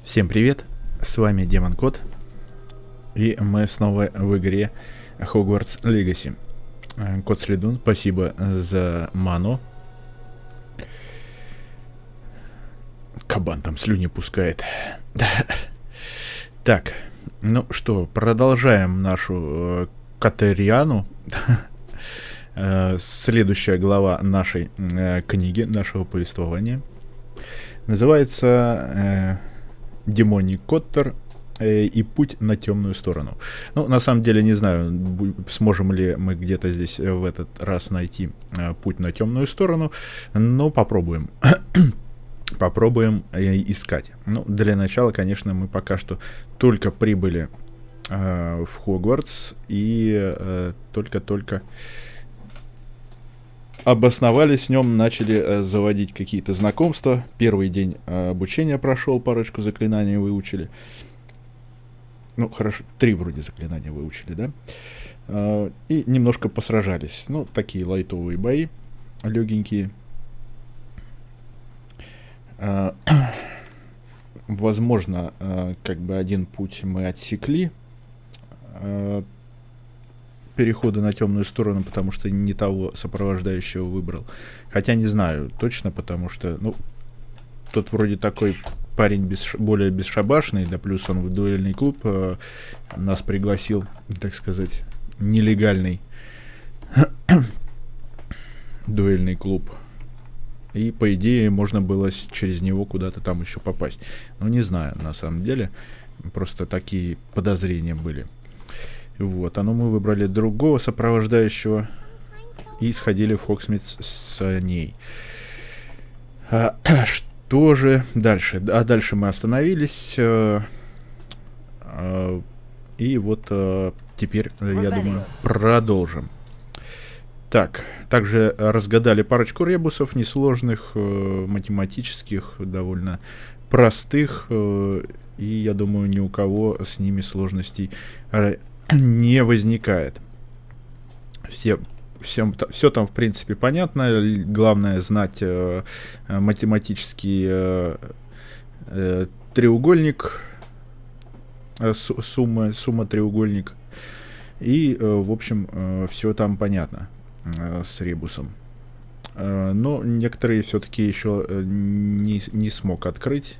Всем привет, с вами Демонни Коттер, и мы снова в игре Hogwarts Legacy. Кот Следун, спасибо за ману. Кабан там слюни пускает. Так, ну что, продолжаем нашу Коттериану. Следующая глава нашей книги, нашего повествования, называется Демонни Коттер и Путь на темную сторону. Ну, на самом деле, не знаю, сможем ли мы где-то здесь в этот раз найти путь на темную сторону, но попробуем. Попробуем искать. Ну, для начала, конечно, мы пока что только прибыли в Хогвартс и только-только обосновались в нем, начали заводить какие-то знакомства. Первый день обучения прошел, парочку заклинаний выучили. Ну, хорошо, 3 вроде заклинания выучили, да? И немножко посражались. Ну, такие лайтовые бои, легенькие. Возможно, как бы один путь мы отсекли перехода на темную сторону, потому что не того сопровождающего выбрал. Хотя не знаю точно, потому что, ну, тот вроде такой парень более бесшабашный, да плюс он в дуэльный клуб нас пригласил, так сказать, нелегальный дуэльный клуб. И, по идее, можно было через него куда-то там еще попасть. Ну, не знаю, на самом деле. Просто такие подозрения были. Вот, мы выбрали другого сопровождающего и сходили в Хогсмитс с ней. Что же дальше? А дальше мы остановились. И вот теперь, я думаю, продолжим. Так, также разгадали парочку ребусов несложных, математических, довольно простых. И я думаю, ни у кого с ними сложностей не возникает. Все там, в принципе, понятно. Главное знать математический треугольник, сумма треугольник. И, в общем, все там понятно с ребусом. Но некоторые все-таки еще не смог открыть.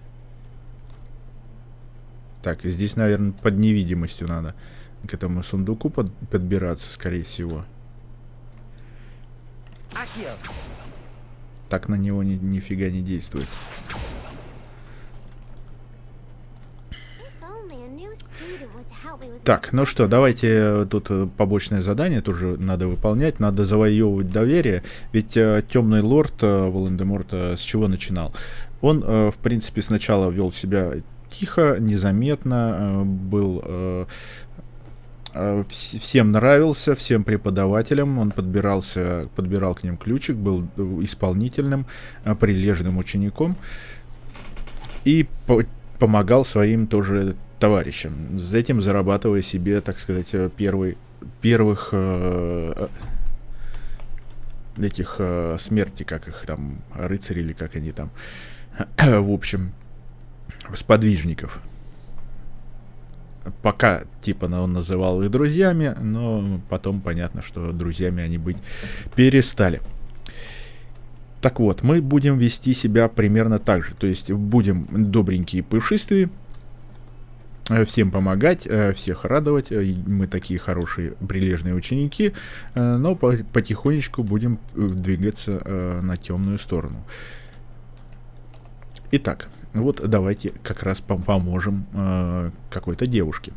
Так, здесь, наверное, под невидимостью надо к этому сундуку подбираться, скорее всего. Так на него нифига не действует. Так, ну что, давайте тут побочное задание тоже надо выполнять. Надо завоевывать доверие. Ведь темный лорд Волан-де-Морт с чего начинал? Он, в принципе, сначала вел себя тихо, незаметно, был... всем нравился, всем преподавателям, он подбирал к ним ключик, был исполнительным, прилежным учеником и помогал своим тоже товарищам, с этим зарабатывая себе, так сказать, первых этих смерти, как их там, рыцари или как они там, в общем, сподвижников. Пока, типа, он называл их друзьями, но потом понятно, что друзьями они быть перестали. Так вот, мы будем вести себя примерно так же. То есть будем добренькие, пушистые, всем помогать, всех радовать. Мы такие хорошие, прилежные ученики, но потихонечку будем двигаться на темную сторону. Итак, вот давайте как раз поможем какой-то девушке.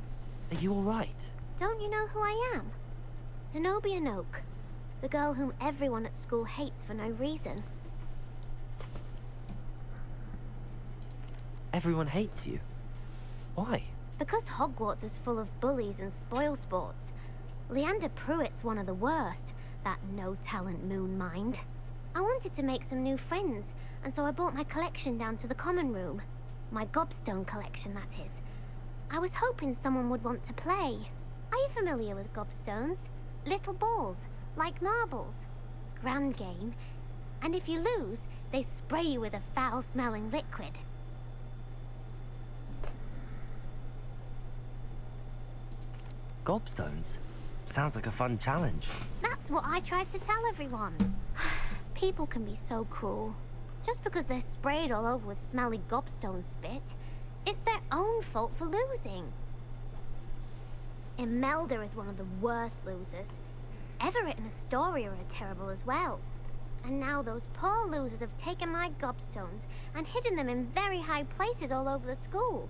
Everyone hates you. Why? Because Hogwarts is full of bullies and spoilsports. Leander Pruitt's one of the worst, that no-talent moon mind. I wanted to make some new friends, and so I brought my collection down to the common room. My gobstone collection, that is. I was hoping someone would want to play. Are you familiar with gobstones? Little balls, like marbles. Grand game. And if you lose, they spray you with a foul-smelling liquid. gobstones. Sounds like a fun challenge. That's what I tried to tell everyone. People can be so cruel. Just because they're sprayed all over with smelly gobstone spit, it's their own fault for losing. Imelda is one of the worst losers. Everett and Astoria are terrible as well. And now those poor losers have taken my gobstones and hidden them in very high places all over the school.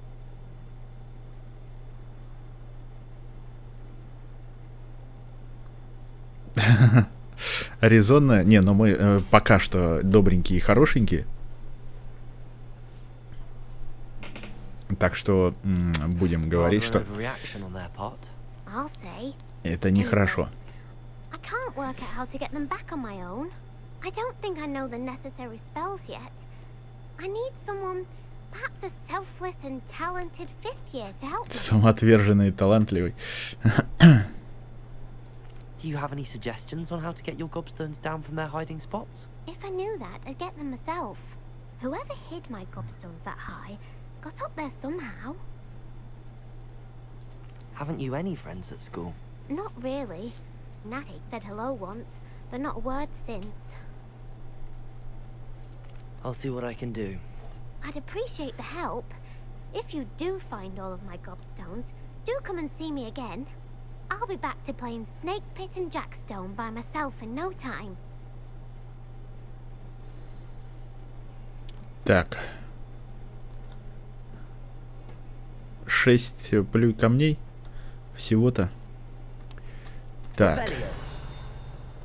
Резонно. Не, но мы пока что добренькие и хорошенькие. Так что будем говорить, что I'll say. это нехорошо. I can't work out how to get them back on my own. I don't think I know the necessary spells yet. I need someone, perhaps a selfless and talented fifth year to help me. Самоотверженный и талантливый. Do you have any suggestions on how to get your gobstones down from their hiding spots? If I knew that, I'd get them myself. Whoever hid my gobstones that high got up there somehow. Haven't you any friends at school? Not really. Natty said hello once, but not a word since. I'll see what I can do. I'd appreciate the help. If you do find all of my gobstones, do come and see me again. I'll be back to playing Snake Pit and Jackstone by myself in no time. Так. 6 плюй камней. Всего-то. Так.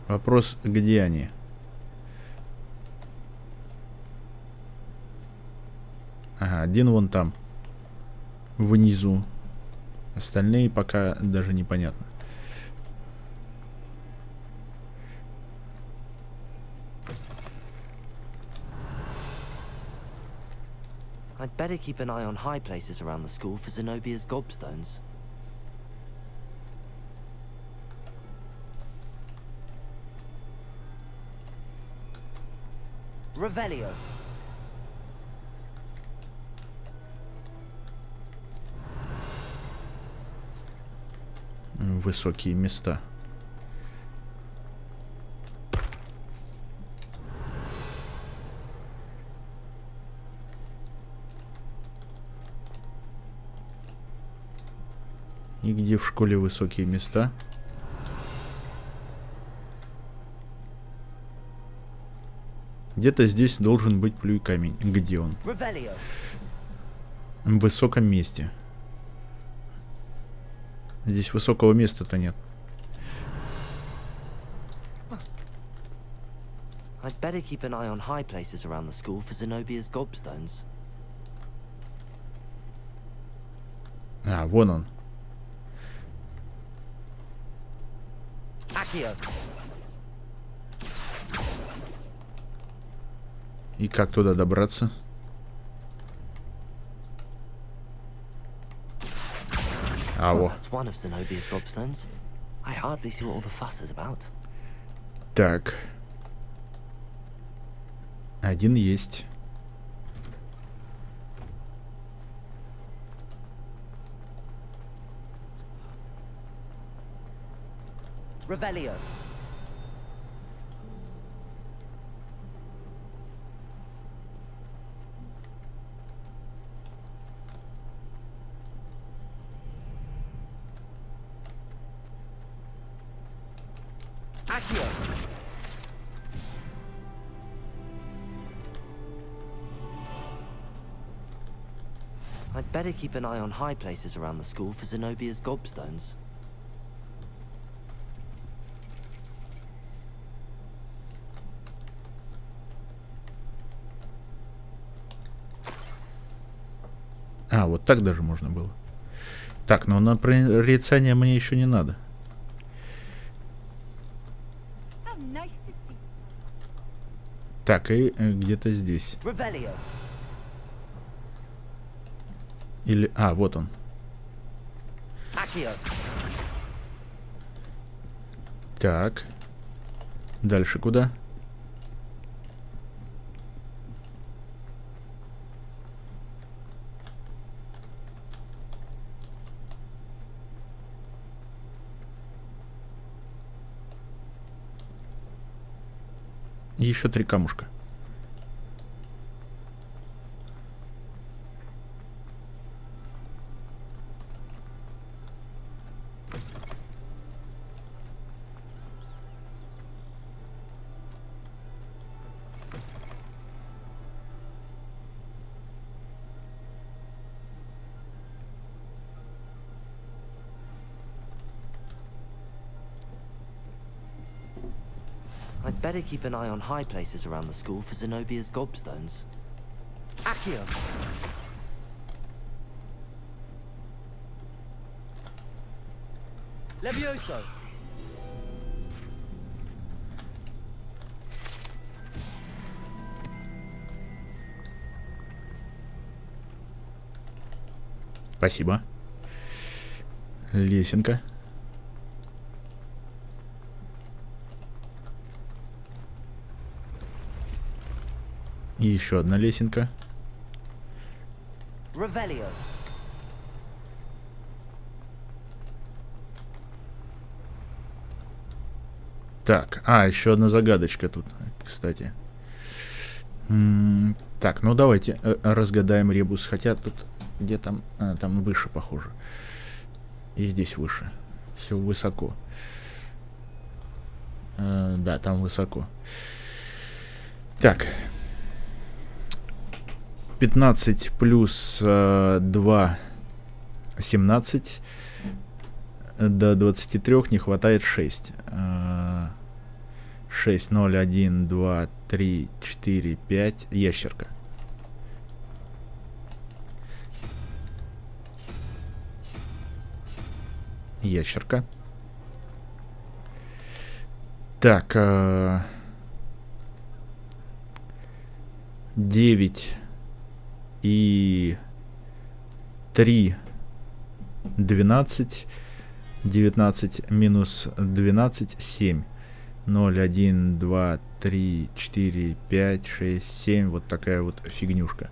Вопрос, где они? Ага, один вон там. Внизу. Остальные пока даже непонятно. I'd better keep an eye on high places around the school for Zenobia's gobstones. Revelio. Высокие места. И где в школе высокие места? Где-то здесь должен быть плюй камень. Где он? В высоком месте. Здесь высокого места-то нет. I'd better keep an eye on high places around the school for Zenobia's gobstones. А, вон он. Accio. И как туда добраться? А, Well, во. that's one of Zenobia's gobstones. I hardly see what all the fuss is about. Так. Один есть. Revelio. Accio. I'd better keep an eye on high places around the school for Zenobia's gobstones. А, вот так даже можно было. Так, но на прорицание мне еще не надо. Так, и где-то здесь. Revelio. Или... А, вот он. Accio. Так. Дальше куда? И еще 3 камушка. I'd better keep an eye on high places around the school for Zenobia's gobstones. Accio! Levioso! Спасибо. Лесенка. И еще одна лесенка. Revelio. Так, еще одна загадочка тут, кстати. Так, ну давайте разгадаем ребус. Хотя тут где там? Там выше, похоже. И здесь выше. Все высоко. Да, там высоко. Так. 15 плюс 2 17. До 23 не хватает 6. 6, 0, 1, 2, 3, 4, 5. Ящерка. Ящерка. Так. 9 и 3, 12. 19 минус 12, 7. 0, 1, 2, 3, 4, 5, 6, 7. Вот такая вот фигнюшка.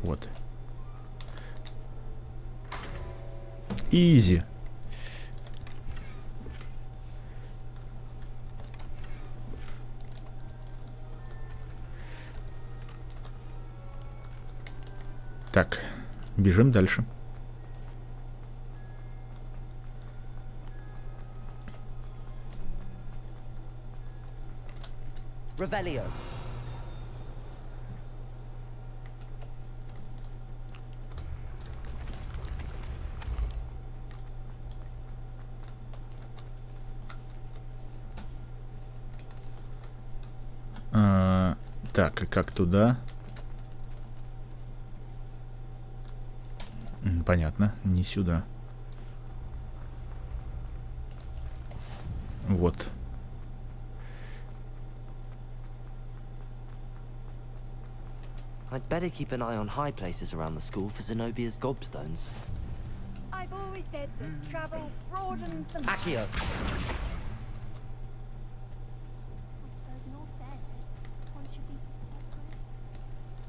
Вот. Изи. Так, бежим дальше. Revelio. Так, и как туда? Понятно, не сюда. Вот. I'd better keep an eye on high places around the school for Zenobia's gobstones. I've always said that travel broadens the mind. Accio!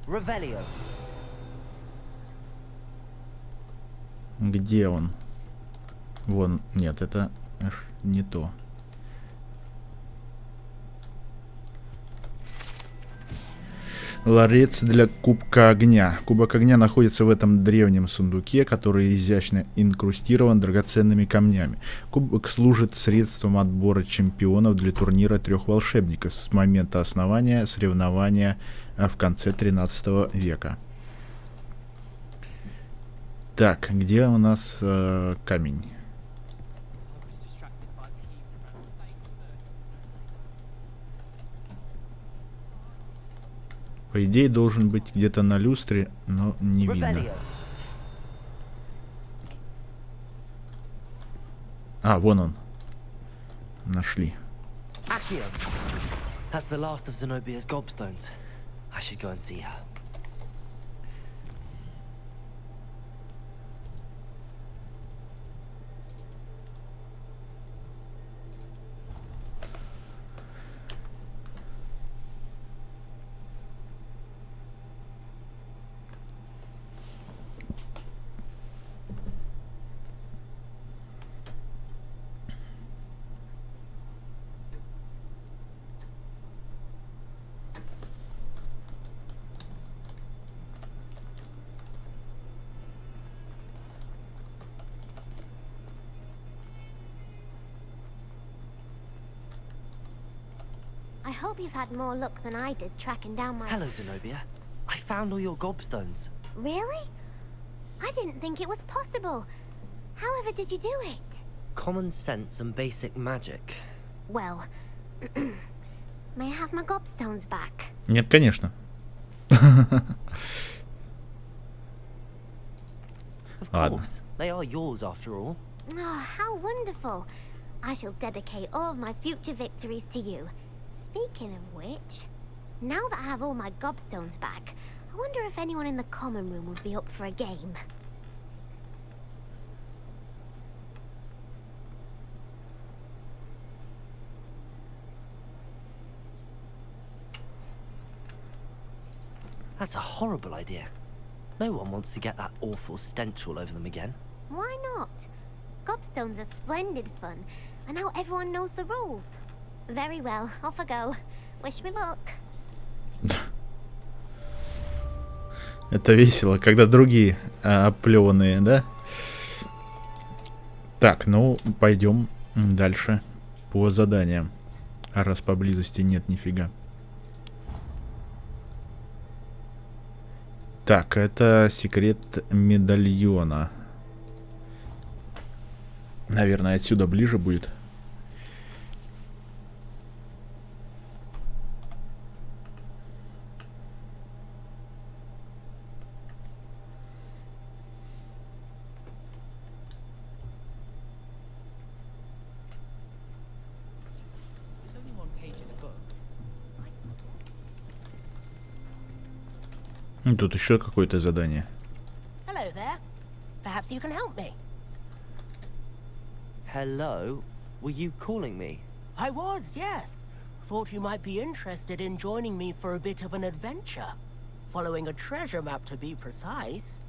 Revelio. Где он? Вон, нет, это аж не то. Ларец для кубка огня. Кубок огня находится в этом древнем сундуке, который изящно инкрустирован драгоценными камнями. Кубок служит средством отбора чемпионов для турнира 3 волшебников с момента основания соревнования в конце 13 века. Так, где у нас камень? По идее, должен быть где-то на люстре, но не видно. Вон он. Нашли. Accio. That's the last of Zenobia's gobstones. I should go and see her. I hope you've had more luck than I did tracking down my... Hello, Zenobia. I found all your gobstones. Really? I didn't think it was possible. However did you do it? Common sense and basic magic. Well, may I have my gobstones back? Нет, конечно. Of Ладно. course, they are yours after all. Oh, how wonderful. I shall dedicate all of my future victories to you. Speaking of which, now that I have all my gobstones back, I wonder if anyone in the common room would be up for a game. That's a horrible idea. No one wants to get that awful stench all over them again. Why not? Gobstones are splendid fun, and now everyone knows the rules. Very well, off I go. Wish me luck. Это весело, когда другие оплеванные, да? Так, ну, пойдем дальше по заданиям. А раз поблизости нет нифига. Так, это секрет медальона. Наверное, отсюда ближе будет. И тут еще какое-то задание. Hello there. Perhaps you can help me. Hello? Were you calling me? I was, yes. Thought you might be interested in joining me for a bit of an adventure. Following a treasure map, to be precise.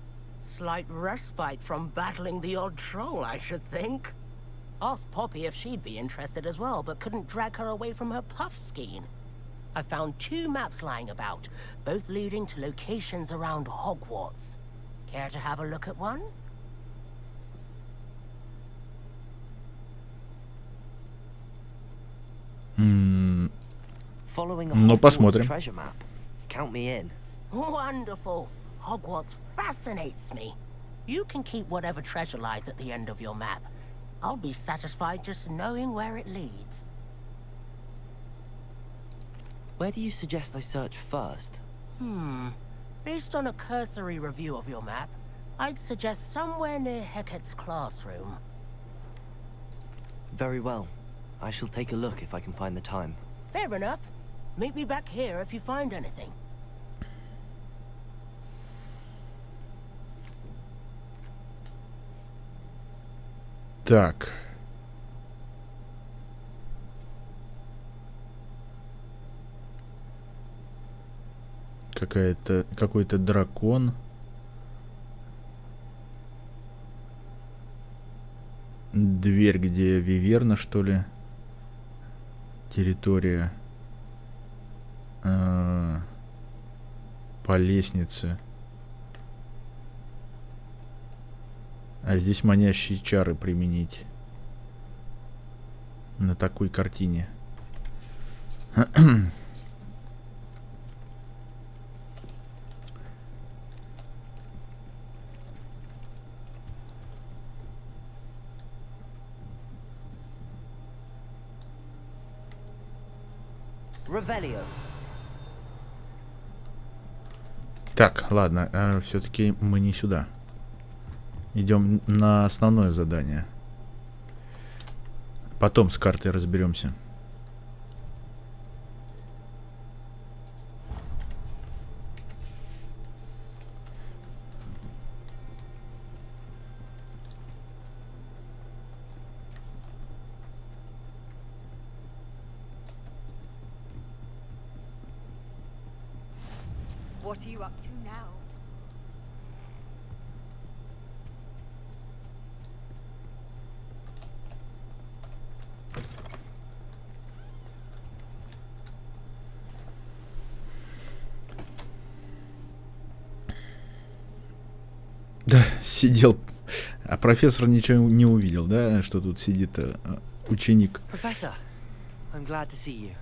Slight respite from battling the odd troll, I should think. Asked Poppy if she'd be interested as well, but couldn't drag her away from her puff skein. I found 2 maps lying about, both leading to locations around Hogwarts. Care to have a look at one? Following a Ну, Hogwarts посмотрим. treasure map. Count me in. Wonderful. Hogwarts fascinates me. You can keep whatever treasure lies at the end of your map. I'll be satisfied just knowing where it leads. Where do you suggest I search first? Based on a cursory review of your map, I'd suggest somewhere near Hecat's classroom. Very well. I shall take a look if I can find the time. Fair enough. Meet me back here if you find anything. Так. Какой-то дракон. Дверь, где виверна, что ли? Территория. По лестнице. А здесь манящие чары применить. На такой картине. Revelio. Так, ладно, все-таки мы не сюда. Идем на основное задание. Потом с картой разберемся. What are you up to now? Да, сидел. А профессор ничего не увидел, да, что тут сидит ученик. Professor, I'm glad to see you.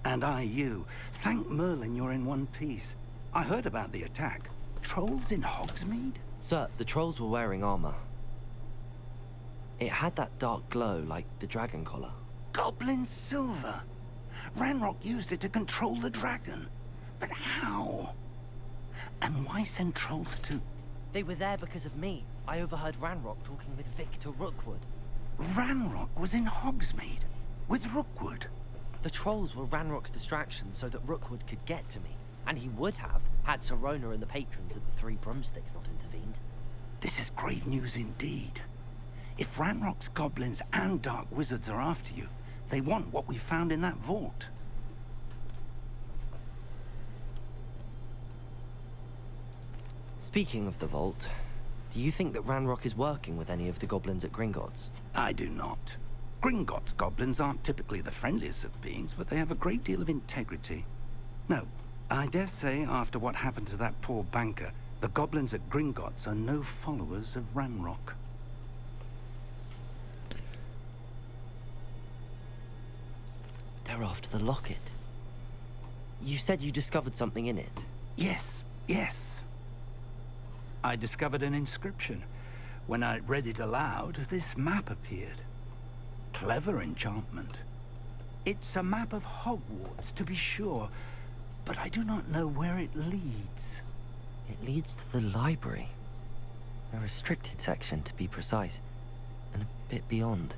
And I you. Thank Merlin you're in one piece. I heard about the attack. Trolls in Hogsmeade? Sir, the trolls were wearing armor. It had that dark glow like the dragon collar. Goblin silver. Ranrock used it to control the dragon. But how? And why send trolls to... They were there because of me. I overheard Ranrock talking with Victor Rookwood. Ranrock was in Hogsmeade with Rookwood. The trolls were Ranrock's distraction so that Rookwood could get to me. And he would have, had Sirona and the patrons at the Three Broomsticks not intervened. This is grave news indeed. If Ranrock's goblins and dark wizards are after you, they want what we found in that vault. Speaking of the vault, do you think that Ranrock is working with any of the goblins at Gringotts? I do not. Gringotts goblins aren't typically the friendliest of beings, but they have a great deal of integrity. No, I dare say after what happened to that poor banker, the goblins at Gringotts are no followers of Ranrock. They're after the locket. You said you discovered something in it. Yes, yes. I discovered an inscription. When I read it aloud, this map appeared. Clever enchantment. It's a map of Hogwarts, to be sure, but I do not know where it leads. It leads to the library. A restricted section, to be precise, and a bit beyond.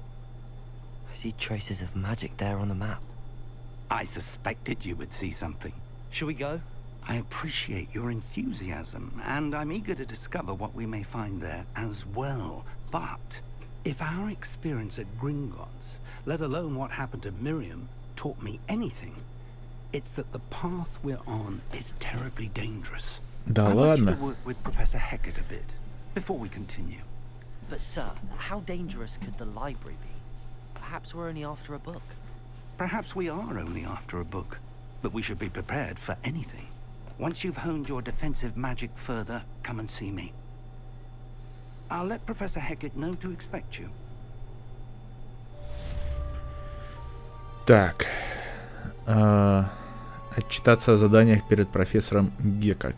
I see traces of magic there on the map. I suspected you would see something. Shall we go? I appreciate your enthusiasm, and I'm eager to discover what we may find there as well. But if our experience at Gringotts, let alone what happened to Miriam, taught me anything, it's that the path we're on is terribly dangerous. Да I'd like you ладно. to work with Professor Hecat a bit before we continue. But sir, how dangerous could the library be? Perhaps we're only after a book. Perhaps we are only after a book, but we should be prepared for anything. Once you've honed your defensive magic further, come and see me. I'll let Professor Hecat know to expect you. Так. Отчитаться о заданиях перед профессором Гека.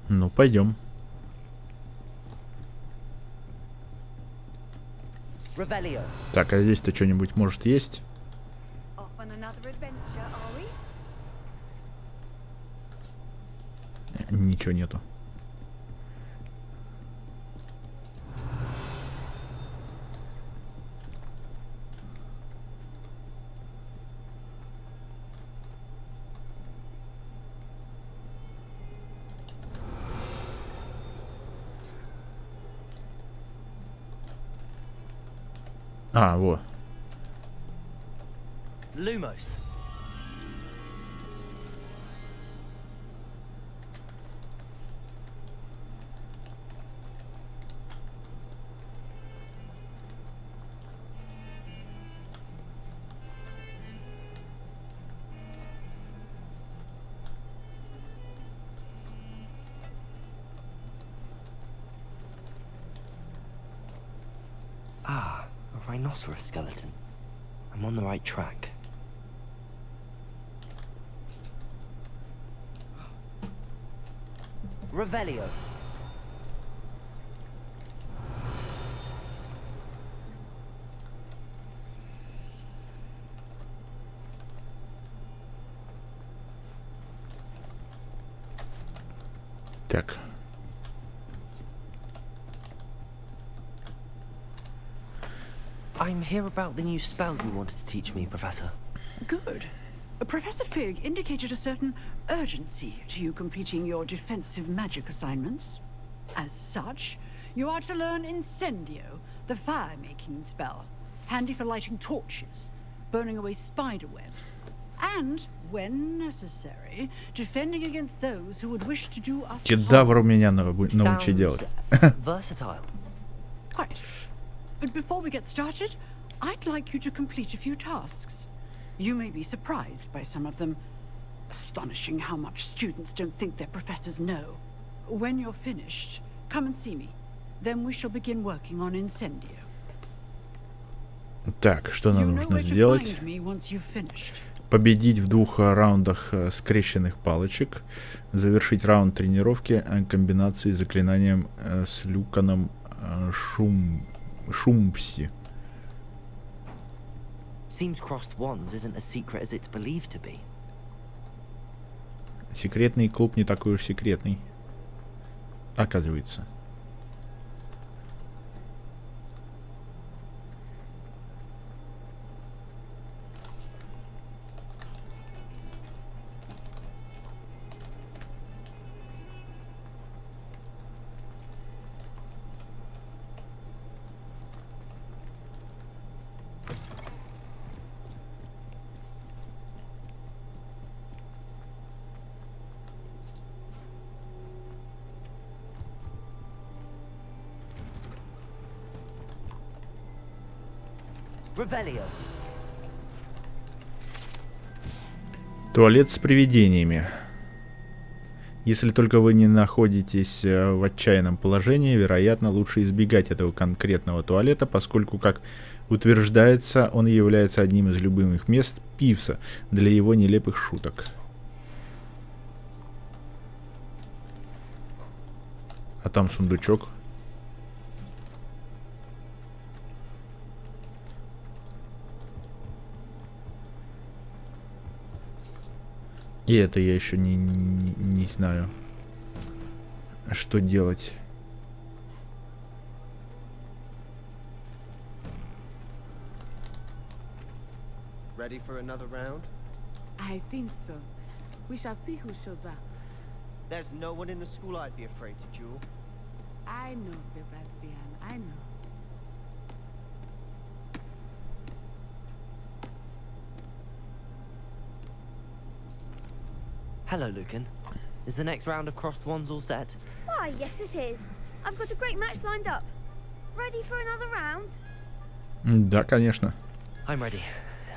Ну, пойдем. Revelio. Так, а здесь-то что-нибудь может есть? Off on another adventure, are we? Ничего нету. А, вот. Lumos. Ah, a rhinoceros skeleton. I'm on the right track. Revelio. Так. I'm here about the new spell you wanted to teach me, Professor. Good. Professor Fig indicated a certain urgency to you completing your defensive magic assignments. As such, you are to learn Incendio, the fire-making spell, handy for lighting torches, burning away spider webs, and, when necessary, defending against those who would wish to do us Кедавр harm. меня научи делать. Versatile. Quite. But before we get started, I'd like you to complete a few tasks. You may be surprised by some of them. Astonishing how much students don't think their professors know. When you're finished, come and see me. Then we shall begin working on Incendio. Так, что You нам know нужно where to сделать? find me once you've finished. Победить в 2 раундах скрещенных палочек, завершить раунд тренировки комбинацией с заклинанием с Люканом Шумпси. Seems crossed wands isn't as secret as it's believed to be. Секретный клуб не такой уж секретный, оказывается. Revelio. Туалет с привидениями. Если только вы не находитесь в отчаянном положении, вероятно, лучше избегать этого конкретного туалета, поскольку, как утверждается, он является одним из любимых мест Пивса для его нелепых шуток. А там сундучок. И это я еще не знаю, что делать. Ready for another round? I think so. We shall see who shows up. There's no one in the school I'd be afraid to duel. I know, Sebastian. I know. Hello, Lucan. Is the next round of crossed wands all set? Why, yes it is. I've got a great match lined up. Ready for another round? Да, конечно. I'm ready.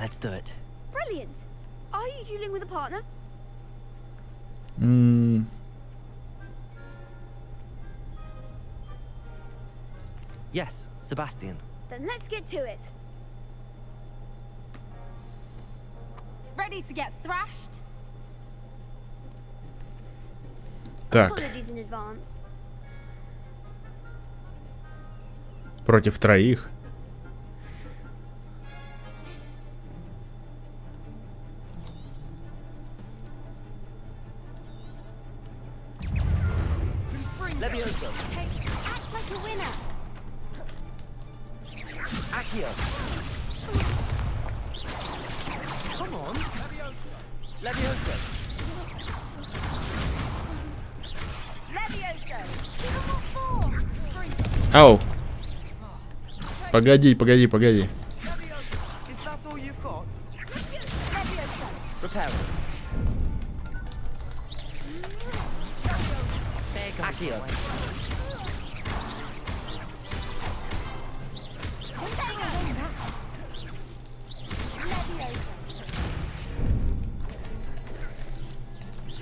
Let's do it. Brilliant. Are you dueling with a partner? Yes, Sebastian. Then let's get to it. Ready to get thrashed? Так, Apologies in advance. против троих. Levioso. Act like a winner. Accio. Come on. Levioso. Levioso! Ау. Погоди, погоди, погоди. Is that all you've got? Levioso! Repair it. Accio.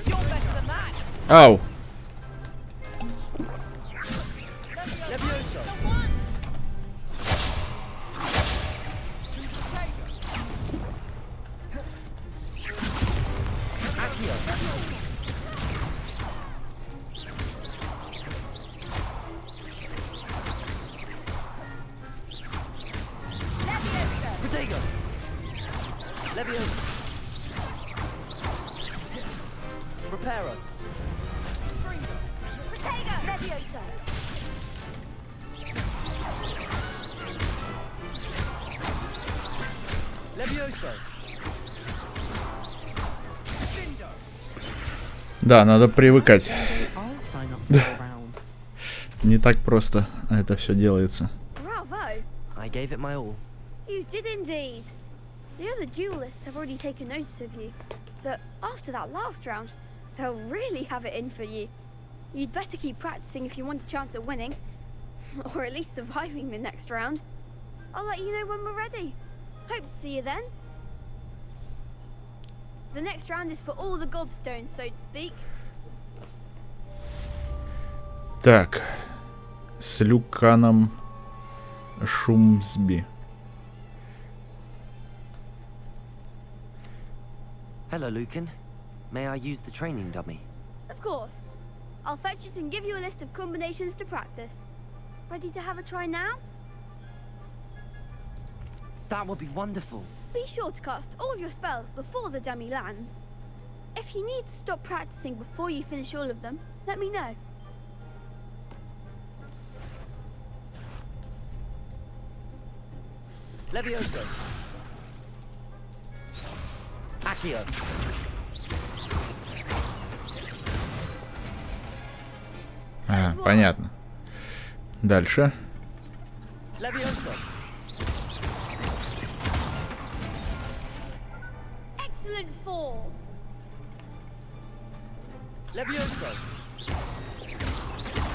You're better than that! Ау. Levioso. Accio. Protego. Levioso. Reparo. Protego! Levioso! Levioso. Да, надо привыкать. I'll sign up for a round. Не так просто это все делается. Bravo. I gave it my all. You did indeed. The other duelists have already taken notice of you. But after that last round, they'll really have it in for you. You'd better keep practicing if you want a chance at winning. Or at least surviving the next round. I'll let you know when we're ready. Hope to see you then. The next round is for all the gobstones, so to speak. Так. С Люканом Шумсби. Hello, Lucan. May I use the training dummy? Of course. I'll fetch it and give you a list of combinations to practice. Ready to have a try now? That would be wonderful. Be sure to cast all your spells before the dummy lands. If you need to stop practicing before you finish all of them, let me know. Levioso. Accio. А, понятно. Дальше. Levioso. Excellent form. Levioso.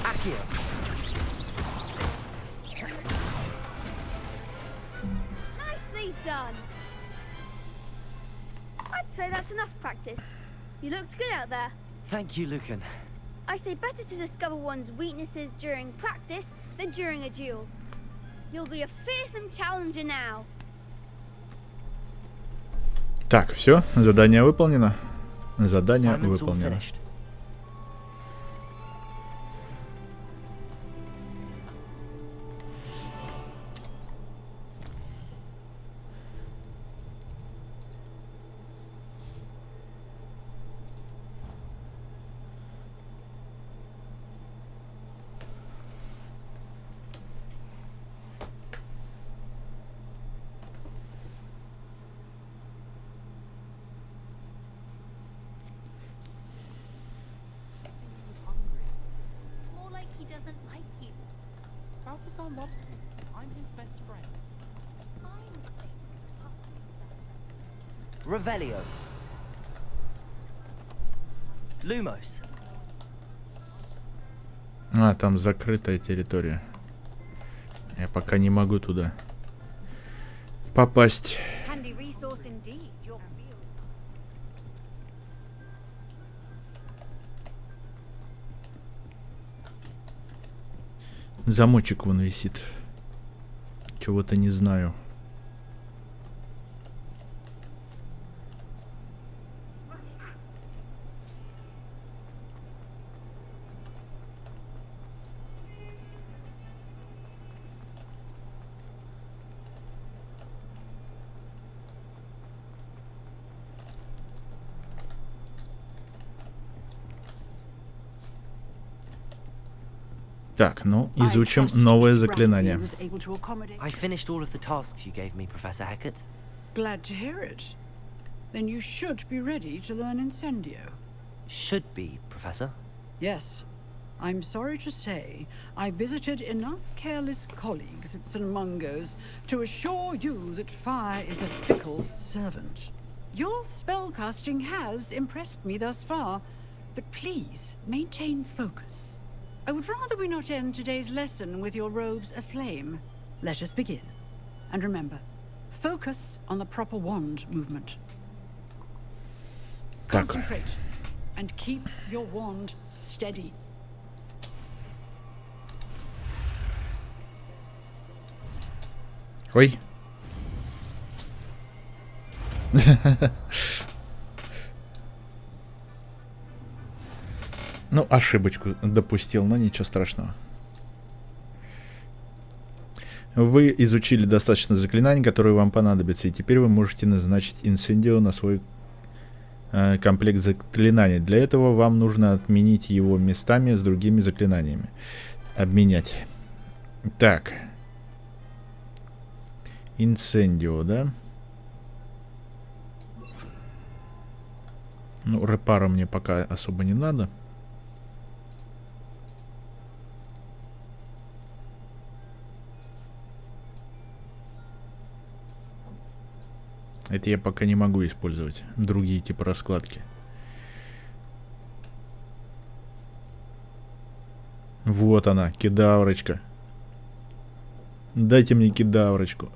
Accio. Nicely done. I'd say that's enough practice. You looked good out there. Thank you, Lucan. I say better to discover one's weaknesses during practice than during a duel. You'll be a fearsome challenger now. Так, все, задание выполнено. Задание Assignment's all выполнено. finished. More like he doesn't like you. Balthasar loves me. I'm his best friend. Revelio. Lumos. А, там закрытая территория. Я пока не могу туда попасть. Handy resource indeed. Your real. Замочек вон висит. Чего-то не знаю. Так, ну, изучим новое заклинание. I finished all of the tasks you gave me, Professor Hecat. Glad to hear it. Then you should be ready to learn Incendio. Should be, Professor. Yes. I'm sorry to say, I visited enough careless colleagues at St. Mungo's to assure you that fire is a fickle servant. Your spellcasting has impressed me thus far, but please maintain focus. I would rather we not end today's lesson with your robes aflame. Let us begin. And remember, focus on the proper wand movement. Так. Concentrate and keep your wand steady. Ой. Ну, ошибочку допустил, но ничего страшного. Вы изучили достаточно заклинаний, которые вам понадобятся, и теперь вы можете назначить Инсендио на свой комплект заклинаний. Для этого вам нужно отменить его местами с другими заклинаниями. Обменять. Так. Инсендио, да? Ну, репара мне пока особо не надо. Это я пока не могу использовать. Другие типа раскладки. Вот она, кедаврочка. Дайте мне кедаврочку.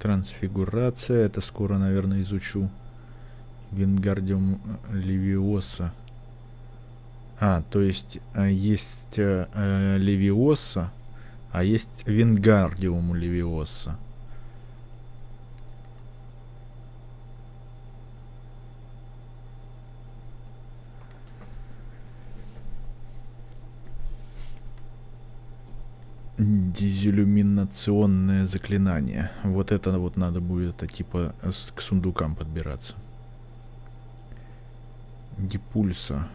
Трансфигурация. Это скоро, наверное, изучу. Вингардиум Левиоса. То есть есть Левиоса, а есть Вингардиум Левиоса. Дезиллюминационное заклинание. Вот это вот надо будет, это типа к сундукам подбираться. Депульса.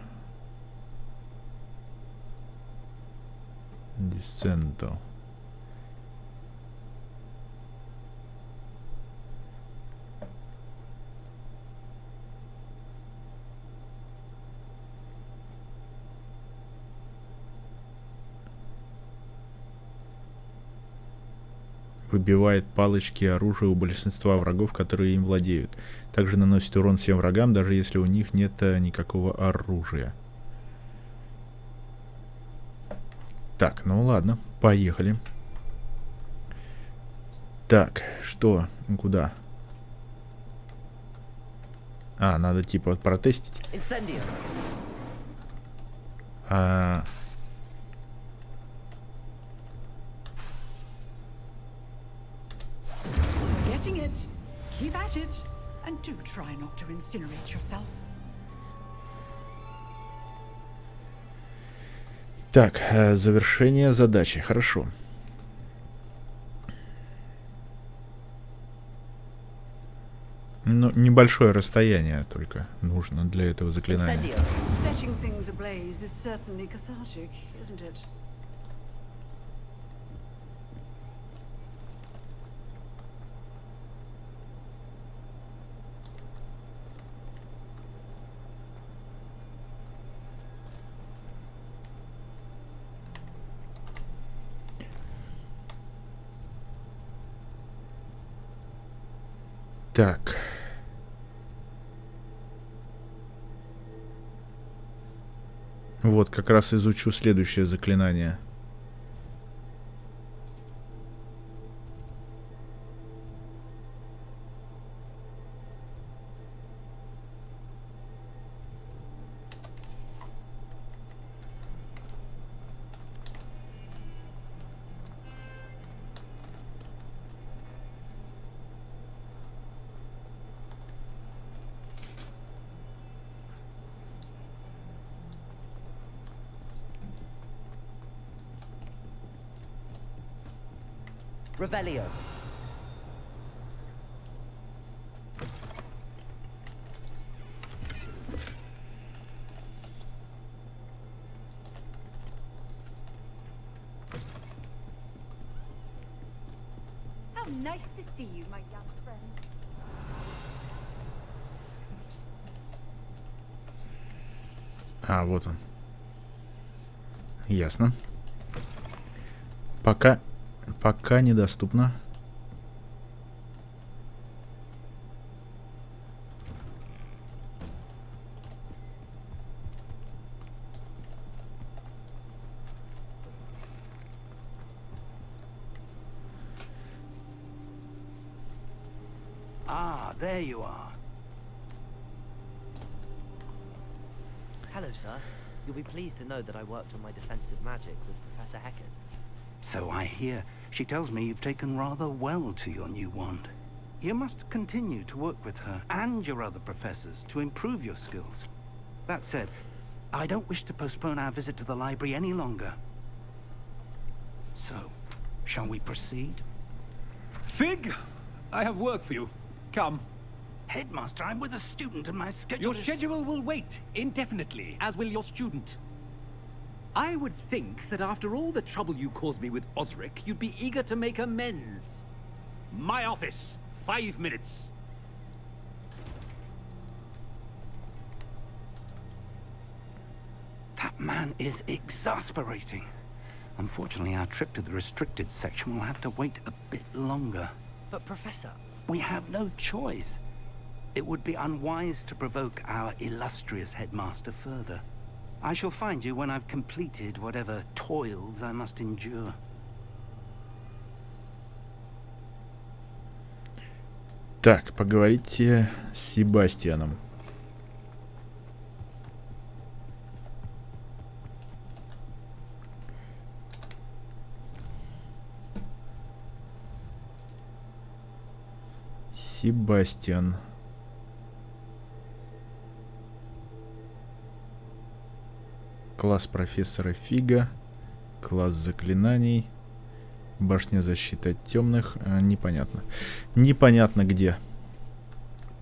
Десценто. Выбивает палочки и оружие у большинства врагов, которые им владеют. Также наносит урон всем врагам, даже если у них нет никакого оружия. Так, ну ладно, поехали. Так, что? Куда? Надо типа протестить. Keep at it, and do try not to incinerate yourself. Так, завершение задачи. Хорошо. Ну, небольшое расстояние только нужно для этого заклинания. Setting things ablaze is certainly cathartic, isn't it? Так. Вот, как раз изучу следующее заклинание. Revelio. How nice to see you, my young friend. Вот он. Ясно. Пока недоступно. There you are. Hello, sir. You'll be pleased to know that I worked on my defensive magic with Professor Heckert. So I hear. She tells me you've taken rather well to your new wand. You must continue to work with her and your other professors to improve your skills. That said, I don't wish to postpone our visit to the library any longer. So, shall we proceed? Fig, I have work for you. Come. Headmaster, I'm with a student and my schedule Your schedule will wait indefinitely, as will your student. I would think that after all the trouble you caused me with Osric, you'd be eager to make amends. My office, 5 minutes. That man is exasperating. Unfortunately, our trip to the restricted section will have to wait a bit longer. But, Professor... We have no choice. It would be unwise to provoke our illustrious headmaster further. I shall find you when I've completed whatever toils I must endure. Так, поговорите с Себастьяном. Себастьян. Класс профессора Фига. Класс заклинаний. Башня защиты от темных. Непонятно. Непонятно где.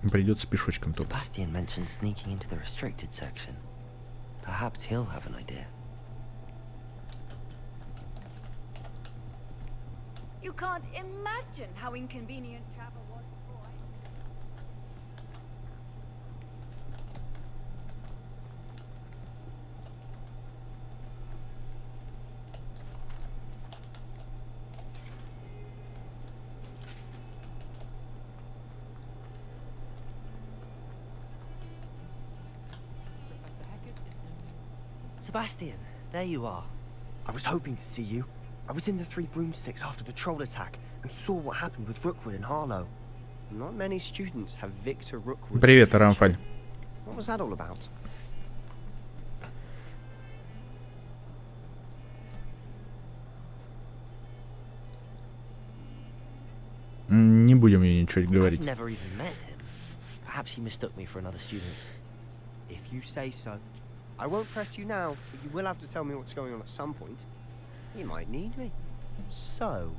Придется пешочком топать. Sebastian mentioned sneaking into the restricted section. Perhaps he'll have an idea. You can't imagine how inconvenient travel was before. Sebastian, there you are. I was hoping to see you. I was in the Three Broomsticks after the troll attack and saw what happened with Rookwood and Harlow. Not many students have Victor Rookwood. Привет, Рамфаль. What was that all about? Не будем ей ничего I've говорить. never even met him. Perhaps he mistook me for another student. If you say so. I won't press you now, but you will have to tell me what's going on at some point. You might need me. So,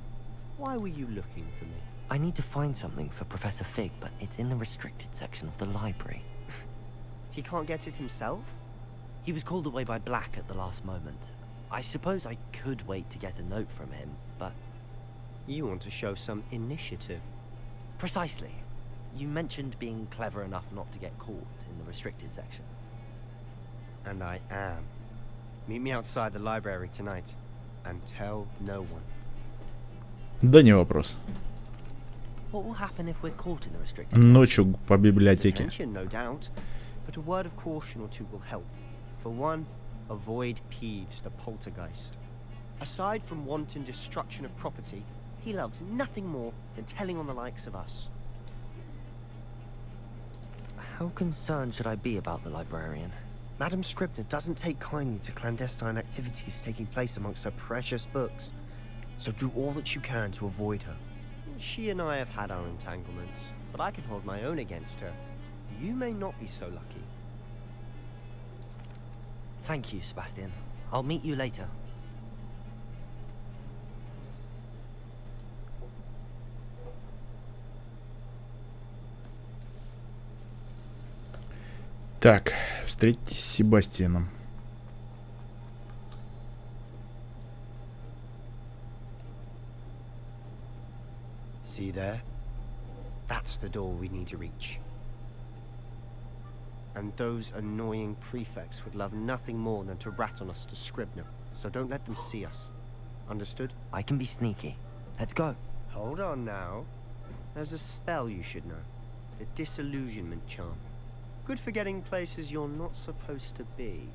why were you looking for me? I need to find something for Professor Fig, but it's in the restricted section of the library. He can't get it himself? He was called away by Black at the last moment. I suppose I could wait to get a note from him, but... You want to show some initiative. Precisely. You mentioned being clever enough not to get caught in the restricted section. And I am. Meet me outside the library tonight. And tell no one. Да не вопрос. What will happen if we're caught in the restricted section? Ночью по библиотеке. Detention, no doubt. But a word of caution or two will help. For one, avoid Peeves, the poltergeist. Aside from wanton destruction of property, he loves nothing more than telling on the likes of us. How concerned should I be about the librarian? Madam Scribner doesn't take kindly to clandestine activities taking place amongst her precious books. So do all that you can to avoid her. She and I have had our entanglements, but I can hold my own against her. You may not be so lucky. Thank you, Sebastian. I'll meet you later. Так, встретитесь с Себастьяном. See there? That's the door we need to reach. And those annoying prefects would love nothing more than to rat on us to Scribner, so don't let them see us. Understood? I can be sneaky. Let's go. Hold on now. There's a spell you should know. The Disillusionment Charm. Good for getting places you're not supposed to be.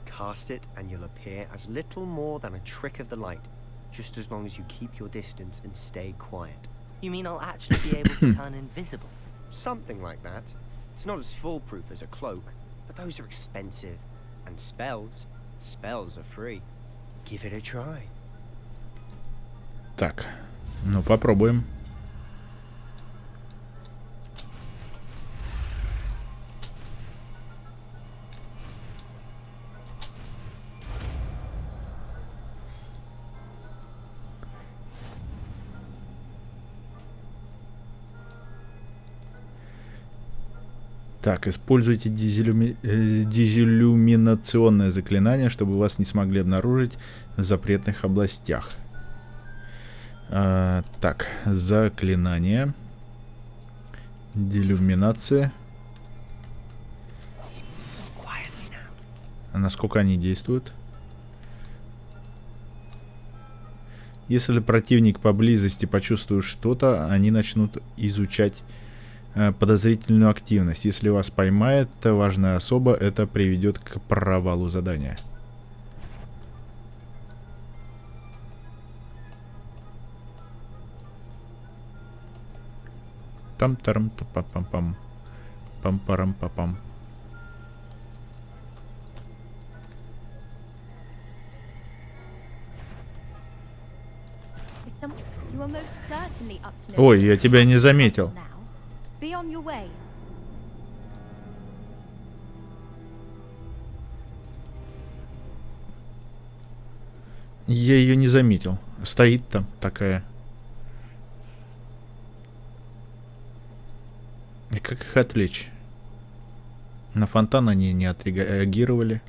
Cast it and you'll appear as little more than a trick of the light, just as long as you keep your distance and stay quiet. You mean I'll actually be able to turn invisible? Something like that. It's not as foolproof as a cloak, but those are expensive. And spells are free. Give it a try. Так, ну попробуем. Так, используйте дезиллюминационное заклинание, чтобы вас не смогли обнаружить в запретных областях. Так, заклинание. Делюминация. А насколько они действуют? Если противник поблизости почувствует что-то, они начнут изучать подозрительную активность. Если вас поймает важная особа, это приведет к провалу задания. Там-тарам-та-пам-пам. Пам-парам-па-пам. Ой, я тебя не заметил. Я ее не заметил. Стоит там такая. И как их отвлечь? На фонтан они не отреагировали.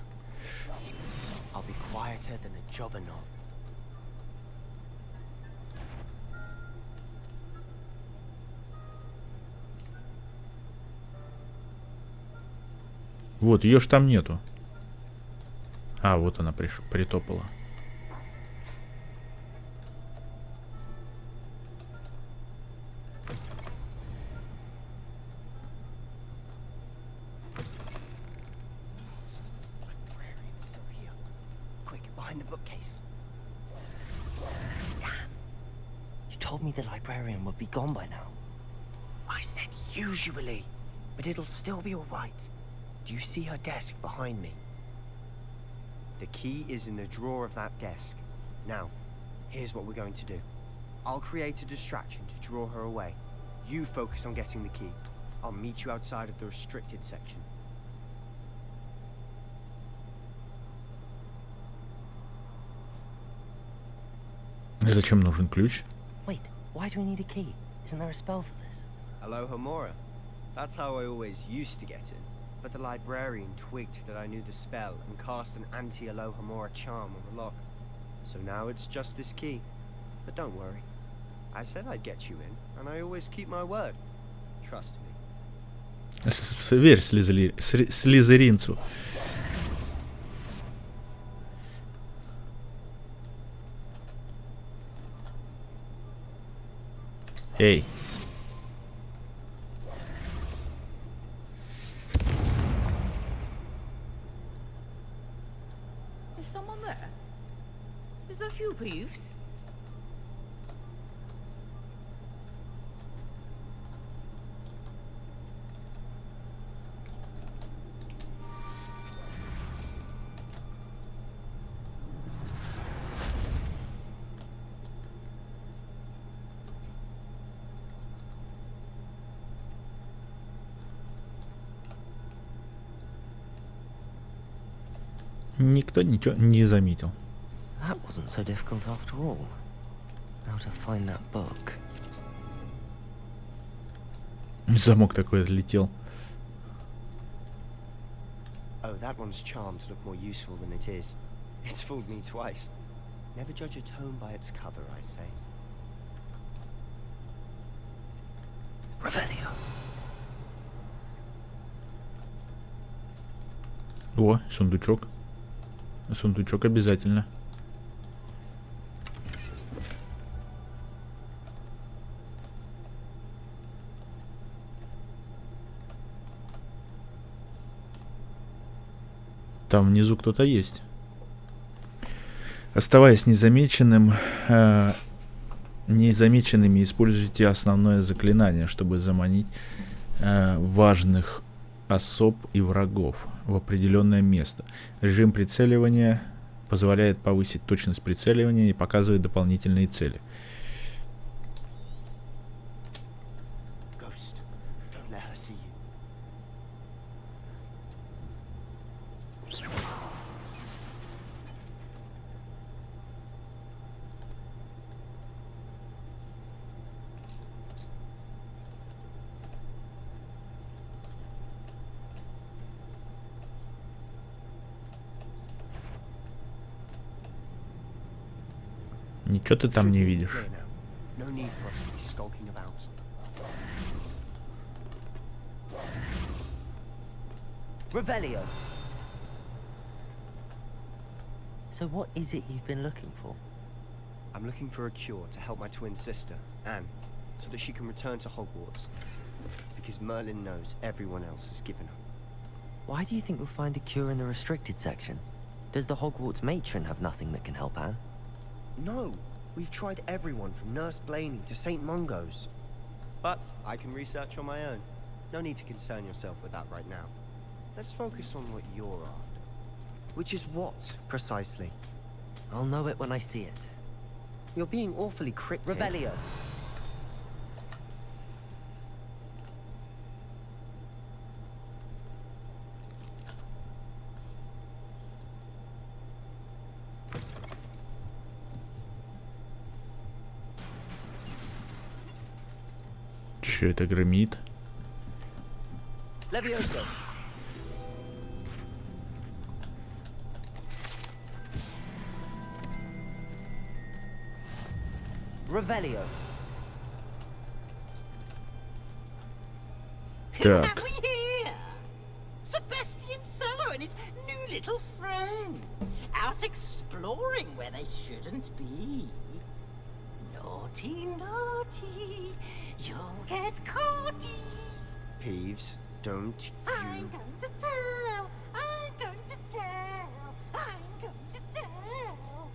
Вот, ее ж там нету. А, вот она притопала. Told me the librarian would be gone by now. I said usually, but it'll still be all right. Do you see her desk behind me? The key is in the drawer of that desk. Now, here's what we're going to do. I'll create a distraction to draw her away. You focus on getting the key. I'll meet you outside of the restricted section. Зачем нужен ключ? Wait, why do we need a key? Isn't there a spell for this? Alohomora. That's how I always used to get in. But the librarian twigged that I knew the spell and cast an anti-Alohomora charm on the lock. So now it's just this key. But don't worry. I said I'd get you in, and I always keep my word. Trust me. Верь слизеринцу. Эй. Is someone there? Is that you, Peeves? Никто ничего не заметил. That wasn't so difficult after all. How to find that book? Замок такой отлетел. Oh, that one's charmed to look more useful than it is. It's fooled me twice. Never judge a tome by its cover, I say. Revelio. О, сундучок. Сундучок обязательно. Там внизу кто-то есть. Оставаясь незамеченными, используйте основное заклинание, чтобы заманить важных особ и врагов в определенное место. Режим прицеливания позволяет повысить точность прицеливания и показывает дополнительные цели. Ничего ты там не видишь. Revelio. So what is it you've been looking for? I'm looking for a cure to help my twin sister, Anne, so that she can return to Hogwarts. Because Merlin knows everyone else has given up. Why do you think we'll find a cure in the restricted section? Does the Hogwarts matron have nothing that can help Anne? No, we've tried everyone from Nurse Blaney to St. Mungo's. But I can research on my own. No need to concern yourself with that right now. Let's focus on what you're after. Which is what, precisely? I'll know it when I see it. You're being awfully cryptic. Revelio. Чё это громит? Levioso. Revelio. Так. Sebastian Solo and his new little friend. Out exploring where they shouldn't be. Naughty, naughty. You'll get caughty. Peeves, don't I'm you... going to tell. I'm going to tell. I'm going to tell.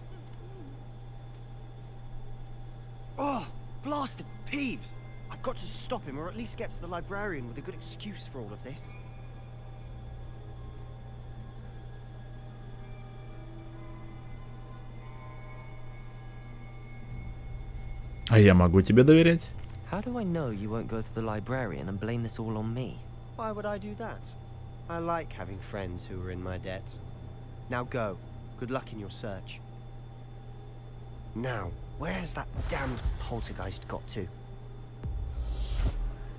Oh, blasted Peeves! I've got to stop him, or at least get to the librarian with a good excuse for all of this. А я могу тебе доверять? How do I know you won't go to the librarian and blame this all on me? Why would I do that? I like having friends who are in my debt. Now go. Good luck in your search. Now, where's that damned poltergeist got to?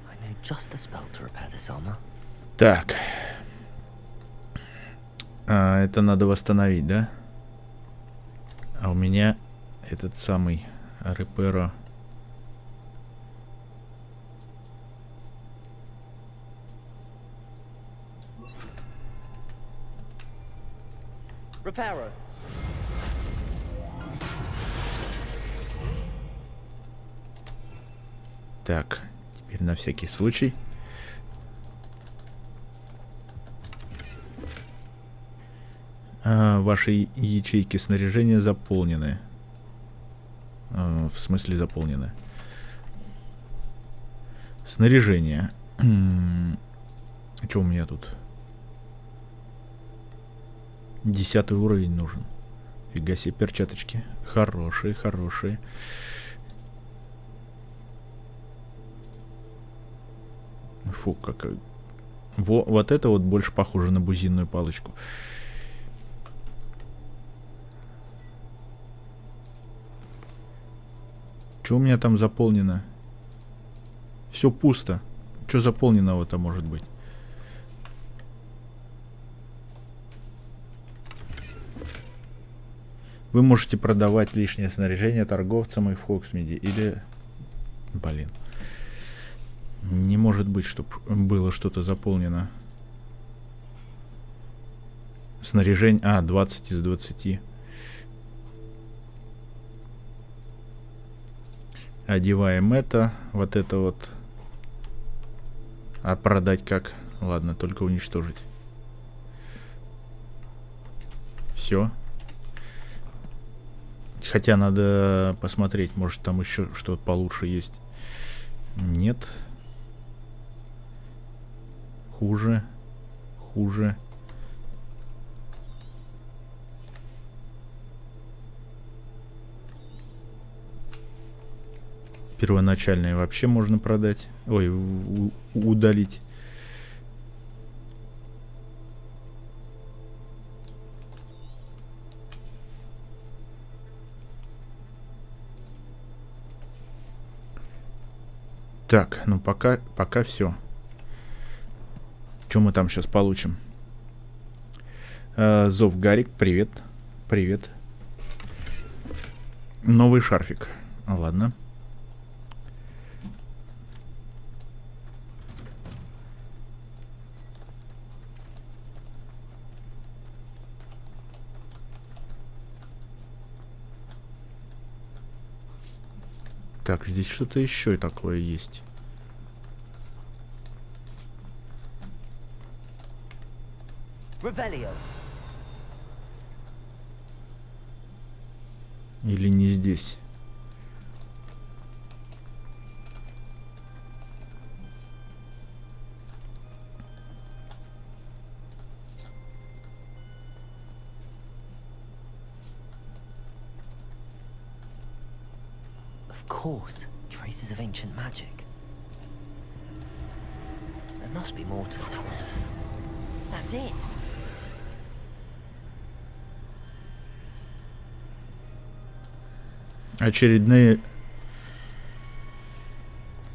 I know just the spell to repair this armor. Так. Это надо восстановить, да? А у меня этот самый Реперо. Reparo. Так, теперь на всякий случай. Ваши ячейки снаряжения заполнены. В смысле заполнены. Снаряжение. Что у меня тут? 10 уровень нужен. Фига себе, перчаточки. Хорошие, хорошие. Фу, как... Вот это вот больше похоже на бузинную палочку. Что у меня там заполнено? Все пусто. Что заполненного-то может быть? Вы можете продавать лишнее снаряжение торговцам и в Хоксмиде. Или... Блин. Не может быть, чтобы было что-то заполнено. Снаряжение... 20 из 20. Одеваем это. Вот это вот. А продать как? Ладно, только уничтожить. Все. Хотя надо посмотреть, может там еще что-то получше есть. Нет. Хуже. Хуже. Первоначальные вообще можно продать. Ой, удалить. Так, ну пока все. Что мы там сейчас получим? Зов Гарик, привет. Привет. Новый шарфик. Ладно. Так, здесь что-то еще такое есть. Revelio. Или не здесь? Of course, traces of ancient magic. There must be more to this one. That's it.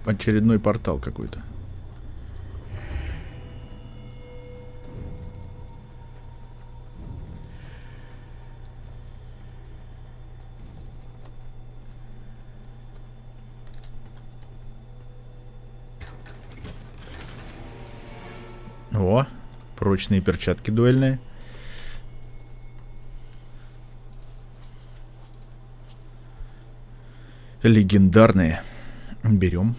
Очередной портал какой-то. О, прочные перчатки дуэльные. Легендарные. Берем.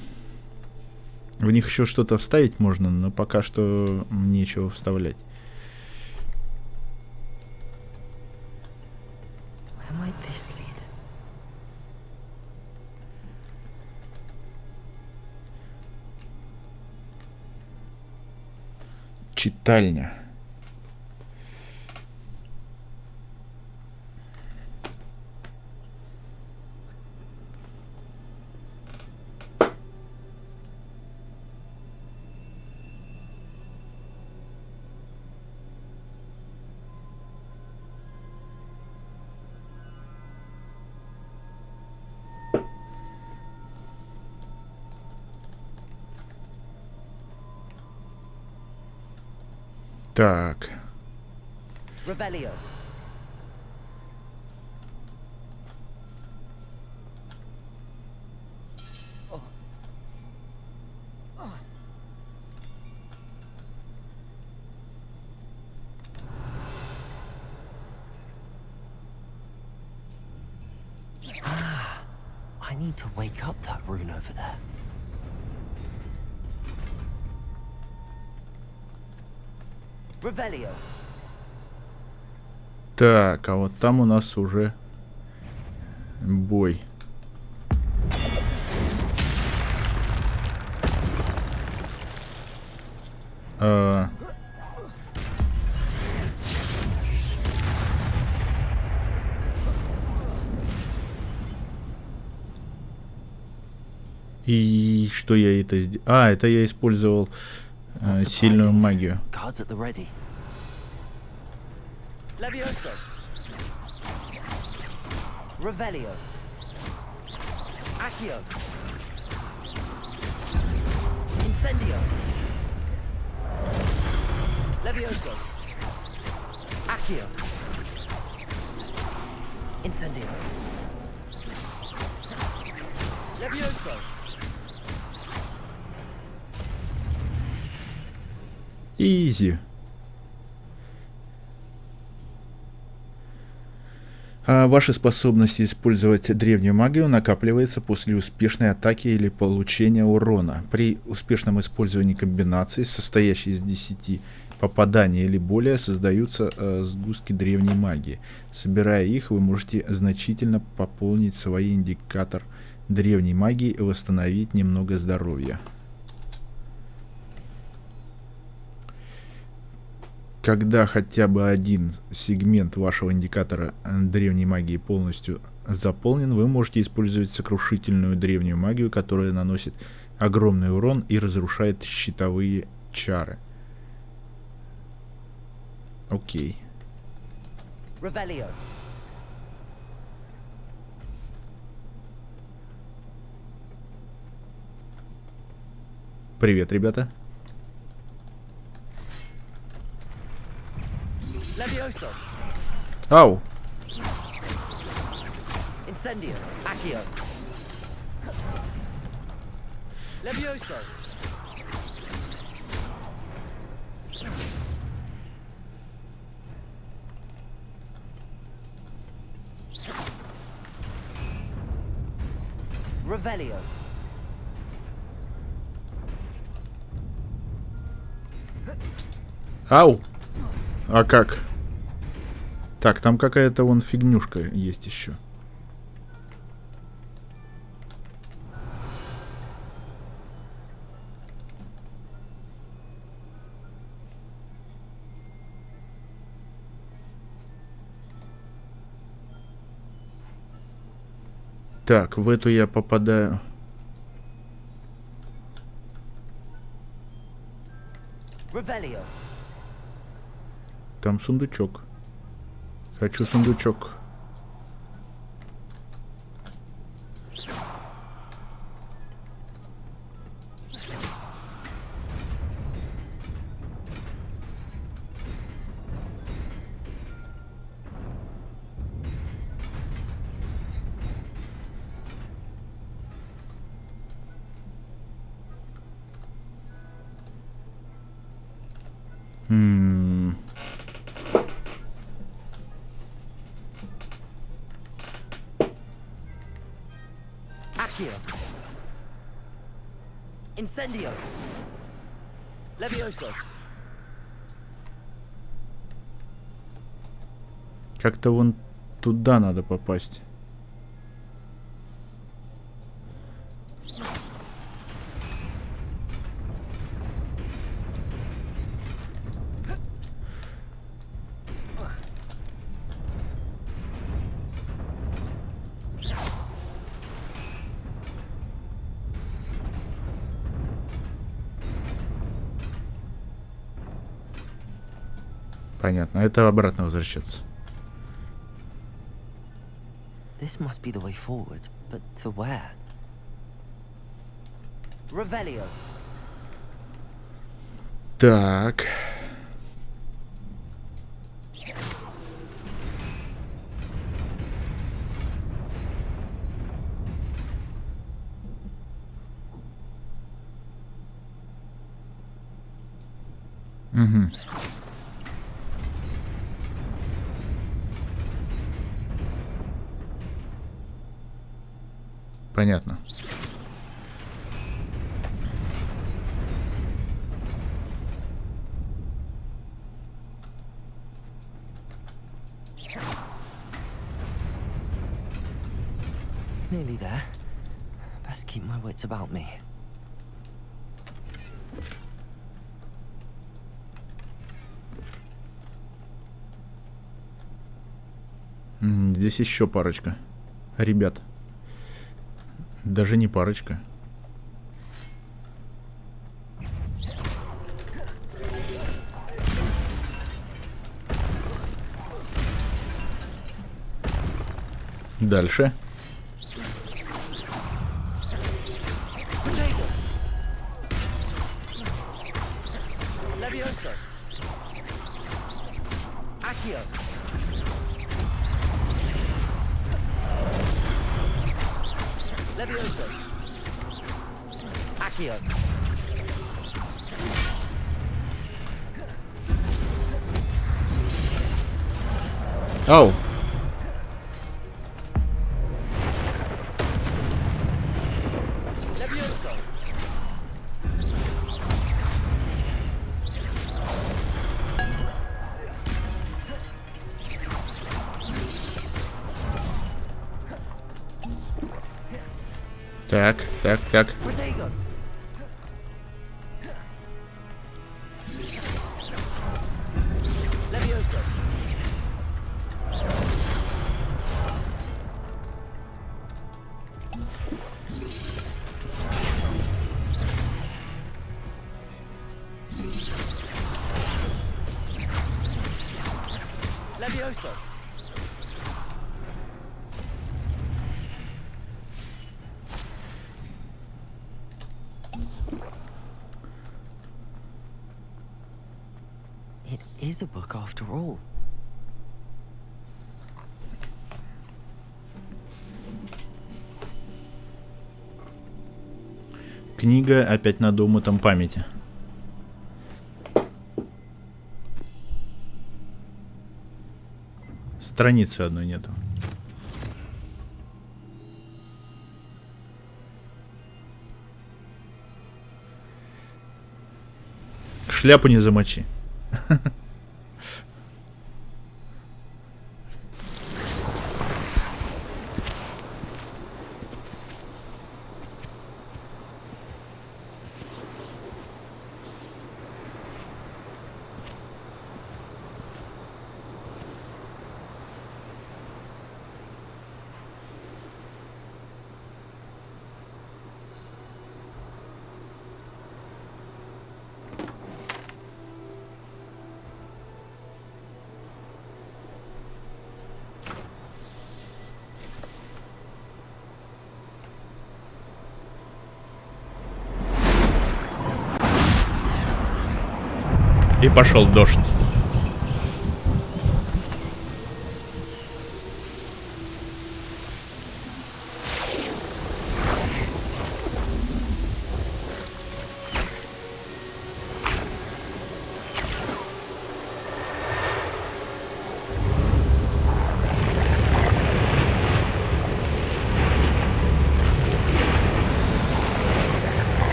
В них еще что-то вставить можно, но пока что нечего вставлять. Читальня. Так. Revelio. I need to wake up that rune over there. Revelio. Так, а вот там у нас уже бой. И что я это сделал? А, это я использовал сильную магию. Levioso. Revelio. Accio. Incendio. Levioso. Accio. Incendio. Levioso. Изи. А ваши способности использовать древнюю магию накапливается после успешной атаки или получения урона. При успешном использовании комбинаций, состоящей из 10 попаданий или более, создаются сгустки древней магии. Собирая их, вы можете значительно пополнить свой индикатор древней магии и восстановить немного здоровья. Когда хотя бы один сегмент вашего индикатора древней магии полностью заполнен, вы можете использовать сокрушительную древнюю магию, которая наносит огромный урон и разрушает щитовые чары. Окей. Revelio. Привет, ребята. Levioso. Ау! Incendio. Accio. Levioso. Revelio. Ау! А как? Так, там какая-то вон фигнюшка есть еще. Так, в эту я попадаю. Там сундучок. Хочу сундучок. Incendio. Levioso. Как-то вон туда надо попасть. Понятно. Это обратно возвращаться. This must be the way forward, but to where? Revelio. Так. Угу. Понятно. Nearly there. Best keep my wits about me. Здесь еще парочка. Ребят. Даже не парочка. Дальше. Levioso. Accio. Levioso. Accio. Ау. Levioso. Так, так, так. Protego. Levioso. Levioso. It is a book after all. Книга опять на домытом памяти. Страницы одной нету. Шляпу не замочи. И пошел дождь.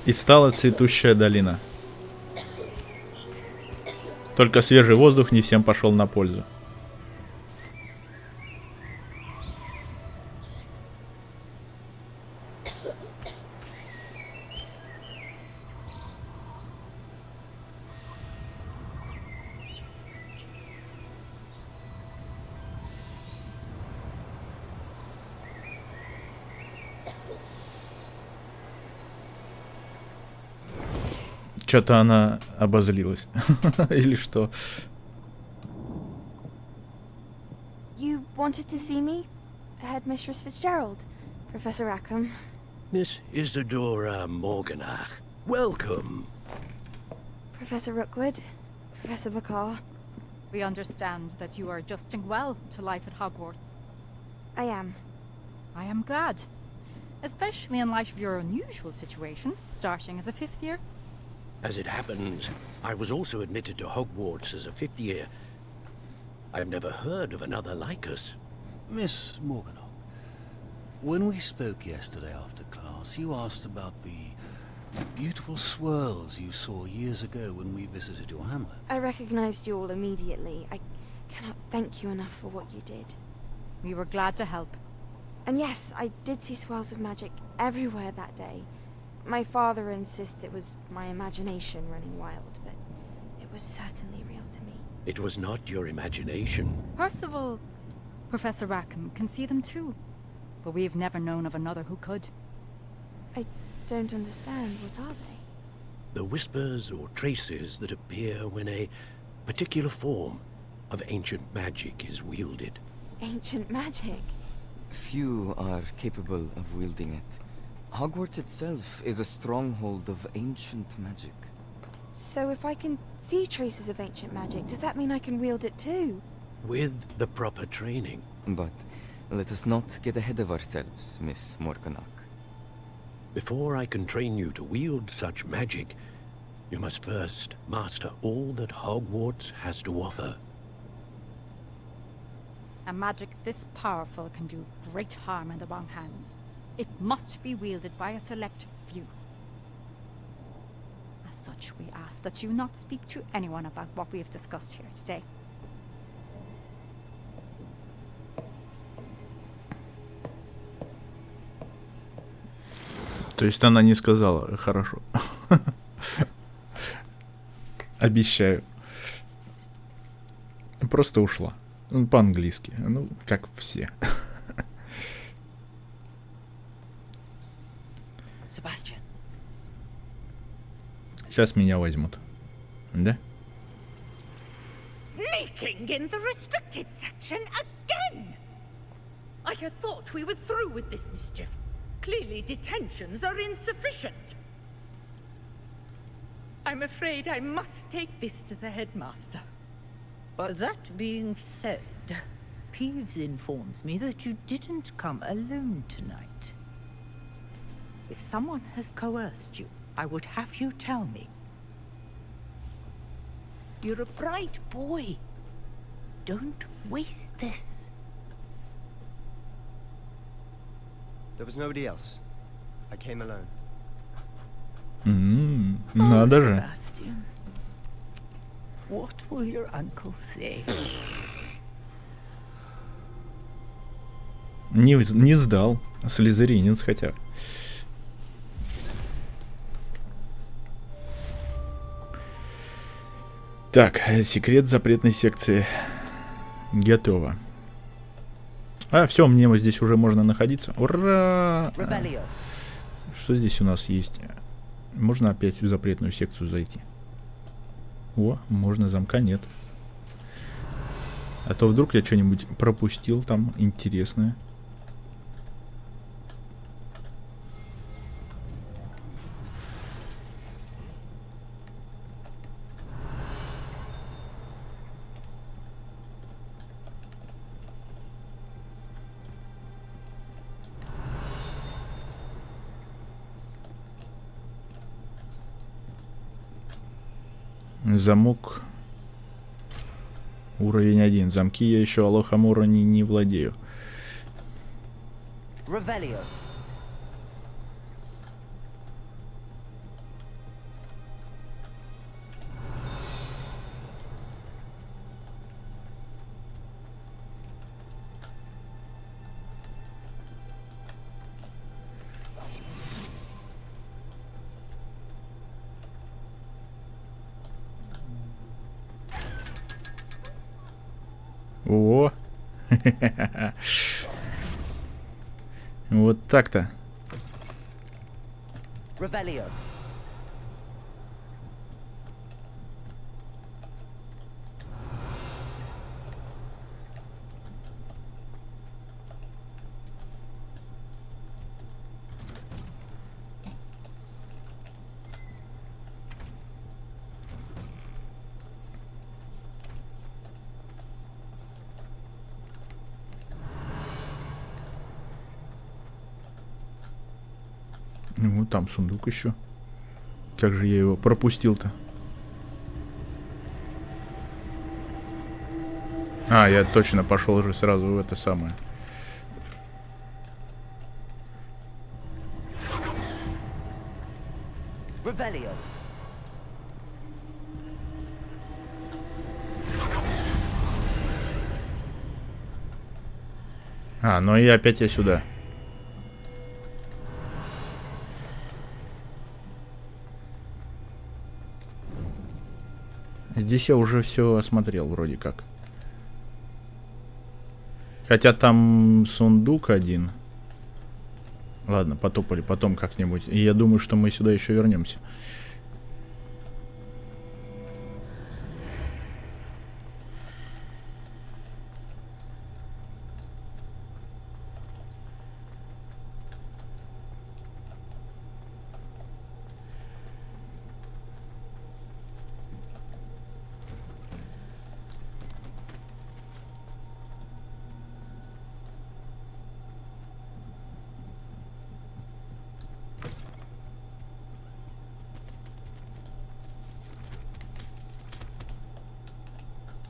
И стала цветущая долина. Только свежий воздух не всем пошел на пользу. Что-то она обозлилась. Или что? You wanted to see me? Headmistress Fitzgerald, Professor Rackham. Miss Isadora Morganach, welcome. Professor Rookwood, Professor Bakar. We understand that you are adjusting well to life at Hogwarts. I am. I am glad. Especially in light of your unusual situation, starting as a 5th year. As it happens, I was also admitted to Hogwarts as a 5th year. I've never heard of another like us. Miss Morganach, when we spoke yesterday after class, you asked about the beautiful swirls you saw years ago when we visited your hamlet. I recognized you all immediately. I cannot thank you enough for what you did. We were glad to help. And yes, I did see swirls of magic everywhere that day. My father insists it was my imagination running wild, but it was certainly real to me. It was not your imagination. Percival, Professor Rackham can see them too, but we've never known of another who could. I don't understand. What are they? The whispers or traces that appear when a particular form of ancient magic is wielded. Ancient magic? Few are capable of wielding it. Hogwarts itself is a stronghold of ancient magic. So if I can see traces of ancient magic, does that mean I can wield it too? With the proper training. But let us not get ahead of ourselves, Miss Morganach. Before I can train you to wield such magic, you must first master all that Hogwarts has to offer. A magic this powerful can do great harm in the wrong hands. It must be wielded by a select few. As such, we ask that you not speak to anyone about what we have discussed here today. То есть она не сказала хорошо. Обещаю. Просто ушла. По-английски. Ну, как все. Sebastian. Сейчас меня возьмут. Да? Sneaking in the restricted section again! I had thought we were through with this mischief. Clearly detentions are insufficient. I'm afraid I must take this to the headmaster. But that being said, Peeves informs me that you didn't come alone tonight. If someone has coerced you, I would have you tell me. You're a bright boy. Don't waste this. There was nobody else. I came alone. Надо же. Sebastian, what will your uncle say? Не сдал. Слизеринец хотя. Так, секрет запретной секции. Готово. А, все, мне вот здесь уже можно находиться. Ура! Что здесь у нас есть? Можно опять в запретную секцию зайти. О, можно, замка нет. А то вдруг я что-нибудь пропустил там интересное. Замок. Уровень 1. Замки я еще Алохамора не владею. Revelio. О! Вот так-то. Revelio. Ну, там сундук еще. Как же я его пропустил-то? А, я точно пошел уже сразу в это самое. Revelio. А, ну и опять я сюда. Здесь я уже все осмотрел вроде как. Хотя там сундук один. Ладно, потопали потом как-нибудь. И я думаю, что мы сюда еще вернемся.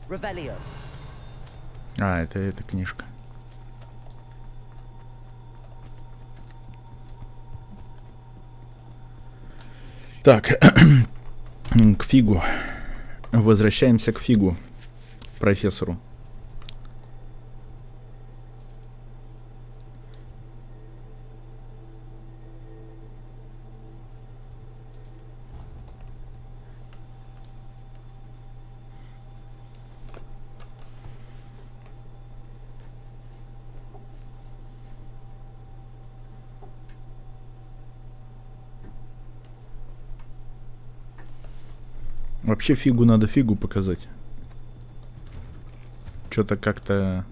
Revelio. А, это эта книжка. Так, к Фигу. Возвращаемся к Фигу, профессору. Вообще Фигу надо Фигу показать. Что-то как-то...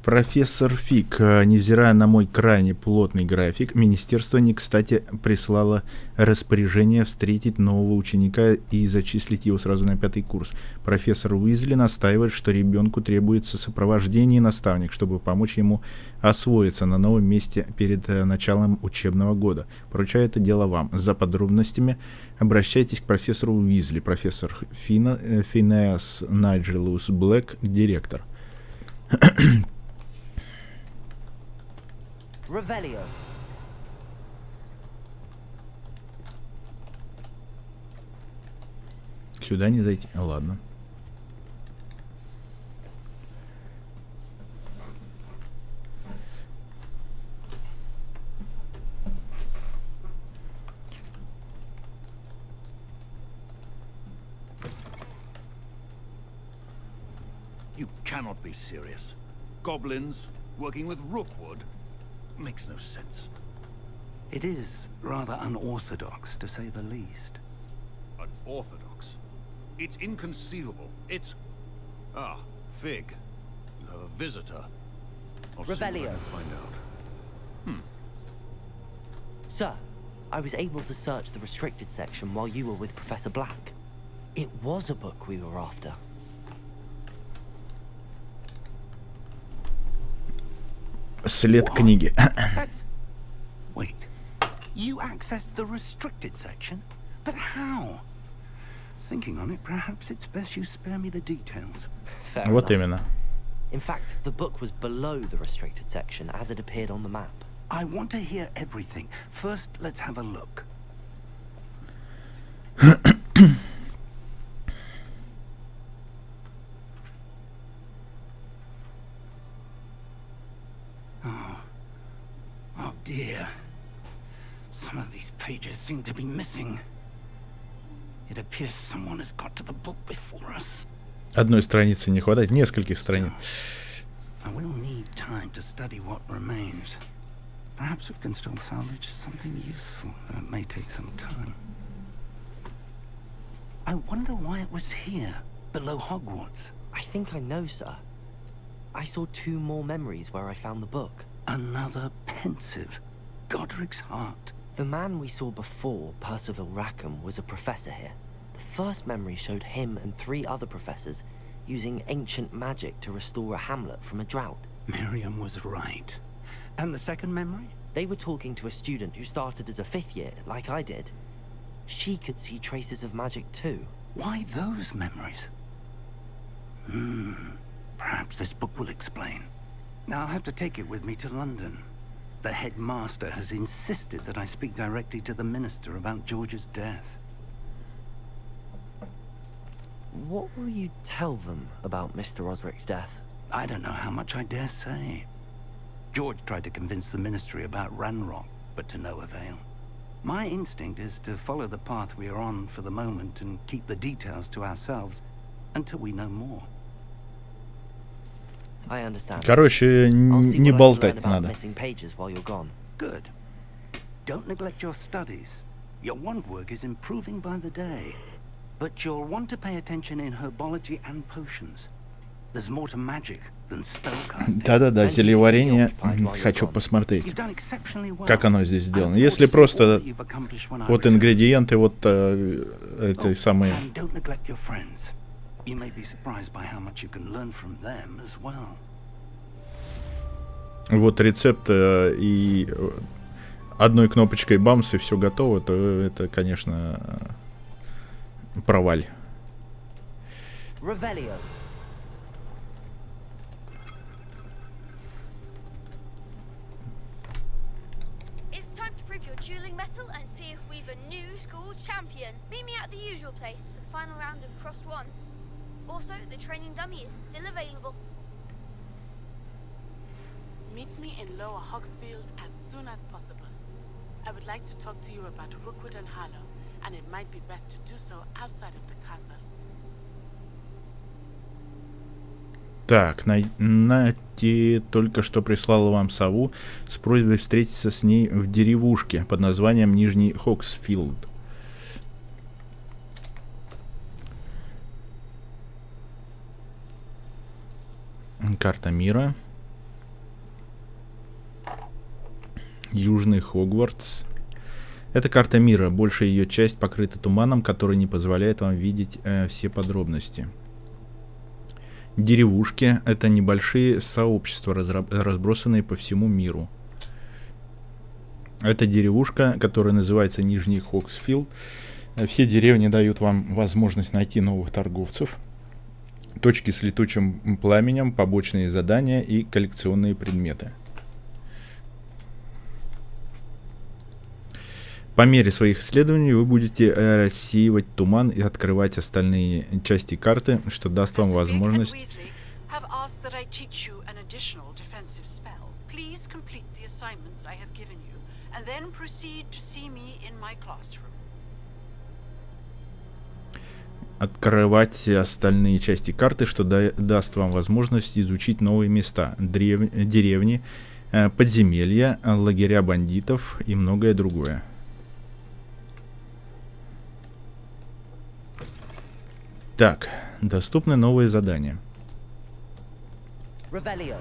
Профессор Фиг. Невзирая на мой крайне плотный график, министерство не кстати прислало распоряжение встретить нового ученика и зачислить его сразу на 5-й курс. Профессор Уизли настаивает, что ребенку требуется сопровождение и наставник, чтобы помочь ему освоиться на новом месте перед началом учебного года. Поручаю это дело вам. За подробностями обращайтесь к профессору Уизли. Профессор Финеас Найджелус Блэк, директор. Revelio. Сюда не зайти. Ладно. You cannot be serious. Goblins working with Rookwood makes no sense. It is rather unorthodox, to say the least. Unorthodox? It's inconceivable. It's... Ah, Fig. You have a visitor. I'll see what I Revelio. can find out. Sir, I was able to search the restricted section while you were with Professor Black. It was a book we were after. След книги. Wait. You accessed the restricted section? But how? Thinking on it, perhaps it's best you spare me the details. Fair Вот enough. именно. In fact, the book was below the restricted section as it appeared on the map. I want to hear everything. First, let's have a look. Oh dear. Some of these pages seem to be missing. It appears someone has got to the book before us. Одной страницы не хватает, нескольких страниц. I will need time to study what remains. Perhaps we can still salvage something useful, though it may take some time. I wonder why it was here, below Hogwarts. I think I know, sir. I saw 2 more memories where I found the book. Another pensive. Godric's heart. The man we saw before, Percival Rackham, was a professor here. The first memory showed him and 3 other professors using ancient magic to restore a hamlet from a drought. Miriam was right. And the second memory? They were talking to a student who started as a 5th year, like I did. She could see traces of magic too. Why those memories? Perhaps this book will explain. Now I'll have to take it with me to London. The headmaster has insisted that I speak directly to the minister about George's death. What will you tell them about Mr. Osric's death? I don't know how much I dare say. George tried to convince the ministry about Ranrock, but to no avail. My instinct is to follow the path we are on for the moment and keep the details to ourselves until we know more. I understand. Короче, не болтать надо. Missing pages while you're gone. Good. Don't neglect your studies. Your wand work is improving by the day. But you'll want to pay attention in herbology and potions. There's more to magic than spellcasting. Да-да-да, зельеварение. Хочу посмотреть, как оно здесь сделано. Если просто вот ингредиенты, вот этой самой... You may be surprised by how much you can learn from them as well. Вот рецепт и одной кнопочкой бамс и все готово, то это, конечно, проваль. Revelio. It's time to prove your dueling mettle and see if we've a new school champion. Meet me at the usual place for the final round of crossed wands. Also, the training dummy is still available. Meet me in Lower Hogsfield as soon as possible. I would like to talk to you about Rookwood and Harlow, and it might be best to do so outside of the castle. Так, Нати только что прислала вам сову с просьбой встретиться с ней в деревушке под названием Нижний Хоксфилд. Карта мира. Южный Хогвартс. Это карта мира. Большая ее часть покрыта туманом, который не позволяет вам видеть все подробности. Деревушки — это небольшие сообщества, разбросанные по всему миру. Это деревушка, которая называется Нижний Хоксфилд. Все деревни дают вам возможность найти новых торговцев, точки с летучим пламенем, побочные задания и коллекционные предметы. По мере своих исследований вы будете рассеивать туман и открывать остальные части карты, что даст вам возможность открывать остальные части карты, что даст вам возможность изучить новые места, деревни, подземелья, лагеря бандитов и многое другое. Так, доступны новые задания. Revelio.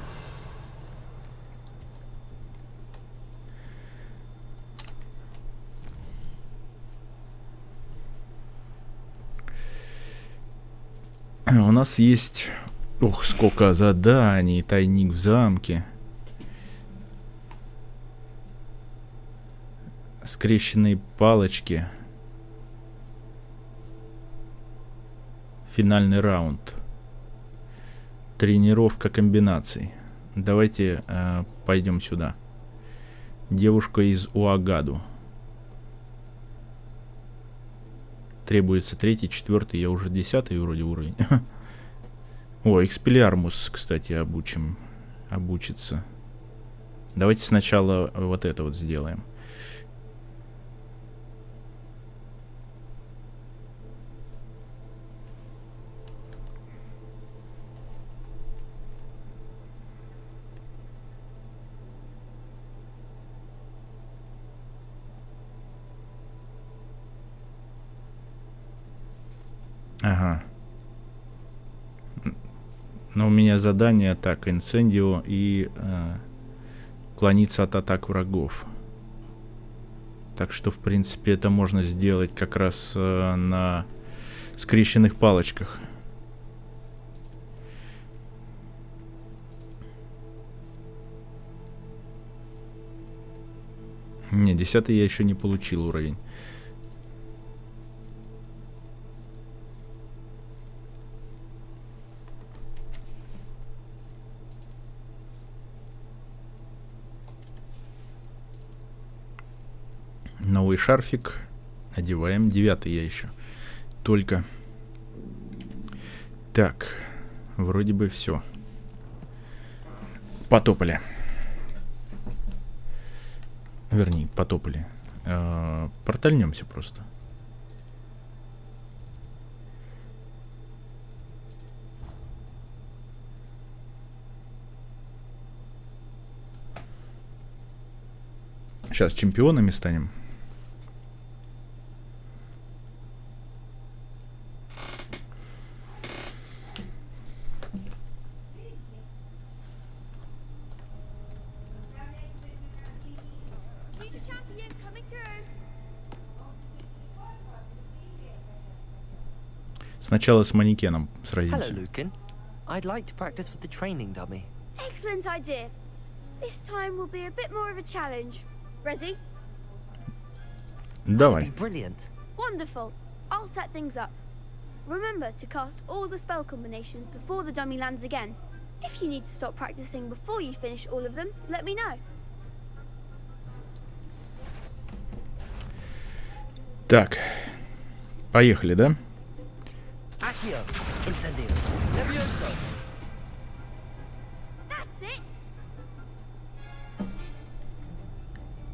У нас есть... Ух, сколько заданий. Тайник в замке. Скрещенные палочки. Финальный раунд. Тренировка комбинаций. Давайте пойдем сюда. Девушка из Уагаду. Требуется 3-й, 4-й, я уже 10-й вроде уровень. О, Экспеллиармус, кстати, обучится. Давайте сначала вот это вот сделаем. Ага. Но у меня задание так, инцендио и уклониться от атак врагов. Так что, в принципе, это можно сделать как раз на скрещенных палочках. Не, 10-й я еще не получил уровень. Новый шарфик. Одеваем. 9-й я еще. Только. Так. Вроде бы все. Потопали. Вернее, потопали. Портальнемся просто. Сейчас чемпионами станем. Сначала с манекеном сразимся. Hello, Lucan. I'd like to practice with the training dummy. Excellent idea. This time will be a bit more of a challenge. Ready? Давай. Brilliant. Wonderful. I'll set things up. Remember to cast all the spell combinations before the dummy lands again. If you need to stop practicing before you finish all of them, let me know. Так. Поехали, да? Accio, Incendio, Levioso. That's it.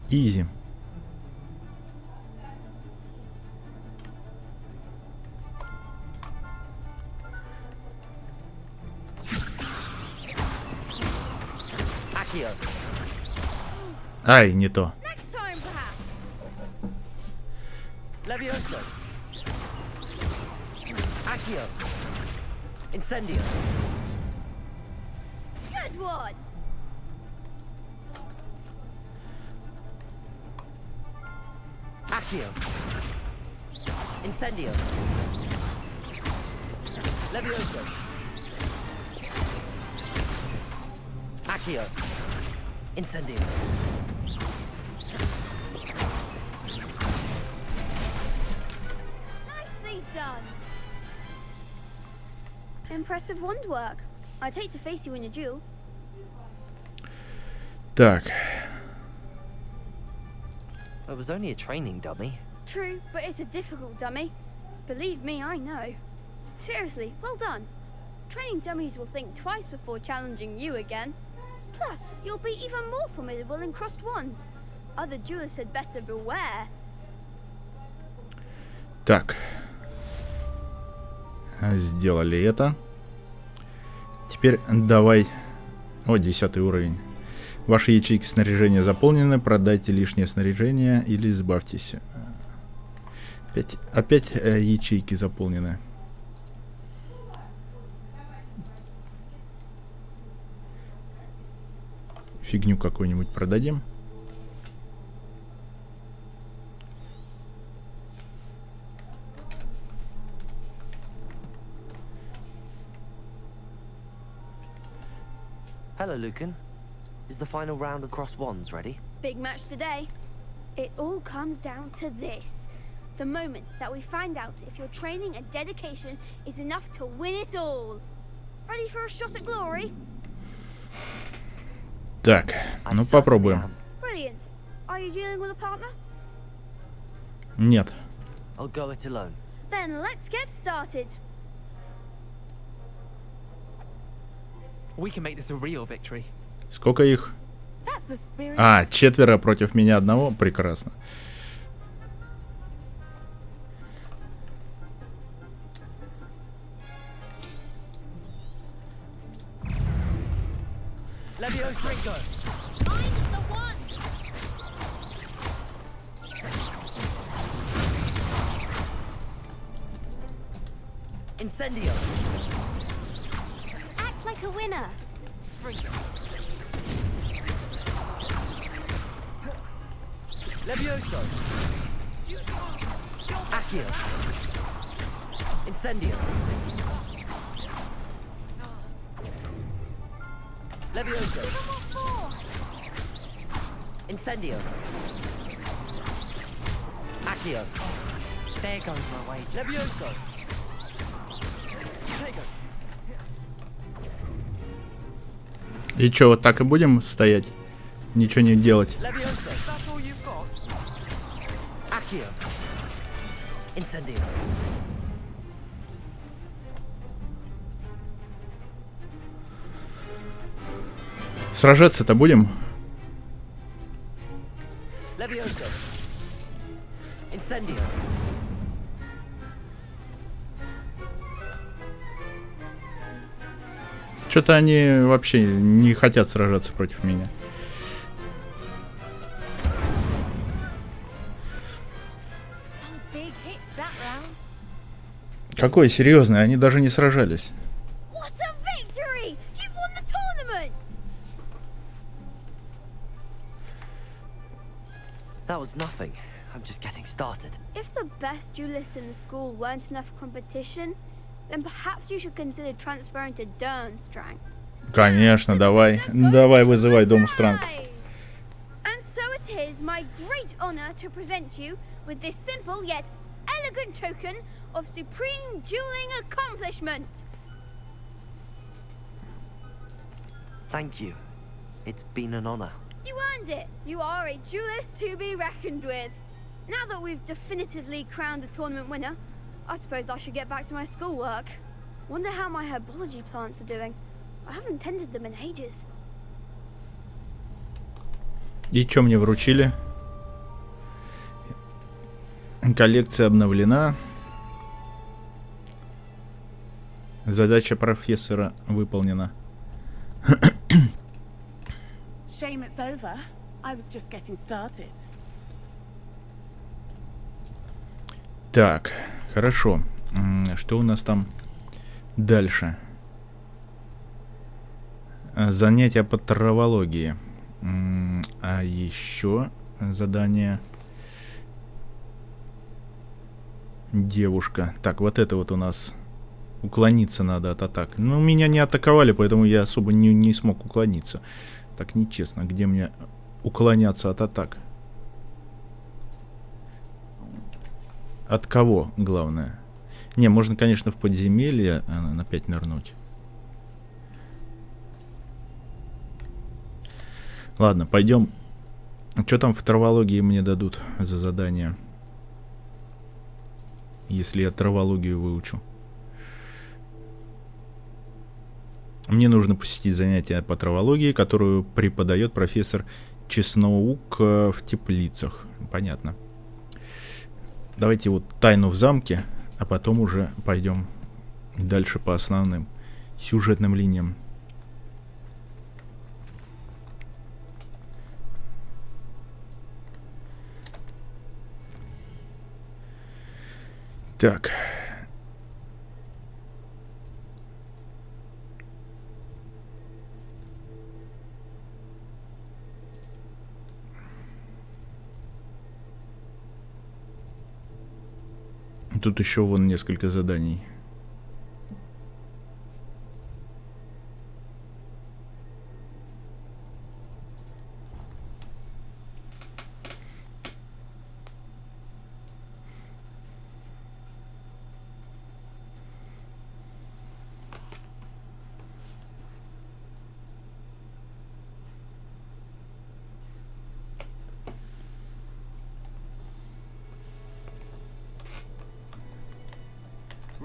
Изи. Accio. Ай, не то. Next time, perhaps. Levioso. Accio. Incendio. Good one. Accio. Incendio. Levioso. Accio. Incendio. Nicely done. Impressive wand work. I'd hate to face you in a duel. Так. It was only a training dummy. True, but it's a difficult dummy. Believe me, I know. Seriously, well done. Training dummies will think twice before challenging you again. Plus, you'll be even more formidable in crossed wands. Other duelists had better beware. Так. Сделали это. Теперь давай... О, 10-й уровень. Ваши ячейки снаряжения заполнены. Продайте лишнее снаряжение или избавьтесь. Опять ячейки заполнены. Фигню какую-нибудь продадим. Hello, Lucan. Is the final round of crossed wands ready? Big match today. It all comes down to this. The moment that we find out if your training and dedication is enough to win it all. Ready for a shot at glory? Так, ну попробуем. Brilliant. Are you dealing with a partner? Нет. I'll go it alone. Then let's get started. We can make this a real victory. Сколько их? That's the spirit. А, 4 против меня одного. Прекрасно. Leviosa. Find the one. Incendio. Act like a winner. Free. Levioso. Accio. Incendio. Levioso. Incendio. Accio. There goes my wage. Levioso. Take it. И чё, вот так и будем стоять? Ничего не делать? Levioso. That's all you've got. Accio. Incendio. Сражаться-то будем? Levioso. Incendio. Что-то они вообще не хотят сражаться против меня. Какой серьезный, они даже не сражались. What a victory! You've won the tournament! That was nothing. I'm just getting started. If the best duelists in the school weren't enough competition, then perhaps you should consider transferring to Durmstrang. Конечно, давай. Давай, вызывай Думстранг. And so it is my great honor to present you with this simple yet elegant token of supreme dueling accomplishment. Thank you. It's been an honor. You earned it. You are a duelist to be reckoned with. Now that we've definitively crowned the tournament winner, I suppose I should get back to my schoolwork. Wonder how my herbology plants are doing. I haven't tended them in ages. И что мне вручили? Коллекция обновлена. Задача профессора выполнена. Shame it's over. I was just getting started. Так, хорошо. Что у нас там дальше? Занятия по травологии. А еще задание девушка. Так, вот это вот у нас уклониться надо от атак. Ну, меня не атаковали, поэтому я особо не смог уклониться. Так нечестно. Где мне уклоняться от атак? От кого, главное? Не, можно, конечно, в подземелье опять нырнуть. Ладно, пойдем. Что там в травологии мне дадут за задание? Если я травологию выучу. Мне нужно посетить занятие по травологии, которую преподает профессор Чесноук в теплицах. Понятно. Давайте вот тайну в замке, а потом уже пойдем дальше по основным сюжетным линиям. Так. Тут еще вон несколько заданий.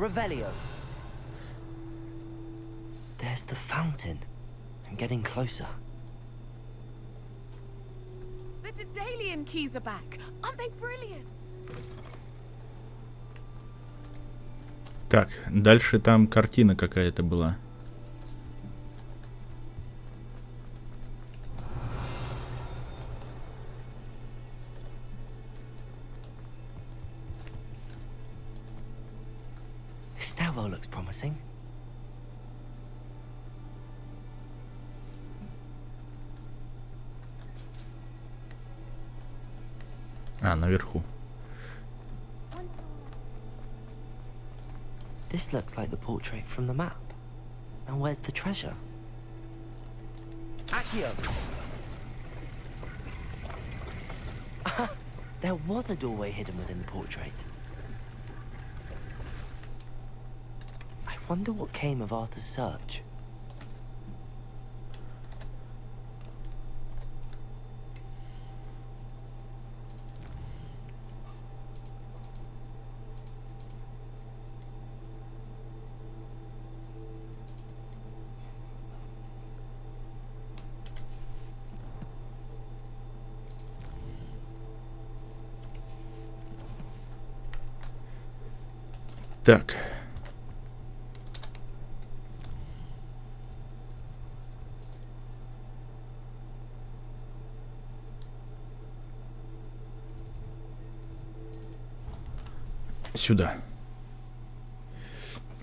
Revelio. There's the fountain. I'm getting closer. The Daedalian keys are back. Aren't they brilliant? Так, дальше там картина какая-то была. This stairwell looks promising. А, наверху. This looks like the portrait from the map. Now where's the treasure? Accio! There was a doorway hidden within the portrait. I wonder what came of Arthur's search. Так. Сюда.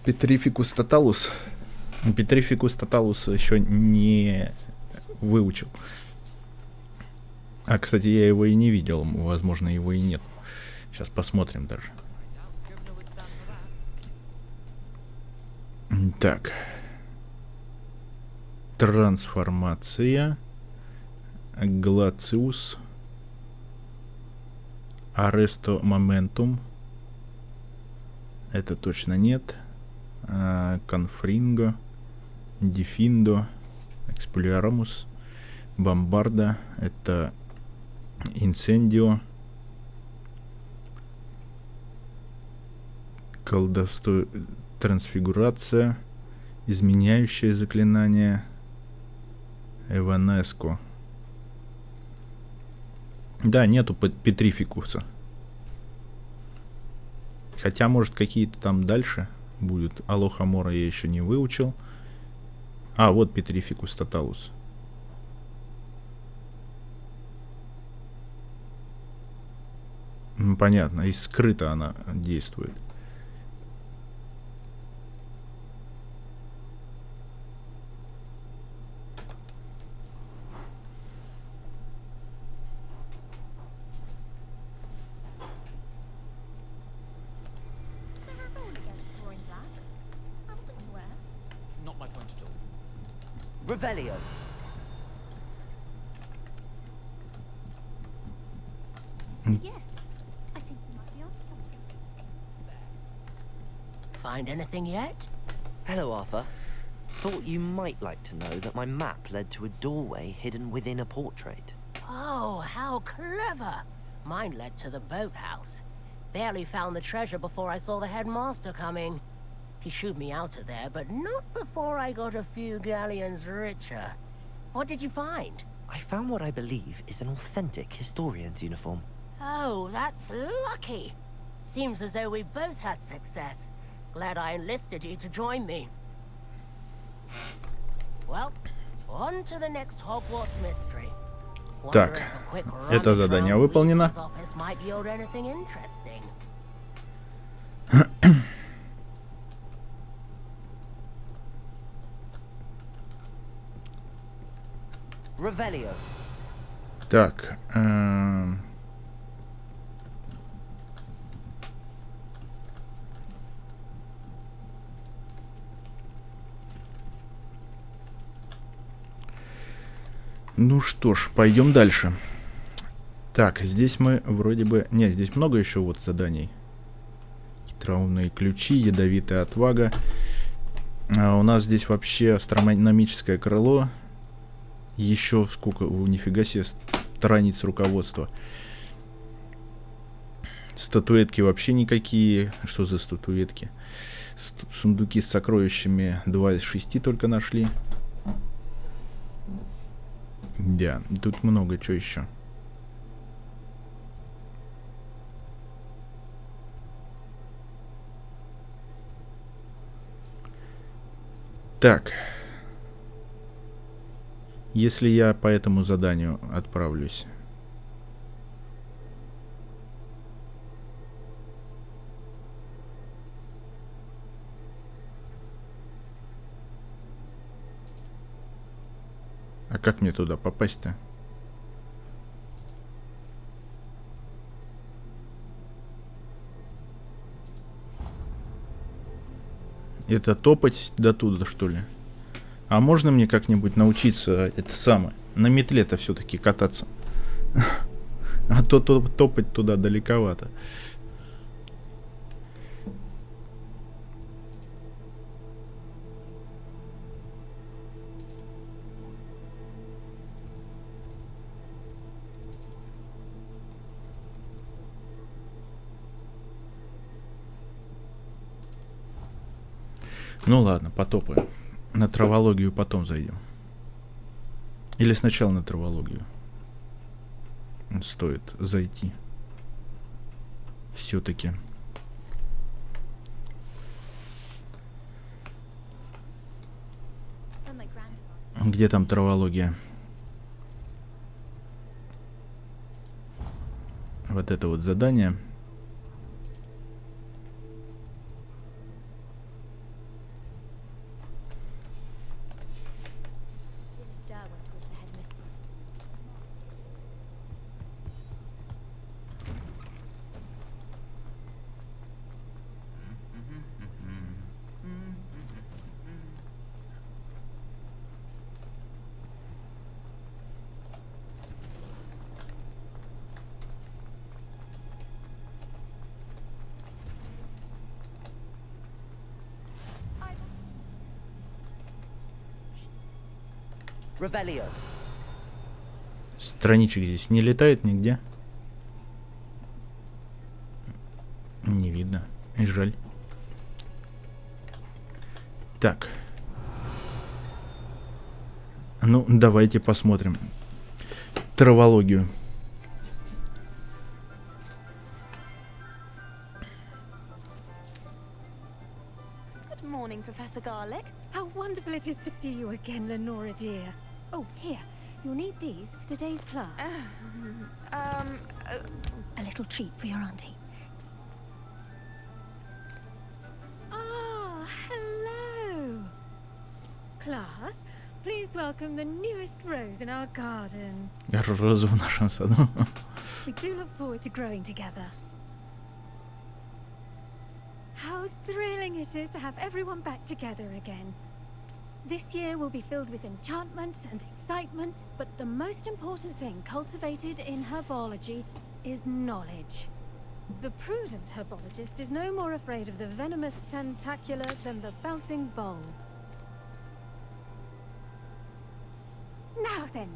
Петрификус тоталус. Петрификус тоталус еще не выучил. А, кстати, я его и не видел. Возможно, его и нет. Сейчас посмотрим даже. Так. Трансформация. Глациус. Аресто моментум. Это точно нет. Конфринго. Дефиндо. Экспулиарамус. Бомбарда. Это инсендио. Колдовство. Трансфигурация. Изменяющее заклинание. Эванеско. Да, нету Петрификуса. Хотя, может, какие-то там дальше будут. Алохамора я еще не выучил. А, вот Петрификус тоталус. Понятно, и скрыто она действует. Revelio. Yes, I think we might be onto something. Find anything yet? Hello, Arthur. Thought you might like to know that my map led to a doorway hidden within a portrait. Oh, how clever! Mine led to the boathouse. Barely found the treasure before I saw the headmaster coming. He shooed me out of there, but not before I got a few galleons richer. What did you find? I found what I believe is an authentic historian's uniform. Oh, that's lucky. Seems as though we both had success. Glad I enlisted you to join me. Well, on to the next Hogwarts mystery. Так, это задание выполнено. Revelio. Так. Ну что ж, пойдем дальше. Так, здесь мы вроде бы... Нет, здесь много еще вот заданий. Хитроумные ключи, ядовитая отвага. У нас здесь вообще астрономическое крыло. Еще сколько... Нифига себе, страниц руководства. Статуэтки вообще никакие. Что за статуэтки? Сундуки с сокровищами 2 из 6 только нашли. Да, тут много чего еще. Так. Если я по этому заданию отправлюсь. А как мне туда попасть-то? Это топать до туда, что ли? А можно мне как-нибудь научиться это самое? На метле-то все-таки кататься. А то топать туда далековато. Ну ладно, потопаем. На травологию потом зайдем. Или сначала на травологию. Стоит зайти. Все-таки. Где там травология? Вот это вот задание. Revelio. Страничек здесь не летает нигде. Не видно. И жаль. Так. Ну, давайте посмотрим травологию. Good morning, Professor Garlick. How wonderful it is to see you again, Lenora dear. Oh, here. You'll need these for today's class. A little treat for your auntie. Ah, hello. Class, please welcome the newest rose in our garden. Розу в нашем саду. We do look forward to growing together. How thrilling it is to have everyone back together again. This year will be filled with enchantment and excitement, but the most important thing cultivated in herbology is knowledge. The prudent herbologist is no more afraid of the venomous tentacular than the bouncing bowl. Now then,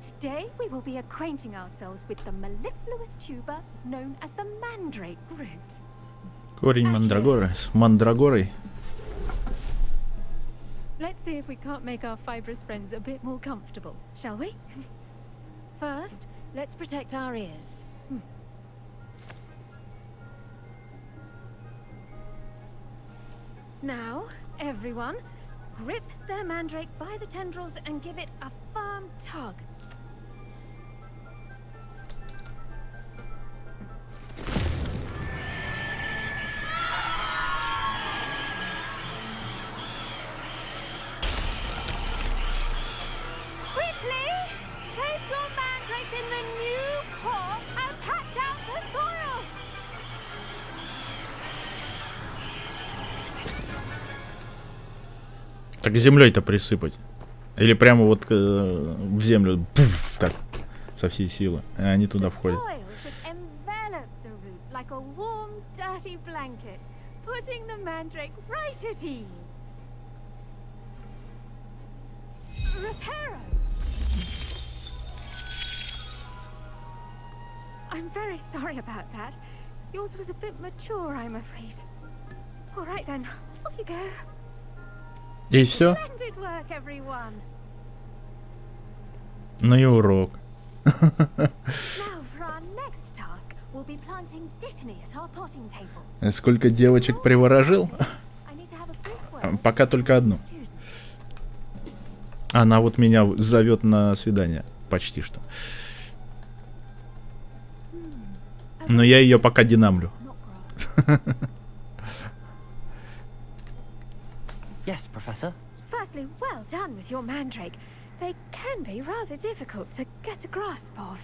today we will be acquainting ourselves with the mellifluous tuber known as the mandrake root. Корень мандрагоры с мандрагорой. Let's see if we can't make our fibrous friends a bit more comfortable, shall we? First, let's protect our ears. Now, everyone, grip their mandrake by the tendrils and give it a firm tug. Quickly, place your mandrake in the new pot and pack out the soil. Так землей-то присыпать. Или прямо вот в землю. Пуф, так. Со всей силы. И они туда входят. Like a warm, dirty blanket, putting the mandrake right at ease. Reparo! I'm very sorry about that. Yours was a bit mature, I'm afraid. All right then, Off you go. И все? Splendid work, everyone. Ну и урок. Now for our next task, we'll be planting dittany at our potting tables. Сколько девочек приворожил? I need to have a brief word. Пока только одну. Она вот меня зовет на свидание. Почти что. Но я ее пока динамлю. Yes, Professor. Firstly, well done with your mandrake. They can be rather difficult to get a grasp of.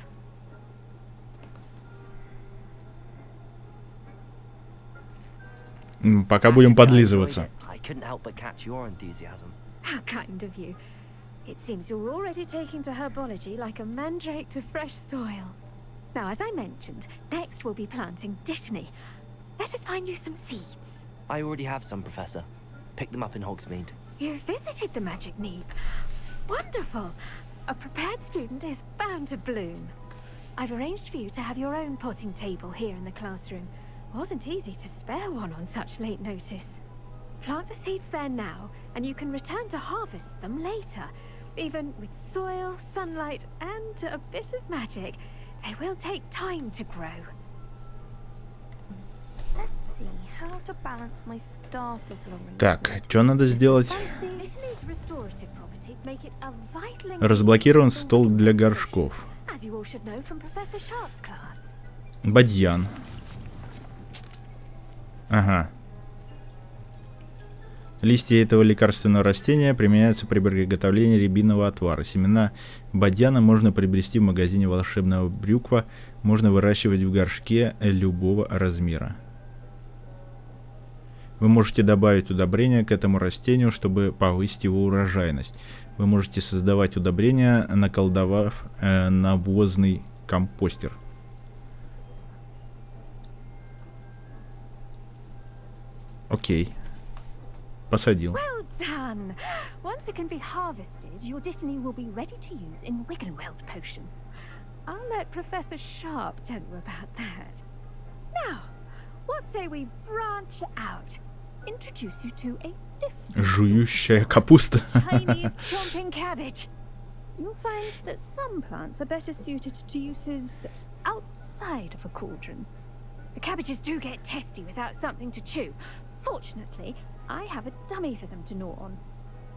Пока будем подлизываться. I couldn't help but catch your enthusiasm. How kind of you. It seems you're already taking to herbology like a mandrake to fresh soil. Now, as I mentioned, next we'll be planting dittany. Let us find you some seeds. I already have some, Professor. Picked them up in Hogsmeade. You visited the Magic Neep. Wonderful. A prepared student is bound to bloom. I've arranged for you to have your own potting table here in the classroom. Wasn't easy to spare one on such late notice. Plant the seeds there now, and you can return to harvest them later. Even with soil, sunlight, and a bit of magic, they will take time to grow. Let's see how to balance my star thistle arrangement. Так, что надо сделать? Dittany's restorative properties make it a vital Разблокирован стол для горшков. as you all should know from Professor Sharp's class. Бадьян. Ага. Листья этого лекарственного растения применяются при приготовлении рябинового отвара. Семена бадьяна можно приобрести в магазине волшебного брюква. Можно выращивать в горшке любого размера. Вы можете добавить удобрения к этому растению, чтобы повысить его урожайность. Вы можете создавать удобрения, наколдовав навозный компостер. Окей. Посадил. Well done! Once it can be harvested, your dittany will be ready to use in Wiggenweld potion. I'll let Professor Sharp tell you about that. Now, what say we branch out? Introduce you to a different Жующая капуста. Chinese chomping cabbage. You'll find that some plants are better suited to uses outside of a cauldron. The cabbages do get testy without something to chew. Fortunately, I have a dummy for them to gnaw on.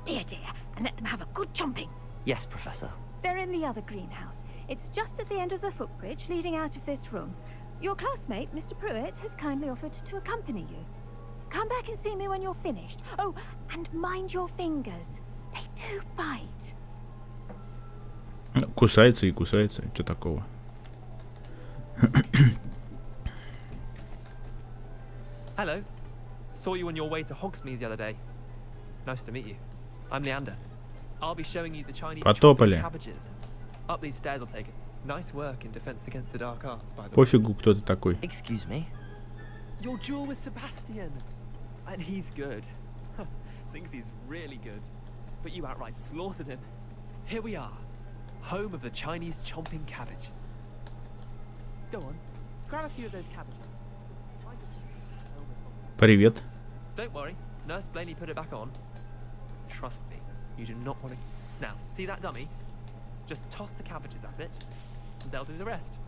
Be a dear and let them have a good chomping. Yes, Professor. They're in the other greenhouse. It's just at the end of the footbridge leading out of this room. Your classmate, Mr. Pruitt, has kindly offered to accompany you. Come back and see me when you're finished. Oh, and mind your fingers. They do bite. Кусается и кусается. Что такого? Hello. Saw you on your way to Hogsmeade the other day. Nice to meet you. I'm Leander. I'll be showing you the Chinese Потопали. cabbages. Up these stairs I'll take it. Nice work in defense against the dark arts, by the way. Пофигу, кто ты такой. Excuse me? Your duel with Sebastian. And he's good. Thinks he's really good. But you outright slaughtered him. Here we are. Home of the Chinese chomping cabbage. Go on. Grab a few of those cabbages. Привет. Don't worry. Nurse Blaney put it back on. Trust me. You do not want to... Now, see that dummy? Just toss the cabbages at it. And they'll do the rest.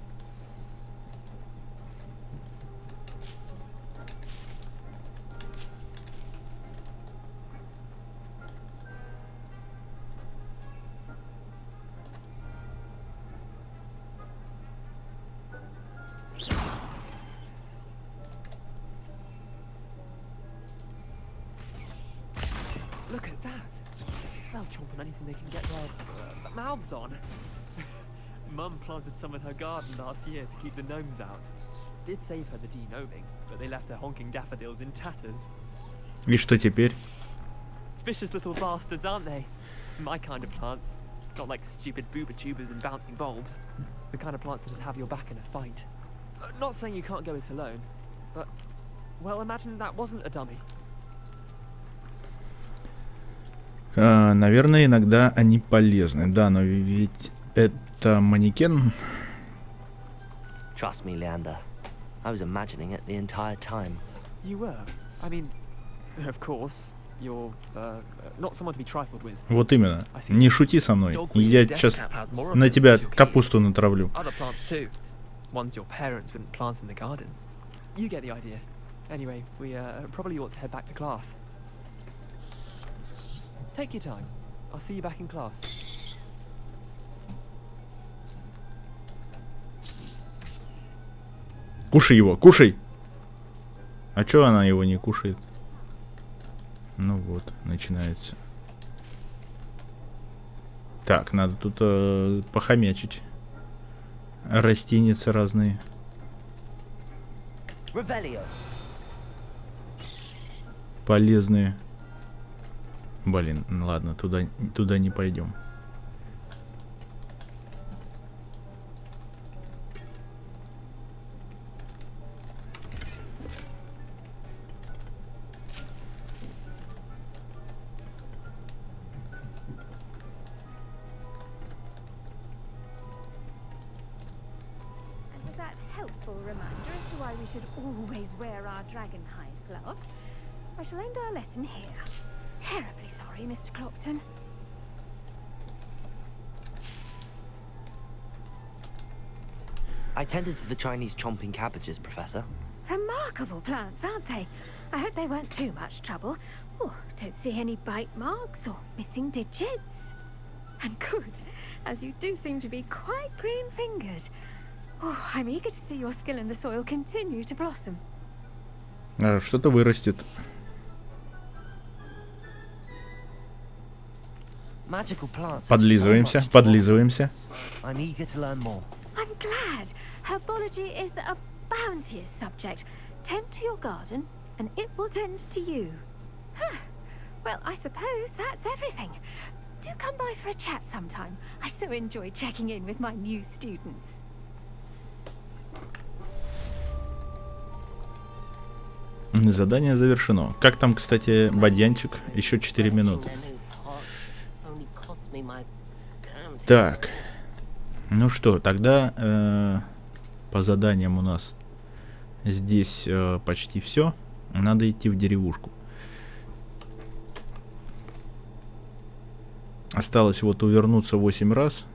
Look at that. They'll chomp on anything they can get their mouths on. Mum planted some in her garden last year to keep the gnomes out. Did save her the de-gnoming, but they left her honking daffodils in tatters. И что теперь? Vicious little bastards, aren't they? My kind of plants. Not like stupid booba tubers and bouncing bulbs. The kind of plants that just have your back in a fight. Not saying you can't go it alone, but... Well, imagine that wasn't a dummy. Наверное, иногда они полезны. Да, но ведь это манекен. Trust me, Leander. I was imagining it the entire time. You were? I mean, Of course, you're not someone to be trifled with. Вот именно. Не шути со мной. Я сейчас на тебя капусту натравлю. Other plants too. Ones your parents wouldn't plant in the garden. You get the idea. Anyway, we probably ought to head back to class. Take your time. I'll see you back in class. Кушай его, кушай! А чё она его не кушает? Ну вот, начинается. Так, надо тут похомячить. Растеницы разные. Полезные. Блин, ладно, туда не пойдем. Always wear our dragon hide gloves. I shall end our lesson here. Terribly sorry, Mr. Clopton. I tended to the Chinese chomping cabbages, Professor. Remarkable plants, aren't they? I hope they weren't too much trouble. Oh, don't see any bite marks or missing digits. And good, as you do seem to be quite green-fingered. Oh, I'm eager to see your skill in the soil continue to blossom. Что-то вырастет. Magical plants. Подлизываемся, подлизываемся. I'm eager to learn more. I'm glad. Herbology is a bounteous subject. Tend to your garden, and it will tend to you. Well, I suppose that's everything. Do come by for a chat sometime. I so enjoy checking in with my new students. Задание завершено. Как там, кстати, Бодянчик? Еще 4 минуты. Так. Ну что, тогда по заданиям у нас здесь почти все. Надо идти в деревушку. Осталось вот увернуться 8 раз.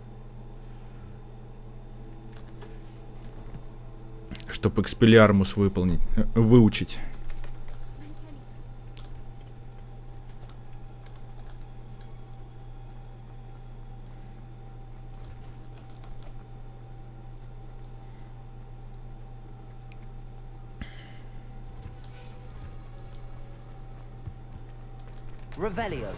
Чтобы экспеллиармус выучить. Revelio.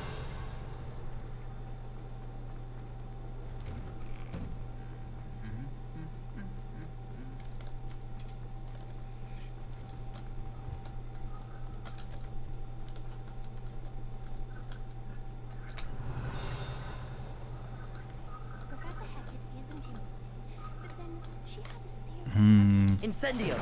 Incendio.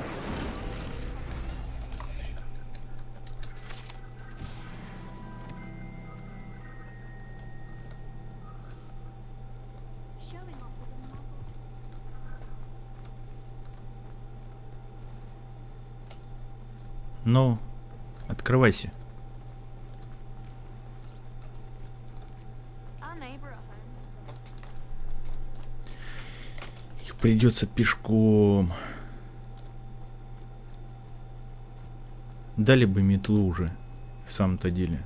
Ну, открывайся. Их придется пешком. Дали бы метлу уже, в самом-то деле.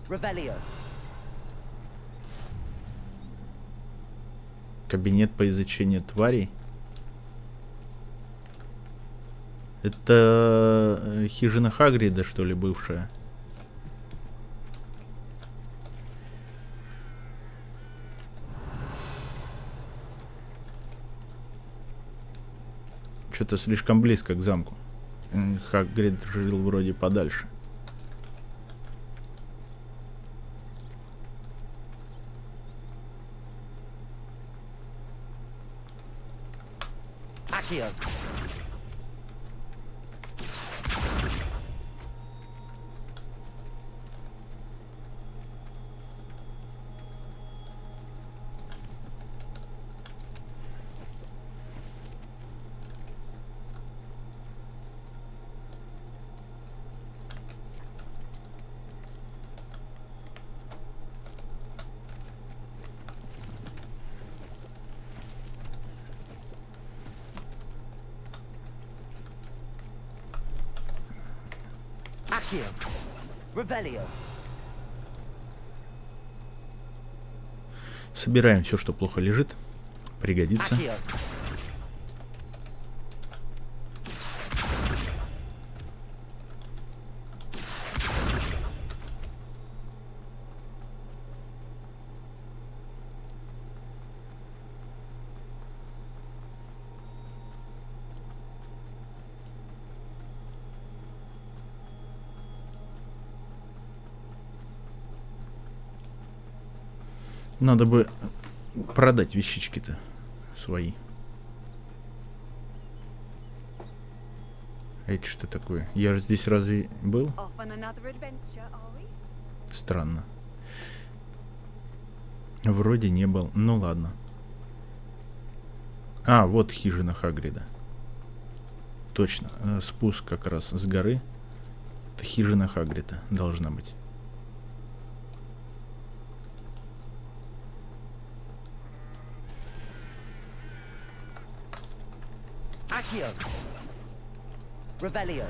Revelio. Кабинет по изучению тварей. Это хижина Хагрида, что ли, бывшая? Что-то слишком близко к замку. Хагрид жил вроде подальше. Accio. Accio. Revelio. Собираем все, что плохо лежит. Пригодится. Accio. Надо бы продать вещички-то свои. Это что такое? Я же здесь разве был? Странно. Вроде не был. Ну ладно. А, вот хижина Хагрида. Точно. Спуск как раз с горы. Это хижина Хагрида должна быть. Accio. Revelio.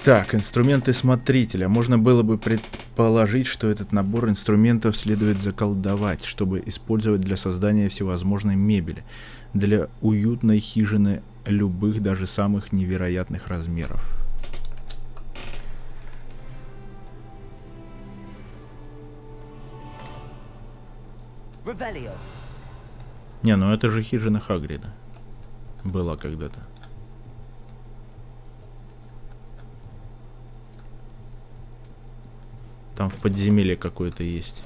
Так, инструменты смотрителя. Можно было бы предположить, что этот набор инструментов следует заколдовать, чтобы использовать для создания всевозможной мебели, для уютной хижины любых, даже самых невероятных размеров. Revelio. Не, ну это же хижина Хагрида. Была когда-то. Там в подземелье какое-то есть.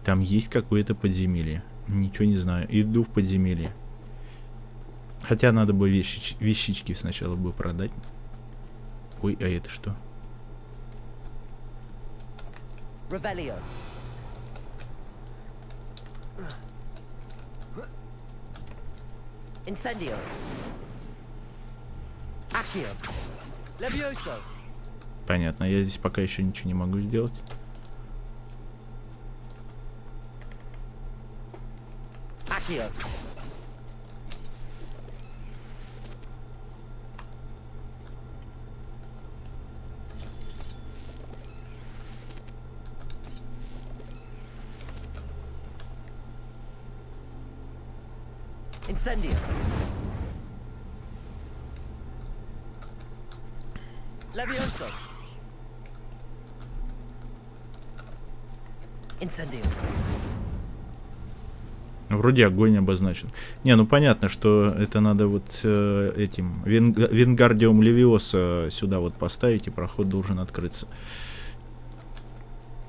Там есть какое-то подземелье. Ничего не знаю. Иду в подземелье. Хотя надо бы вещички сначала бы продать. Ой, а это что? Revelio. Incendio. Accio. Levioso. Понятно, я здесь пока еще ничего не могу сделать. Accio. Incendio. Levioso. Incendio. Вроде огонь обозначен. Не, ну понятно, что это надо вот этим Вингардиум Левиоса сюда вот поставить, и проход должен открыться.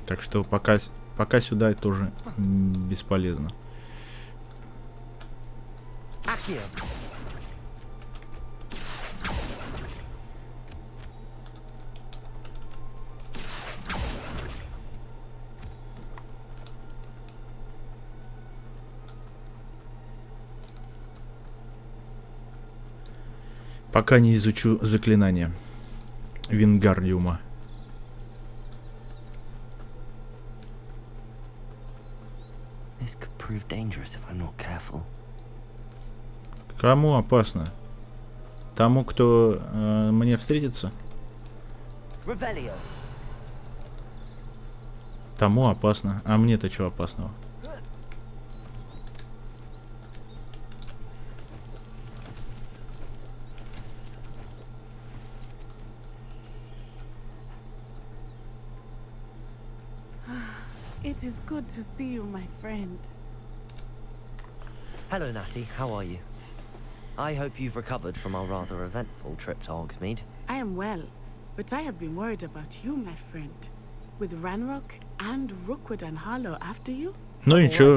Так что пока сюда тоже бесполезно. Accio. Пока не изучу заклинание Вингардиума. This could prove dangerous if I'm not careful. Кому опасно? Тому, кто мне встретится? Revelio. Тому опасно. А мне-то что опасного? It is good to see you, my friend. Hello, Natty. How are you? I hope you've recovered from our rather eventful trip to Hogsmeade. I am well, but I have been worried about you, my friend. With Ranrock and Rookwood and Harlow after you? Ну ничего,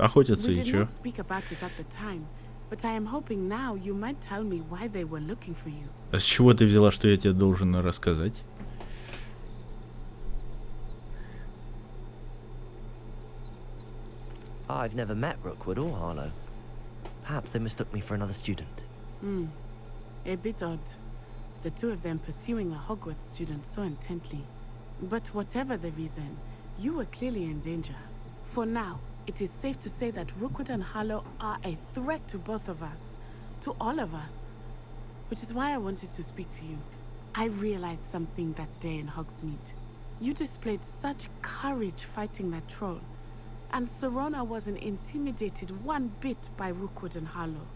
охотятся We и did чё. not speak about it at the time, but I am hoping now you might tell me why they were looking for you. А с чего ты взяла, что я тебе должен рассказать? I've never met Rookwood or Harlow. Perhaps they mistook me for another student. A bit odd. The two of them pursuing a Hogwarts student so intently. But whatever the reason, you were clearly in danger. For now, it is safe to say that Rookwood and Harlow are a threat to both of us. To all of us. Which is why I wanted to speak to you. I realized something that day in Hogsmeade. You displayed such courage fighting that troll. And Serona wasn't intimidated one bit by Rookwood and Harlow.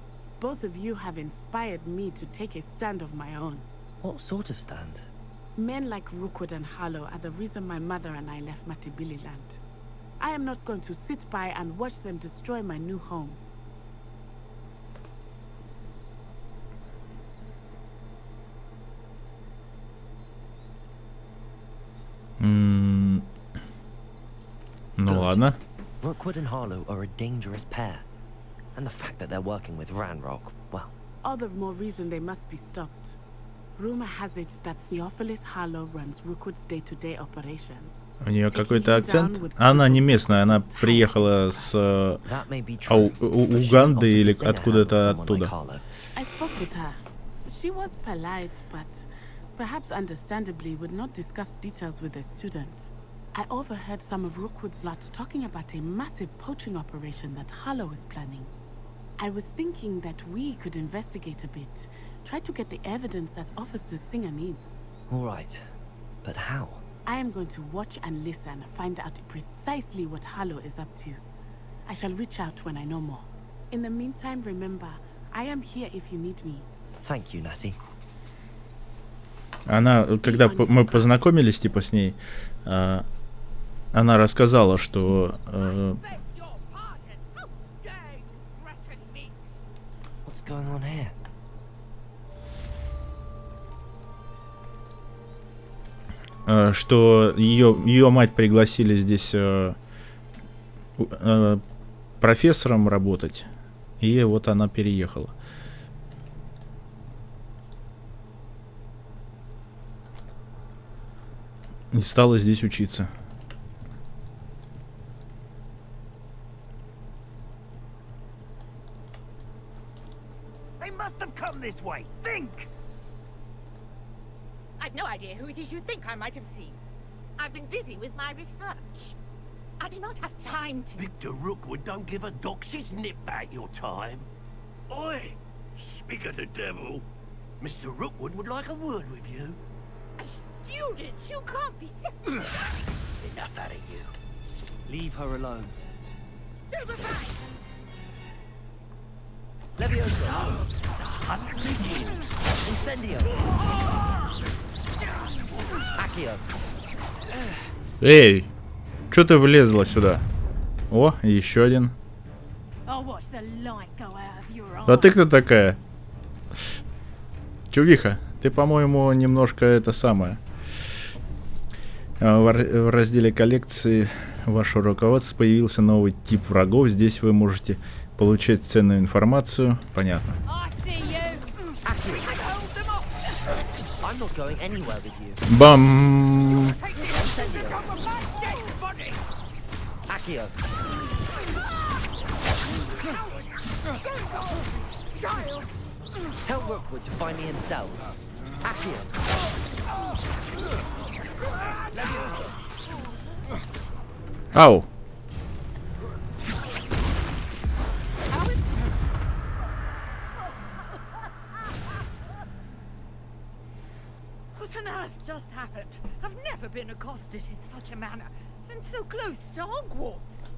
Both of you have inspired me to take a stand of my own. What sort of stand? Men like Rookwood and Harlow are the reason my mother and I left Matibili land. I am not going to sit by and watch them destroy my new home. Ну ладно. Rookwood and Harlow are a dangerous pair. And the fact that they're working with Ranrock, well... All the more reason they must be stopped. Rumor has it that Theophilus Harlow runs Rookwood's day-to-day operations. У нее какой-то акцент. Она не местная, она приехала с Уганды или откуда-то оттуда. I spoke with her. She was polite, but perhaps understandably would not discuss details with a student. I overheard some of Rookwood's lot talking about a massive poaching operation that Harlow is planning. I was thinking that we could investigate a bit, try to get the evidence that Officer Singer needs. All right, but how? I am going to watch and listen, find out precisely what Harlow is up to. I shall reach out when I know more. In the meantime, remember, I am here if you need me. Thank you, Natty. Она, когда мы познакомились, типа, с ней, она рассказала, что What's going on here? Что ее мать пригласили здесь профессором работать, и вот она переехала. И стала здесь учиться. They must have come this way. Think! I've no idea who it is you think I might have seen. I've been busy with my research. I do not have time to... Victor Rookwood don't give a doxy's nip back your time. Oi! Speak of the devil. Mr. Rookwood would like a word with you. Student, you can't be... Enough out of you. Leave her alone. Stupefy! Leviosa! The hunt begins. Incendio! Accio! Эй, что ты влезла сюда? О, еще один. А ты кто такая? Чувиха, ты, по-моему, немножко это самое. В разделе коллекции вашего руководства появился новый тип врагов. Здесь вы можете получать ценную информацию. Понятно. Бам! Tell Rookwood to find me himself. Accio! Ау! What on earth just happened? I've never been accosted in such a manner, and so close to Hogwarts.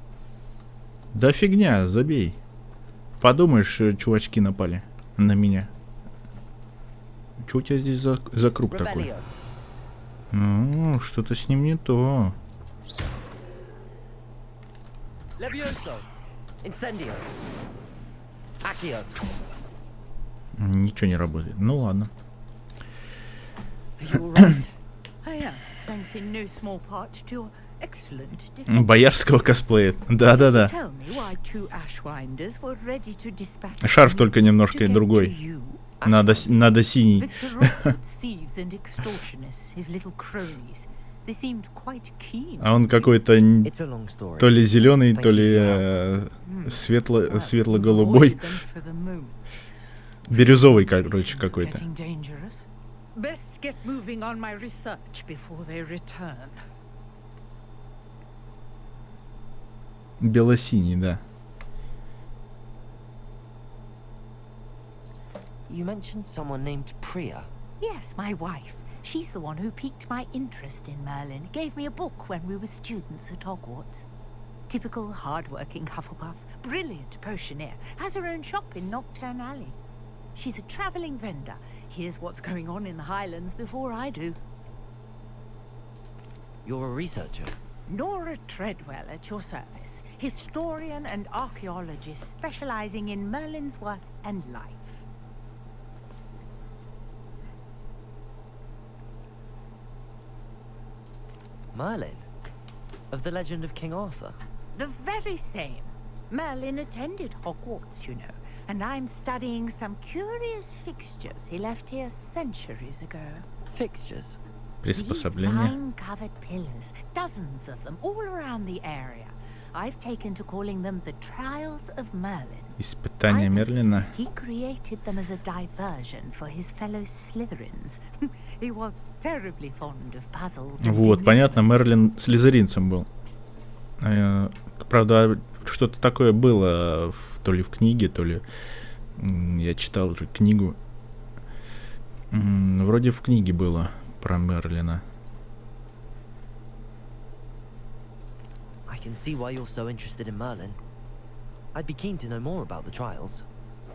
Да фигня, забей. Подумаешь, чувачки напали на меня. Что у тебя здесь за круг такой? Ну, что-то с ним не то. Levioso. Incendio. Accio. Ничего не работает. Ну ладно. You're right. I am, thanks in no small part to your excellent defense. Боярского косплея. Да-да-да. Tell me why two Ashwinders were ready to dispatch Шарф только немножко другой. Надо синий. Victor Rockwood's thieves and extortionists, his little cronies. They seemed quite keen. А он какой-то то ли зеленый, то ли светло-голубой. Бирюзовый, короче, какой-то. Best get moving on my research before they return. Бело-синий, да. You mentioned someone named Priya. Yes, my wife. She's the one who piqued my interest in Merlin. Gave me a book when we were students at Hogwarts. Typical hard-working Hufflepuff. Brilliant potioneer. Has her own shop in Nocturne Alley. She's a travelling vendor. Hears what's going on in the Highlands before I do. You're a researcher. Nora Treadwell at your service. Historian and archaeologist specialising in Merlin's work and life. Merlin? Of the legend of King Arthur? The very same. Merlin attended Hogwarts, you know, and I'm studying some curious fixtures he left here centuries ago. Fixtures? Приспособления. These vine-covered pillars, dozens of them, all around the area. I've taken to calling them the Trials of Merlin. Испытания Мерлина. He created them as a diversion for his fellow Slytherins. He was terribly fond of puzzles. Вот, понятно, Мерлин слизеринцем был. Правда, что-то такое было то ли в книге, то ли я читал уже книгу. Вроде в книге было про Мерлина. I can see why you're so interested in Merlin. I'd be keen to know more about the trials.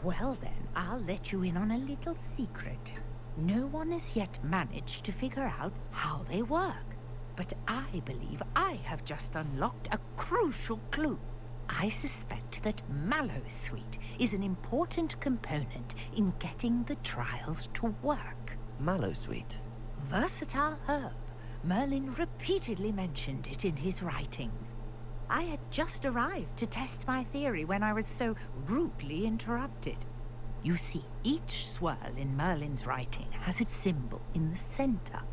Well then, I'll let you in on a little secret. No one has yet managed to figure out how they work. But I believe I have just unlocked a crucial clue. I suspect that Mallowsweet is an important component in getting the trials to work. Mallowsweet? Versatile herb. Merlin repeatedly mentioned it in his writings. I had just arrived to test my theory when I was so rudely interrupted. You see, each swirl in Merlin's writing has a symbol in the center.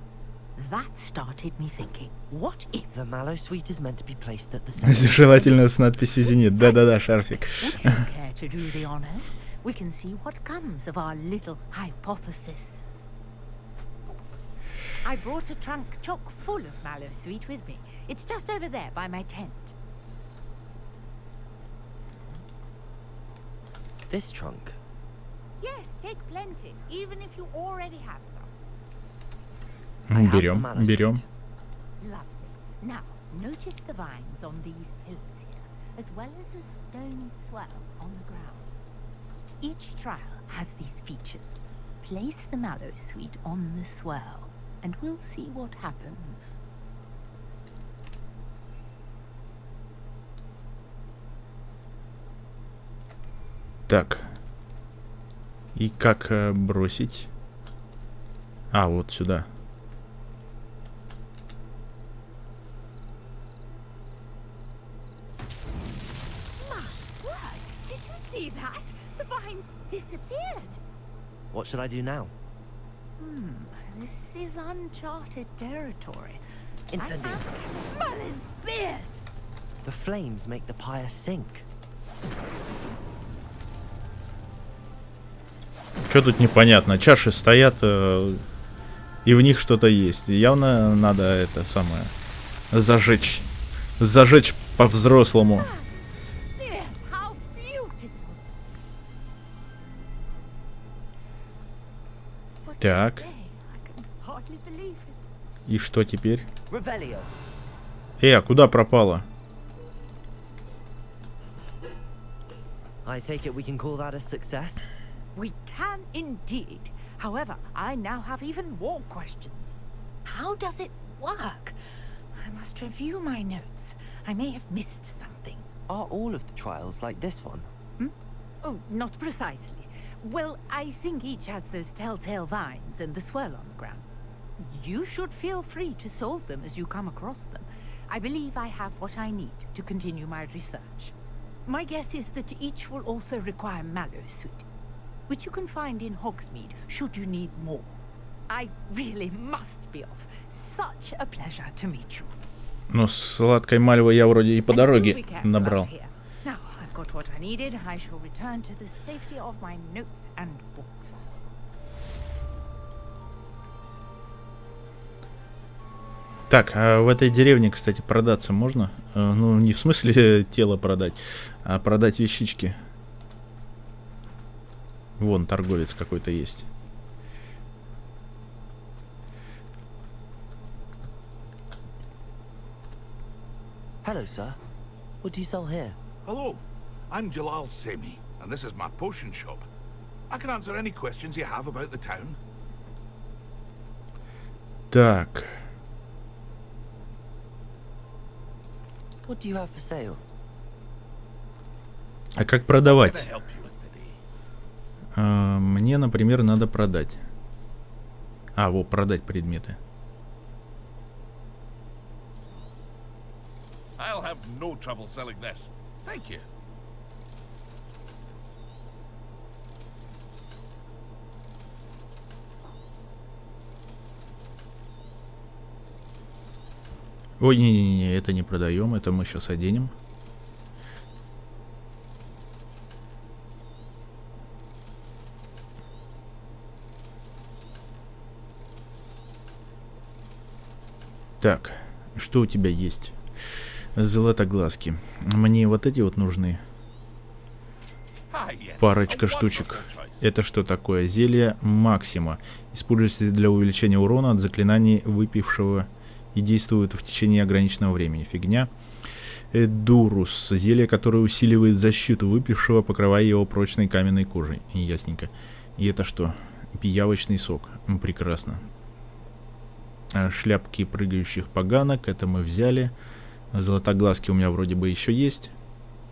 That started me thinking, what if... The Mallowsweet is meant to be placed at the center. Желательно с надписью «Зенит». Да-да-да, шарфик. Would you care to do the honors? We can see what comes of our little hypothesis. I brought a trunk chock full of Mallowsweet with me. It's just over there by my tent. This trunk? Yes, take plenty, even if you already have some. Берем, берем. Lovely. Now, notice the vines on these pillars here, as well as a stone swell on the ground. Each trial has these features. Place the Mallowsweet on the swell, and we'll see what happens. Так. И как бросить? А, вот сюда. Did you see that? The vines disappeared. What should I do now? This is uncharted territory. Incendio. Merlin's beard! The flames make the pyre sink. Что тут непонятно? Чаши стоят, и в них что-то есть. Явно надо это самое зажечь. Зажечь по-взрослому. Так. И что теперь? А куда пропала? I take it we can call that a success? We can indeed. However, I now have even more questions. How does it work? I must review my notes. I may have missed something. Are all of the trials like this one? Oh, not precisely. Well, I think each has those telltale vines and the swirl on the ground. You should feel free to solve them as you come across them. I believe I have what I need to continue my research. My guess is that each will also require mallow sweet, which you can find in Hogsmeade should you need more. I really must be off. Such a pleasure to meet you. Ну, сладкой мальвы я вроде и по дороге набрал. Now I've got what I needed. I shall return to the safety of my notes and books. Так, а в этой деревне, кстати, продаться можно? Ну, не в смысле тело продать, а продать вещички. Вон торговец какой-то есть. Hello, sir. What do you sell here? Hello, I'm Jalal Semi, and this is my potion shop. I can answer any questions you have about the town. Так. What do you have for sale? А как продавать? Мне, например, надо продать. А, вот, продать предметы. I'll have no trouble selling this. Thank you. Ой, не-не-не, это не продаем, это мы сейчас оденем. Так, что у тебя есть? Золотоглазки. Мне вот эти вот нужны. Парочка штучек. Это что такое? Зелье Максима. Используется для увеличения урона от заклинаний выпившего и действует в течение ограниченного времени. Фигня. Эдурус. Зелье, которое усиливает защиту выпившего, покрывая его прочной каменной кожей. Ясненько. И это что? Пиявочный сок. Прекрасно. Шляпки прыгающих поганок. Это мы взяли. Золотоглазки у меня вроде бы еще есть.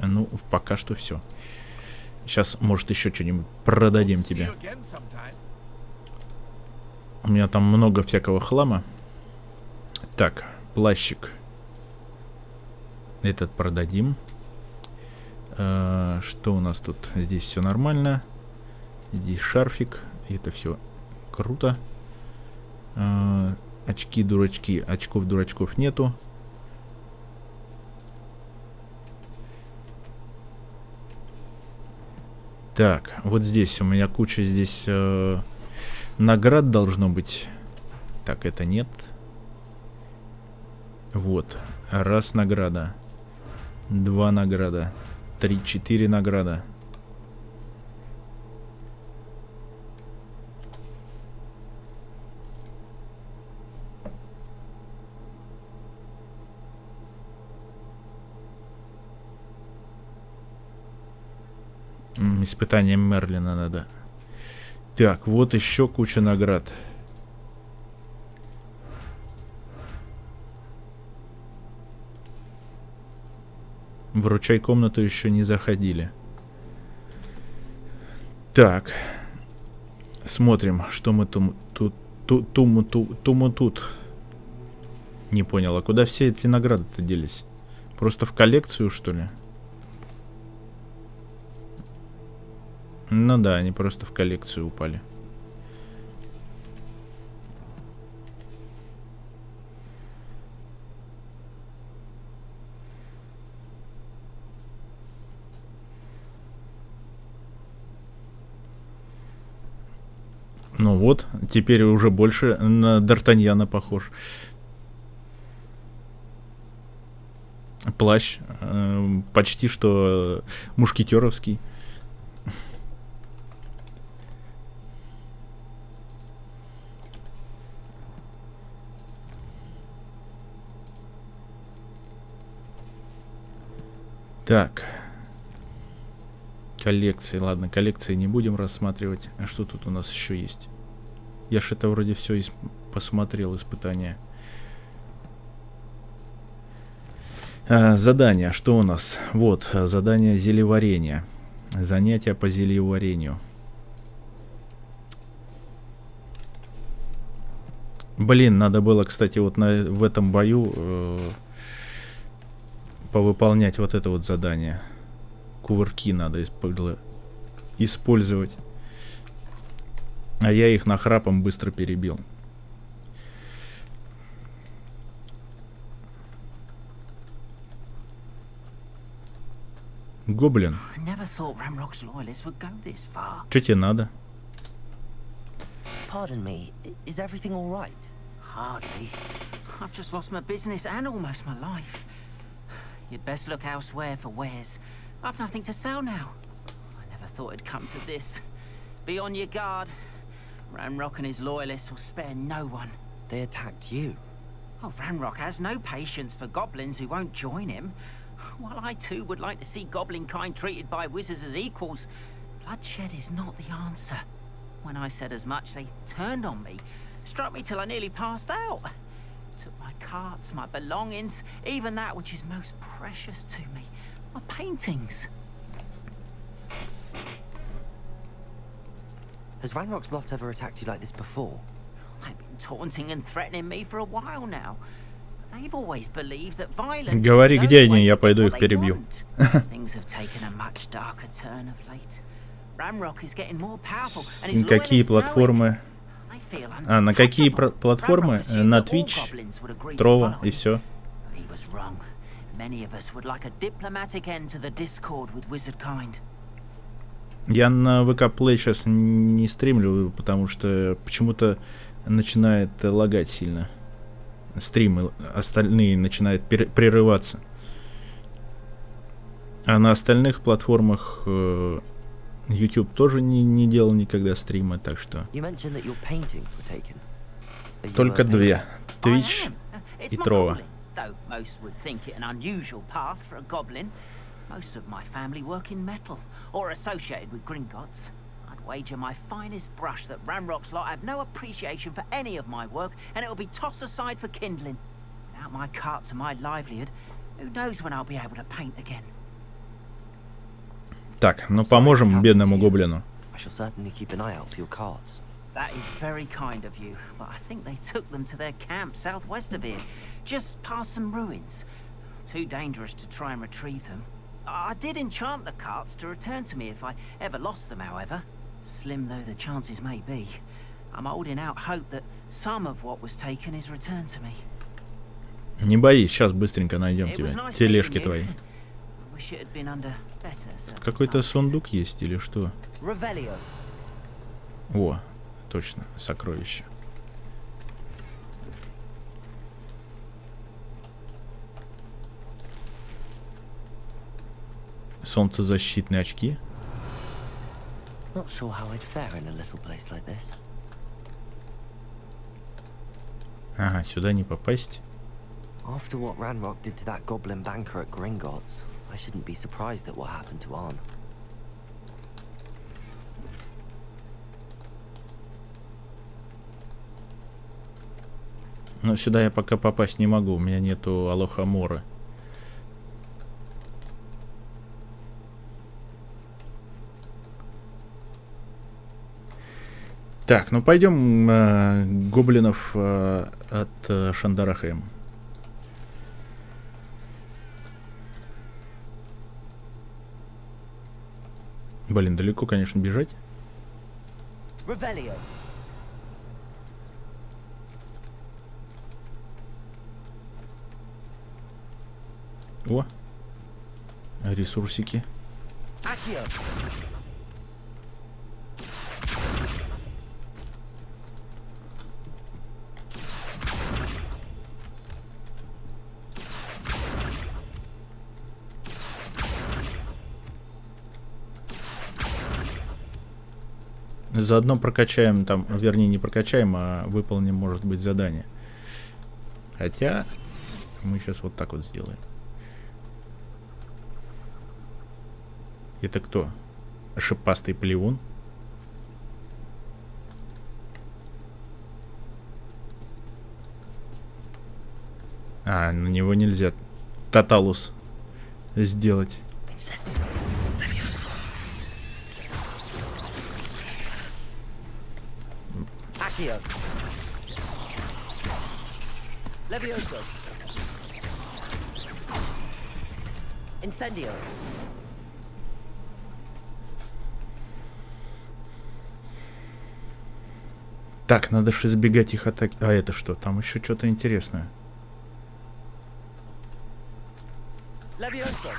Ну, пока что все. Сейчас, может, еще что-нибудь продадим тебе. У меня там много всякого хлама. Так, плащик. Этот продадим. Что у нас тут? Здесь все нормально. Здесь шарфик. Это все круто. Очки, дурачки. Очков, дурачков нету. Так, вот здесь у меня куча здесь наград должно быть. Так, это нет. Вот. Раз награда. 2 награда. 3, 4 награда. Испытание Мерлина надо. Так, вот еще куча наград. Вручай комнату еще не заходили. Так. Смотрим, что мы тут. Не понял, а куда все эти награды-то делись? Просто в коллекцию, что ли? Ну да, они просто в коллекцию упали. Ну вот, теперь уже больше на Д'Артаньяна похож. Плащ почти что мушкетеровский. Так. Коллекции. Ладно, коллекции не будем рассматривать. А что тут у нас еще есть? Я ж это вроде все посмотрел, испытания. Задание. Что у нас? Вот, задание зельеварения. Занятия по зельеварению. Блин, надо было, кстати, вот в этом бою повыполнять вот это вот задание. Кувырки надо использовать. А я их нахрапом быстро перебил. Гоблин. Что тебе надо? Pardon me, is everything all right? Hardly. I've just lost my business and almost my life. You'd best look elsewhere for wares. I've nothing to sell now. I never thought it'd come to this. Be on your guard. Ranrock and his loyalists will spare no one. They attacked you? Oh, Ranrock has no patience for goblins who won't join him. While I too would like to see goblin kind treated by wizards as equals, bloodshed is not the answer. When I said as much, they turned on me, struck me till I nearly passed out. Took my carts, my belongings, even that which is most precious to me, my paintings. Has Ranrock's lot ever attacked you like this before? They've been taunting and threatening me for a while now. They've always believed that violence. Говори, где они, я пойду их перебью. Things have taken a much darker turn of late. Ranrock is getting more powerful, and his Какие платформы? А, на какие платформы? На Twitch, Trovo и все. He was wrong. Many of us would like a diplomatic end to the discord with wizard kind. Я на ВК Play сейчас не стримлю, потому что почему-то начинает лагать сильно. Стримы остальные начинают прерываться. А на остальных платформах YouTube тоже не делал никогда стрима, так что... Только две. Twitch и Trovo. Most of my family work in metal, or associated with Gringotts. I'd wager my finest brush that Ranrock's lot have no appreciation for any of my work, and it'll be tossed aside for kindling. Without my carts and my livelihood, who knows when I'll be able to paint again. Так, ну поможем бедному гоблину. I shall certainly keep an eye out for your carts. That is very kind of you, but I think they took them to their camp southwest of here, just past some ruins. Too dangerous to try and retrieve them. I did enchant the carts to return to me if I ever lost them, however. Slim though the chances may be, I'm holding out hope that some of what was taken is returned to me. Не боись, сейчас быстренько найдем тебя. Тележки твои. Какой-то сундук есть или что? О, точно, сокровище. Солнцезащитные очки. Ага, сюда не попасть. After what Ranrock did to that goblin banker at Gringotts, I shouldn't be surprised at what happened to Arn. Но сюда я пока попасть не могу, у меня нету Алохамора. Так, ну пойдем гоблинов от Шандарахаем. Блин, далеко, конечно, бежать. О, ресурсики. Заодно прокачаем там, вернее не прокачаем, а выполним, может быть, задание. Хотя мы сейчас вот так вот сделаем. Это кто? Шипастый плевун? А, на него нельзя Тоталус сделать. Accio. Levioso. Incendio. Так, надо же избегать их атаки. А это что? Там еще что-то интересное. Levioso.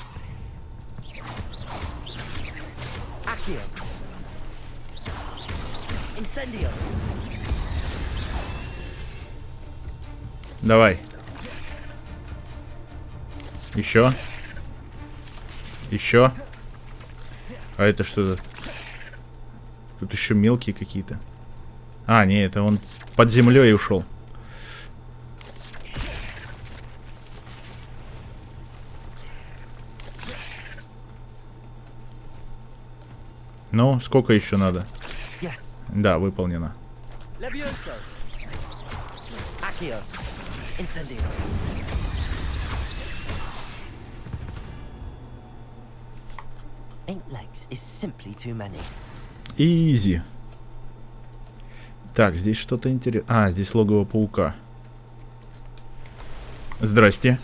Accio. Incendio. Давай. Еще. Еще. А это что-то? Тут еще мелкие какие-то. А, не, это он под землей ушел. Ну, сколько еще надо? Yes. Да, выполнено. Levioso. Accio. Incendio. Eight legs is simply too many. Изи. Так, здесь что-то интересное. А, здесь логово паука. Здрасте.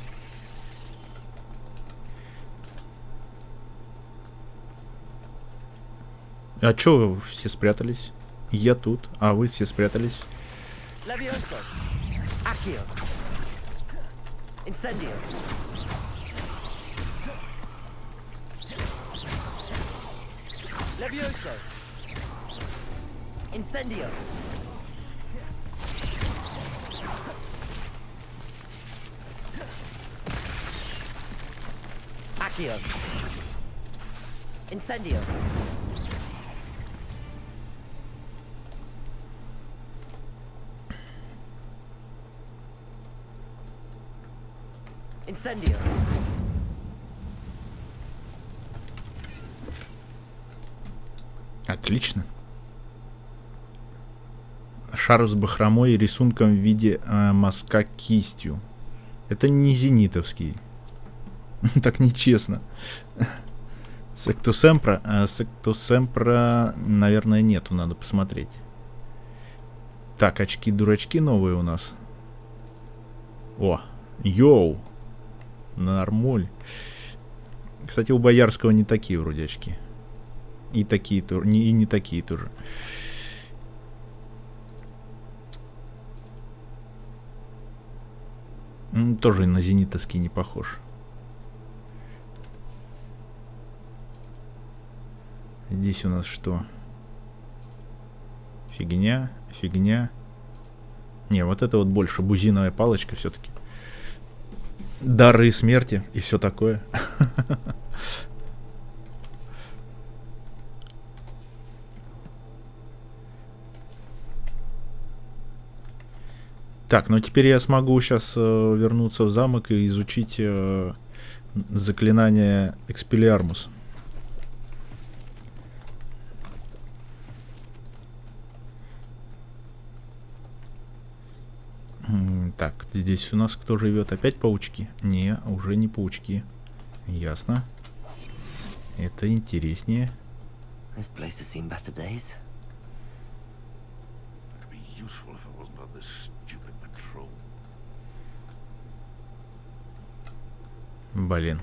А чё вы все спрятались? Я тут, а вы все спрятались. Levioso. Accio. Incendio. Levioso. Incendio. Accio. Incendio. Incendio. Отлично. Шар с бахромой и рисунком в виде мазка кистью. Это не зенитовский. Так нечестно. Сектусемпра, наверное, нету, надо посмотреть. Так, очки-дурачки новые у нас. О, йоу. Нормуль. Кстати, у Боярского не такие вроде очки. И такие тоже. И не такие тоже. Тоже на зенитовский не похож. Здесь у нас что? Фигня, фигня. Не, вот это вот больше бузиновая палочка все-таки. Дары смерти и все такое. Так, ну теперь я смогу сейчас вернуться в замок и изучить заклинание Экспеллиармус. Так, здесь у нас кто живет? Опять паучки? Не, уже не паучки. Ясно. Это интереснее. This place has seen better days. It'd be useful if it wasn't on this stupid patrol. Блин.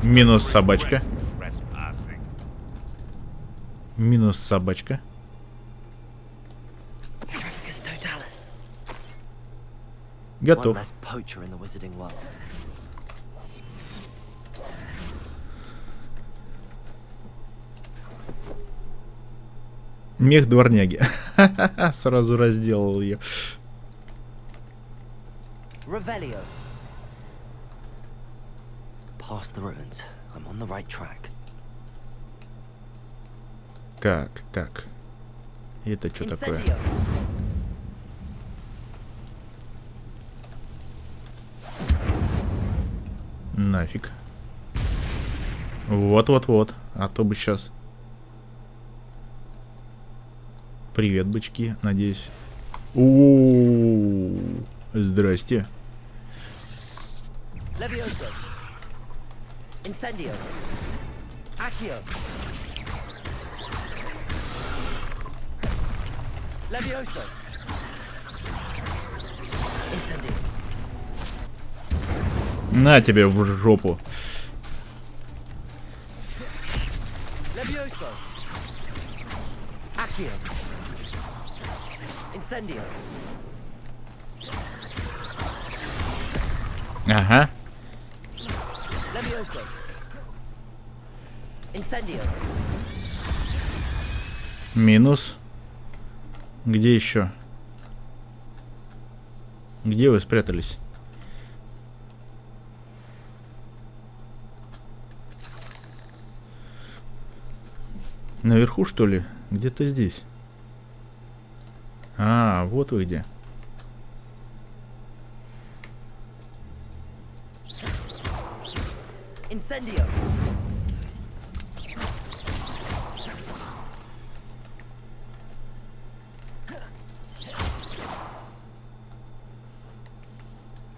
Минус собачка. Минус собачка. Готов. Мех дворняги. Сразу разделал ее. Revelio. Past the ruins. I'm on the right track. Так, так. Это что такое? Нафиг. Вот-вот-вот. А то бы сейчас Привет, бычки, надеюсь. О, здрасте. Levioso. Incendio. Accio. Levioso. Incendio. На тебе в жопу. Levioso. Accio. Incendio. Ага. Levioso. Incendio. Минус. Где еще? Где вы спрятались? Наверху, что ли? Где-то здесь. А, вот вы где. Incendio.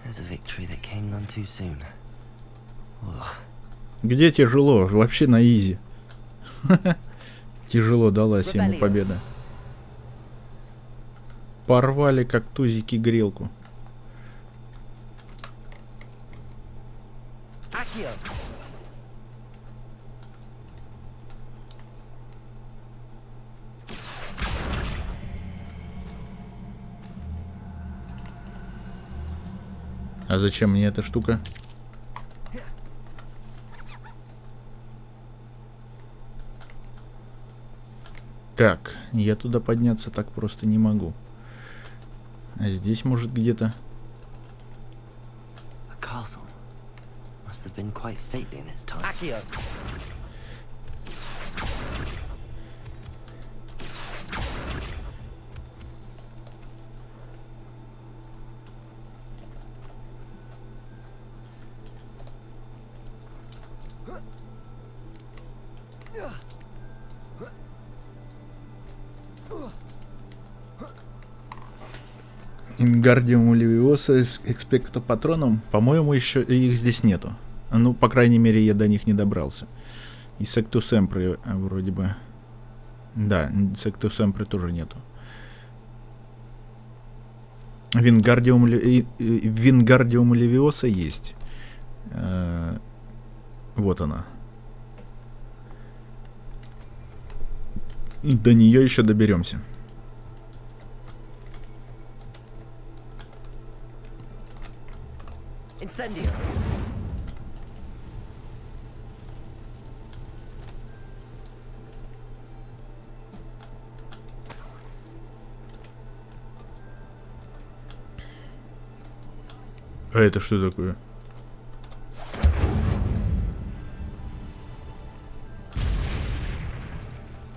There's a victory that came none too soon. Ugh. Где тяжело? Вообще на изи. Тяжело далась ему победа. Порвали как тузики грелку. Accio. А зачем мне эта штука? Так, я туда подняться так просто не могу. А здесь, может, где-то... A castle. Must have been quite stately in its time. Accio. Ингардиум Левиоса с экспекто патроном. По-моему, еще их здесь нету. Ну, по крайней мере, я до них не добрался. И сектусемпры вроде бы... Да, сектусемпры тоже нету. Вингардиум Левиоса есть. Вот она. До нее еще доберемся. Incendio. А это что такое?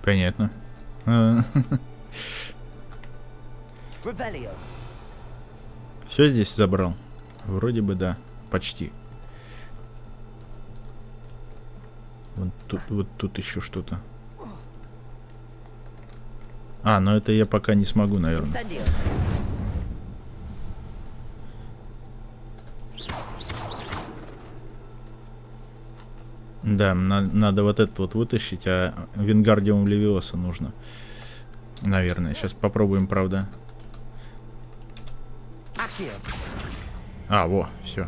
Понятно. Все здесь забрал? Вроде бы да. Почти. Вот тут еще что-то. А, но это я пока не смогу, наверное. Да, надо вот этот вот вытащить, а Вингардиум Левиоса нужно. Наверное. Сейчас попробуем, правда. А, во, все.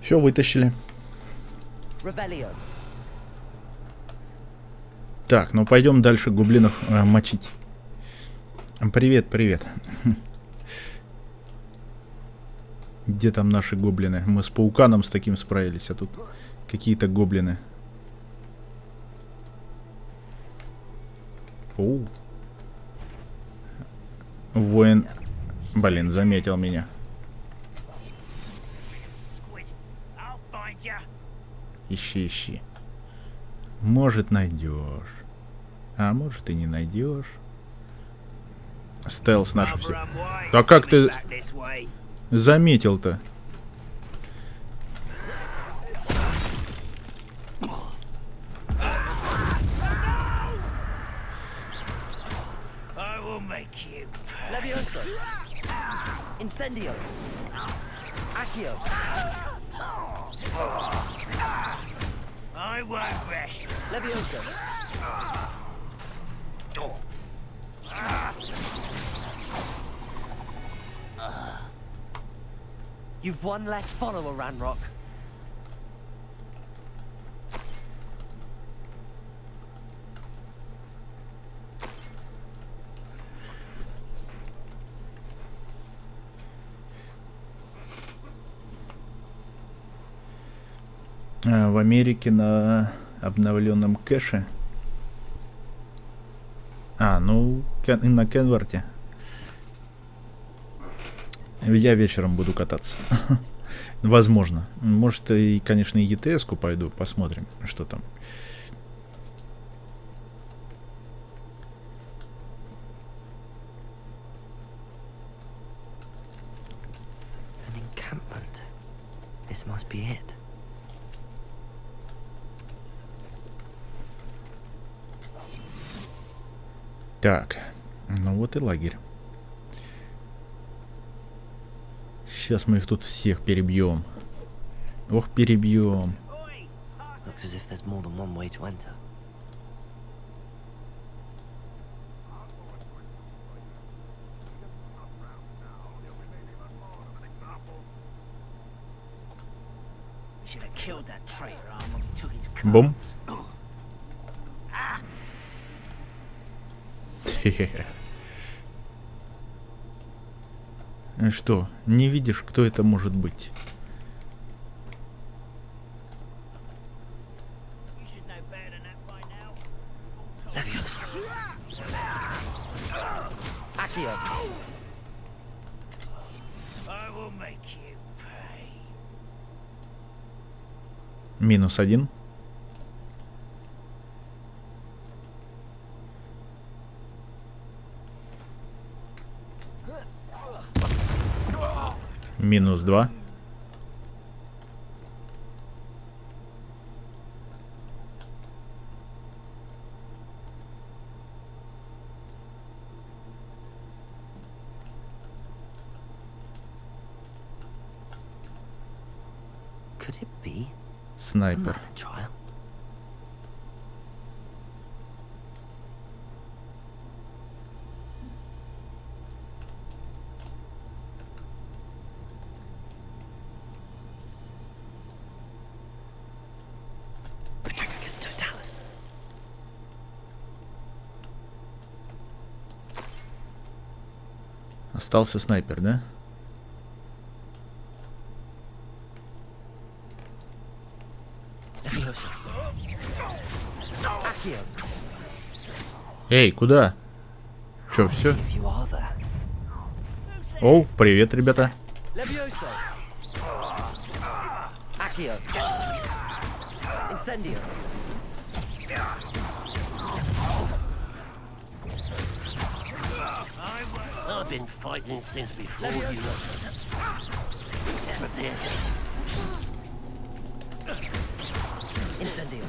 Все, вытащили. Так, ну пойдем дальше гоблинов мочить. Привет, привет. Где там наши гоблины? Мы с пауканом с таким справились, а тут какие-то гоблины. Оу. Воин. Блин, заметил меня. Ищи, ищи. Может, найдешь. А может, и не найдешь. Стелс наш все. Да как ты заметил-то? Levioso. Incendio. Accio. I won't rest. Levioso. You've one less follower, Ranrock. В Америке на обновленном кэше. Ну, на Кенварте. Я вечером буду кататься. Возможно. Может, и, конечно, и ЕТС-ку пойду. Посмотрим, что там. An encampment. This must be it. Так, ну вот и лагерь. Сейчас мы их тут всех перебьем. Ох, перебьем. Looks as if there's more than one way to enter. We should have killed that traitor when we took his Бум. Что, не видишь, кто это может быть? -1. -2. Could it be? Снайпер. Trial? Остался снайпер, да? Эй, куда? Чё, все? О, привет, ребята. I've been fighting since before you. But then... Incendio.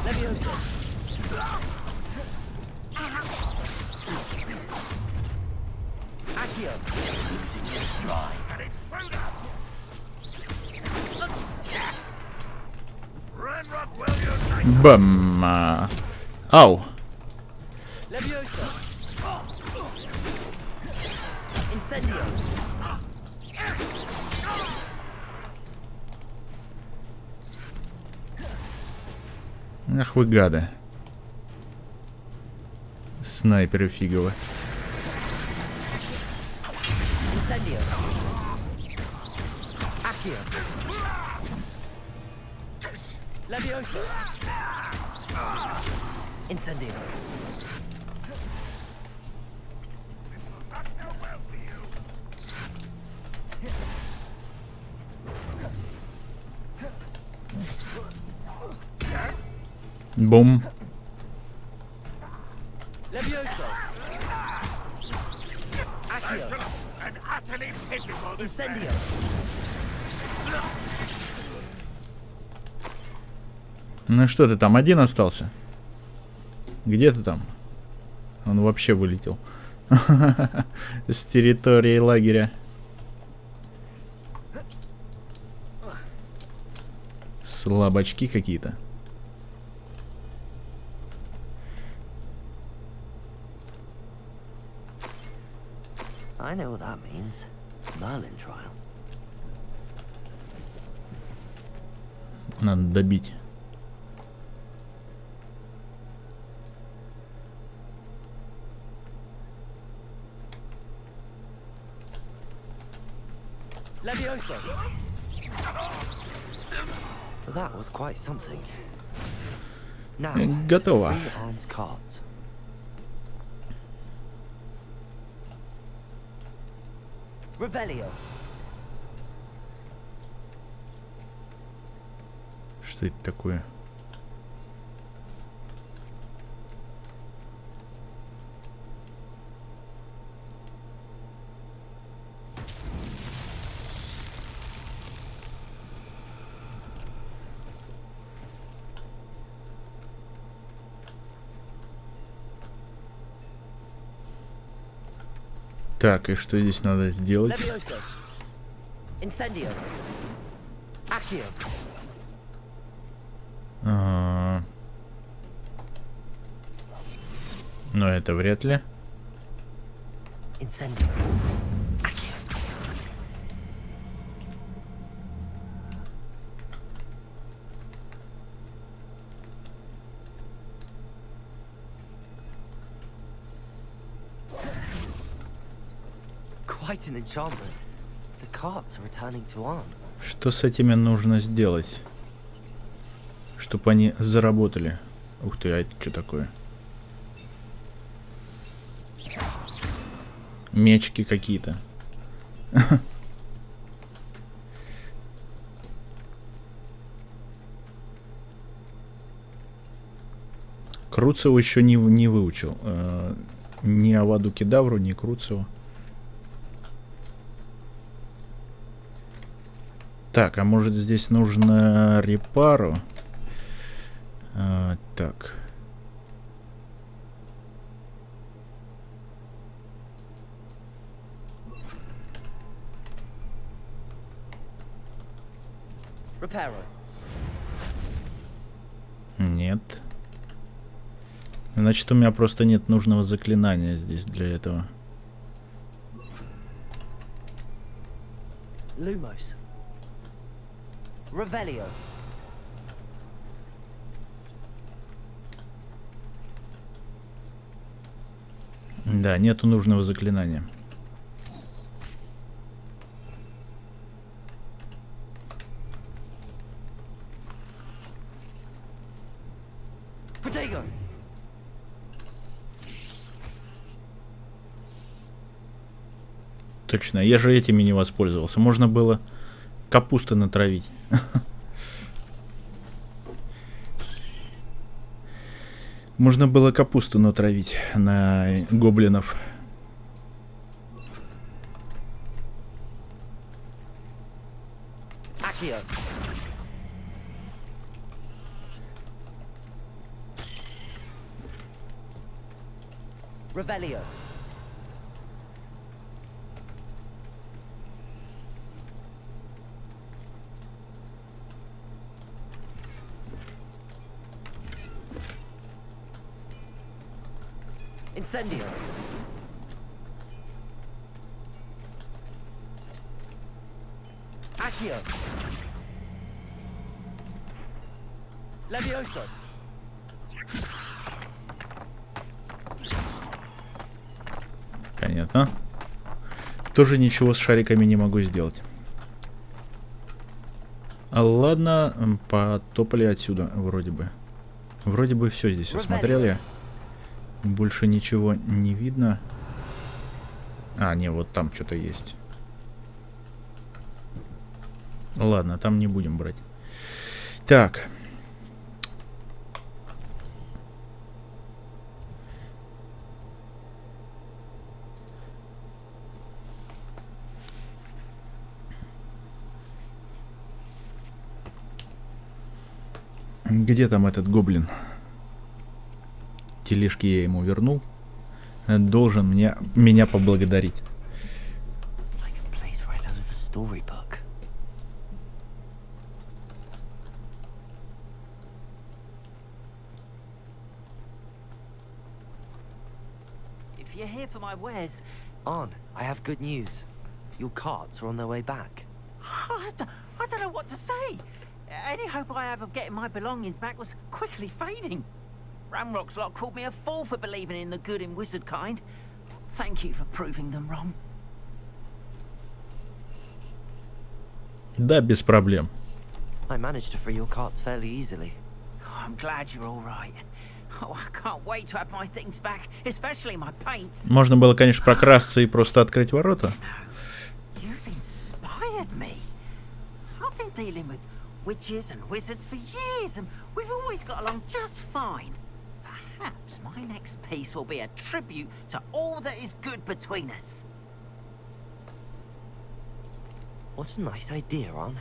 Levioso. Accio. Losing your stride. Бам! Ау! Levioso. Incendio. Ах вы гады. Снайперы фиговы. Incendio. Accio. Levioso. Incendio. Бум. Levioso. Accio. Incendio. Ну что, ты там один остался? Где ты там? Он вообще вылетел. С территории лагеря. Слабачки какие-то. I know what that means. Merlin trial. Надо добить. Levioso. That was quite something. Now, Готово. free arms cards. Revelio. Что это такое? Так, и что здесь надо сделать? Levioso. Incendio. Accio. Но это вряд ли. Incendio. Quite an enchantment. The cards are returning to Arn. Что с этими нужно сделать, чтобы они заработали? Ух ты, а это что такое? Мечки какие-то. Круцеву еще не выучил. Ни Аваду Кедавру, ни Круцеву. Так, а может здесь нужно репару? Так. Reparo. Нет. Значит, у меня просто нет нужного заклинания здесь для этого. Lumos. Revelio. Да, нету нужного заклинания. Protego. Точно, я же этими не воспользовался. Можно было капусты натравить. Можно было капусту натравить на гоблинов. Accio. Revelio. Incendio. Accio. Levioso. Понятно. Тоже ничего с шариками не могу сделать. Ладно, потопали отсюда, вроде бы. Вроде бы все здесь осмотрел я. Больше ничего не видно. А, не, вот там что-то есть. Ладно, там не будем брать. Так. Где там этот гоблин? Тележки я ему вернул. Должен меня поблагодарить. If you're here for my wares, I have good news. Your carts are on their way back. I don't know what to say. Any hope I have of getting my belongings back was quickly fading. Ramrock's lot called me a fool for believing in the good in wizard kind. Thank you for proving them wrong. Да, без проблем. I managed to free your carts fairly easily. Oh, I'm glad you're all right. Oh, I can't wait to have my things back, especially my paints. Можно было, конечно, прокрасться и просто открыть ворота. You've inspired me. I've been dealing with witches and wizards for years, and we've always got along just fine. Perhaps my next piece will be a tribute to all that is good between us. What a nice idea, Ron.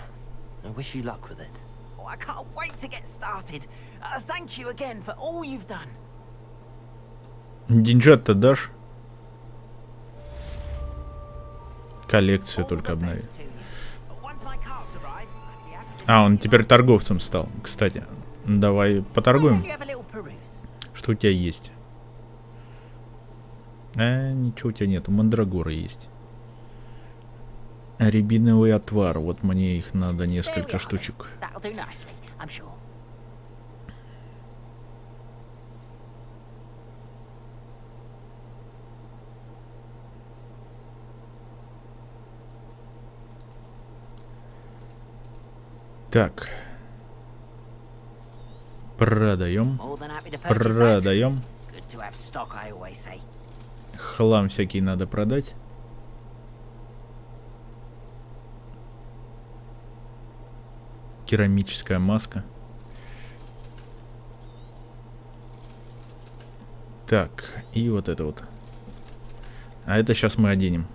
I wish you luck with it. Oh, I can't wait to get started. Thank you again for all you've done. Деньжат-то дашь? Коллекцию только обновил. А, он теперь торговцем стал, кстати. Давай поторгуем. Что у тебя есть? Ничего у тебя нету. Мандрагоры есть. Рябиновый отвар. Вот мне их надо несколько штучек. Так. Продаем. Продаем. Хлам всякий надо продать. Керамическая маска. Так, и вот это вот. А это сейчас мы оденем.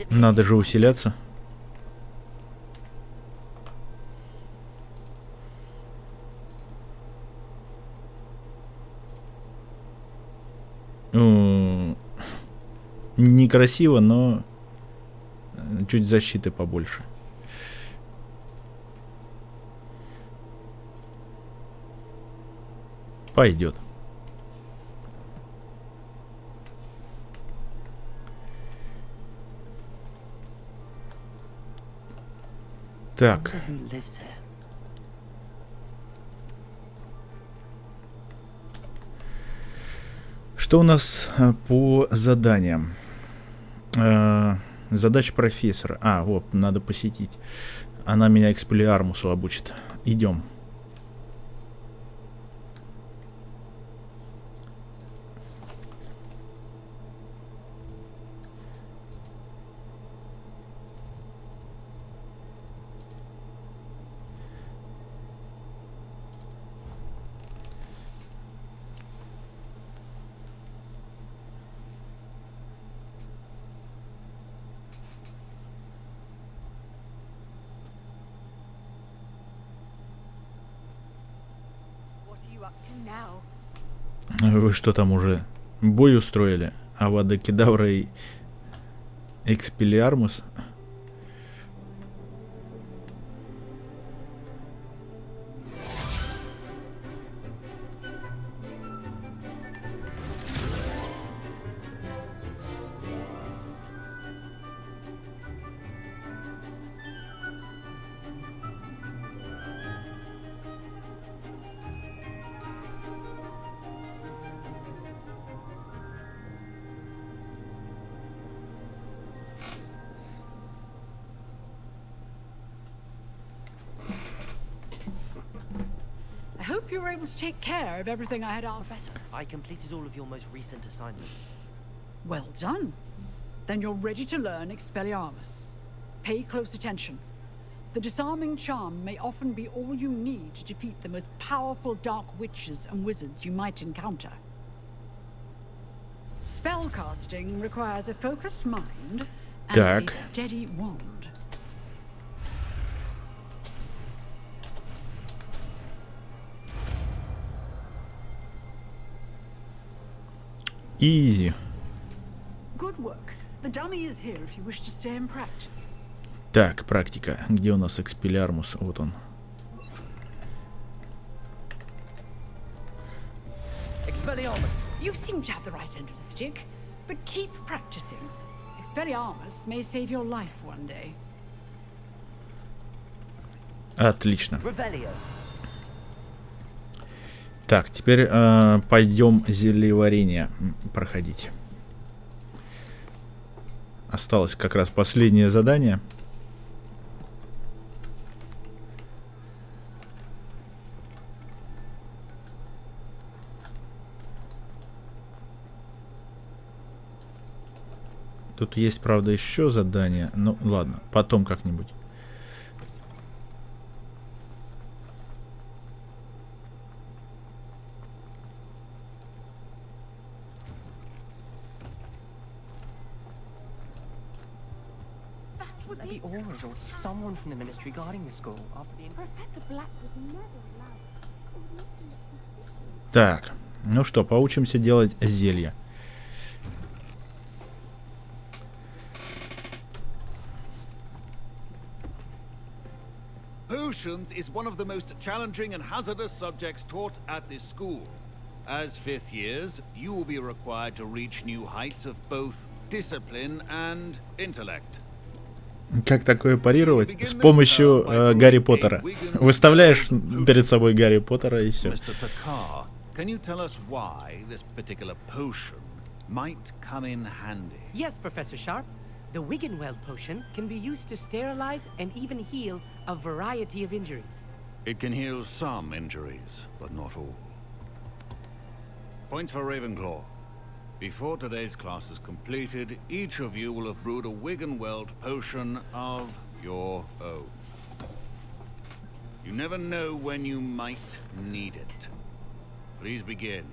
Надо же усиляться. Некрасиво, но чуть защиты побольше. Пойдет. Так. Что у нас по заданиям? Задача профессора. А, вот, надо посетить. Она меня экспеллиармусу обучит. Идем. Вы что там уже бой устроили? Авада-кедавра и экспеллиармус? I hope you were able to take care of everything I had asked, Professor. I completed all of your most recent assignments. Well done. Then you're ready to learn Expelliarmus. Pay close attention. The disarming charm may often be all you need to defeat the most powerful dark witches and wizards you might encounter. Spellcasting requires a focused mind and a steady wand. Easy. Good work. The dummy is here if you wish to stay and practice. Так, практика. Где у нас Expelliarmus? Вот он. Expelliarmus, you seem to have the right end of the stick, but keep practicing. Expelliarmus may save your life one day. Отлично. Revelio. Так, теперь пойдем зельеварение проходить. Осталось как раз последнее задание. Тут есть, правда, еще задание. Ну, ладно, потом как-нибудь. The Auras or someone from the ministry guarding the school after the Professor Black would never allow. Так, ну что, поучимся делать зелья. Potions is one of the most challenging and hazardous subjects taught at this school. As fifth years, you will be required to reach new heights of both discipline and intellect. Как такое парировать? С помощью Гарри Поттера. Выставляешь перед собой Гарри Поттера и все. Mr. Takar, can you tell us why this particular potion might come in handy? Yes, Professor Sharp. The Wiggenweld potion can be used to sterilize and even heal a variety of injuries. It can heal some injuries, but not all. Points for Ravenclaw. Before today's class is completed, each of you will have brewed a Wiggenweld potion of your own. You never know when you might need it. Please begin.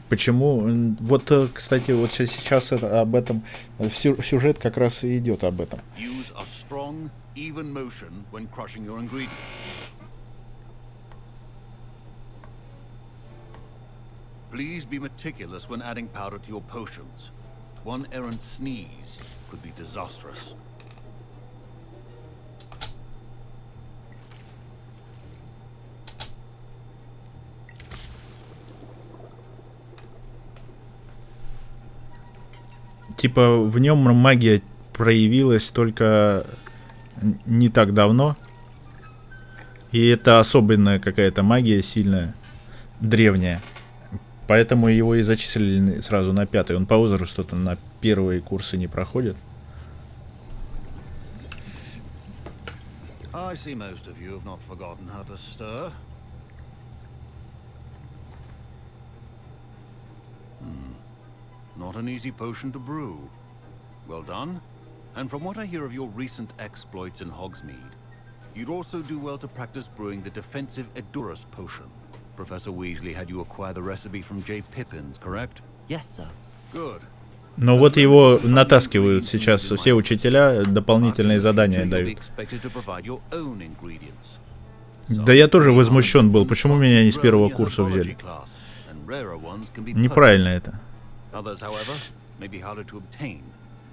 Почему? Вот, кстати, вот сейчас об этом сюжет как раз и идет об этом. Use a strong, even motion when crushing your ingredients. Please be meticulous when adding powder to your potions. One errant sneeze could be disastrous. Типа в нем магия проявилась только не так давно. И это особенная какая-то магия, сильная, древняя. Поэтому его и зачислили сразу на 5-й. Он по возрасту-то на первые курсы не проходит. I see most of you have not forgotten how to stir. Not an easy potion to brew. Well done. And from what I hear of your recent exploits in Hogsmeade, you'd also do well to practice brewing the defensive Edurus potion. Professor Weasley had you acquire the recipe from J. Pippins, correct? Yes, sir. Good. Но вот его натаскивают сейчас все учителя, дополнительные задания дают. Да я тоже возмущен был, почему меня не с первого курса взяли. Неправильно это. Others, however, may be harder to obtain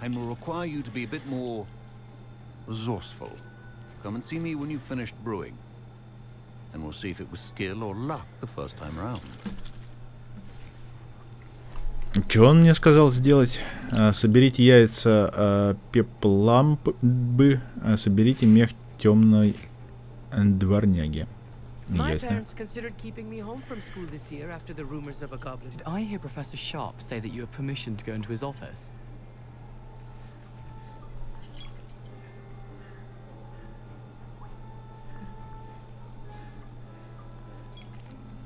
and will require you to be a bit more resourceful. Come and see me when you've finished brewing, and we'll see if it was skill or luck the first time round. Что он мне сказал сделать? Соберите яйца пепламбы, соберите мех темной дворняги. My parents considered keeping me home from school this year after the rumors of a goblin. Did I hear Professor Sharp say that you have permission to go into his office?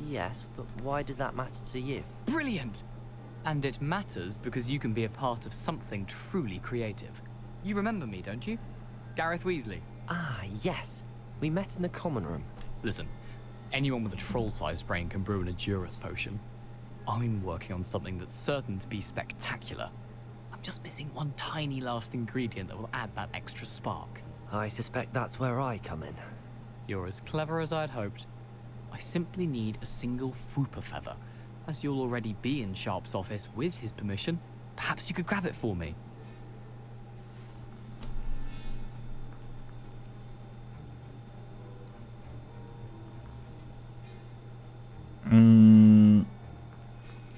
Yes, but why does that matter to you? Brilliant! And it matters because you can be a part of something truly creative. You remember me, don't you? Gareth Weasley. Ah, yes. We met in the common room. Listen, anyone with a troll-sized brain can brew an Edurus potion. I'm working on something that's certain to be spectacular. I'm just missing one tiny last ingredient that will add that extra spark. I suspect that's where I come in. You're as clever as I'd hoped. I simply need a single Fwooper feather. As you'll already be in Sharp's office with his permission, perhaps you could grab it for me.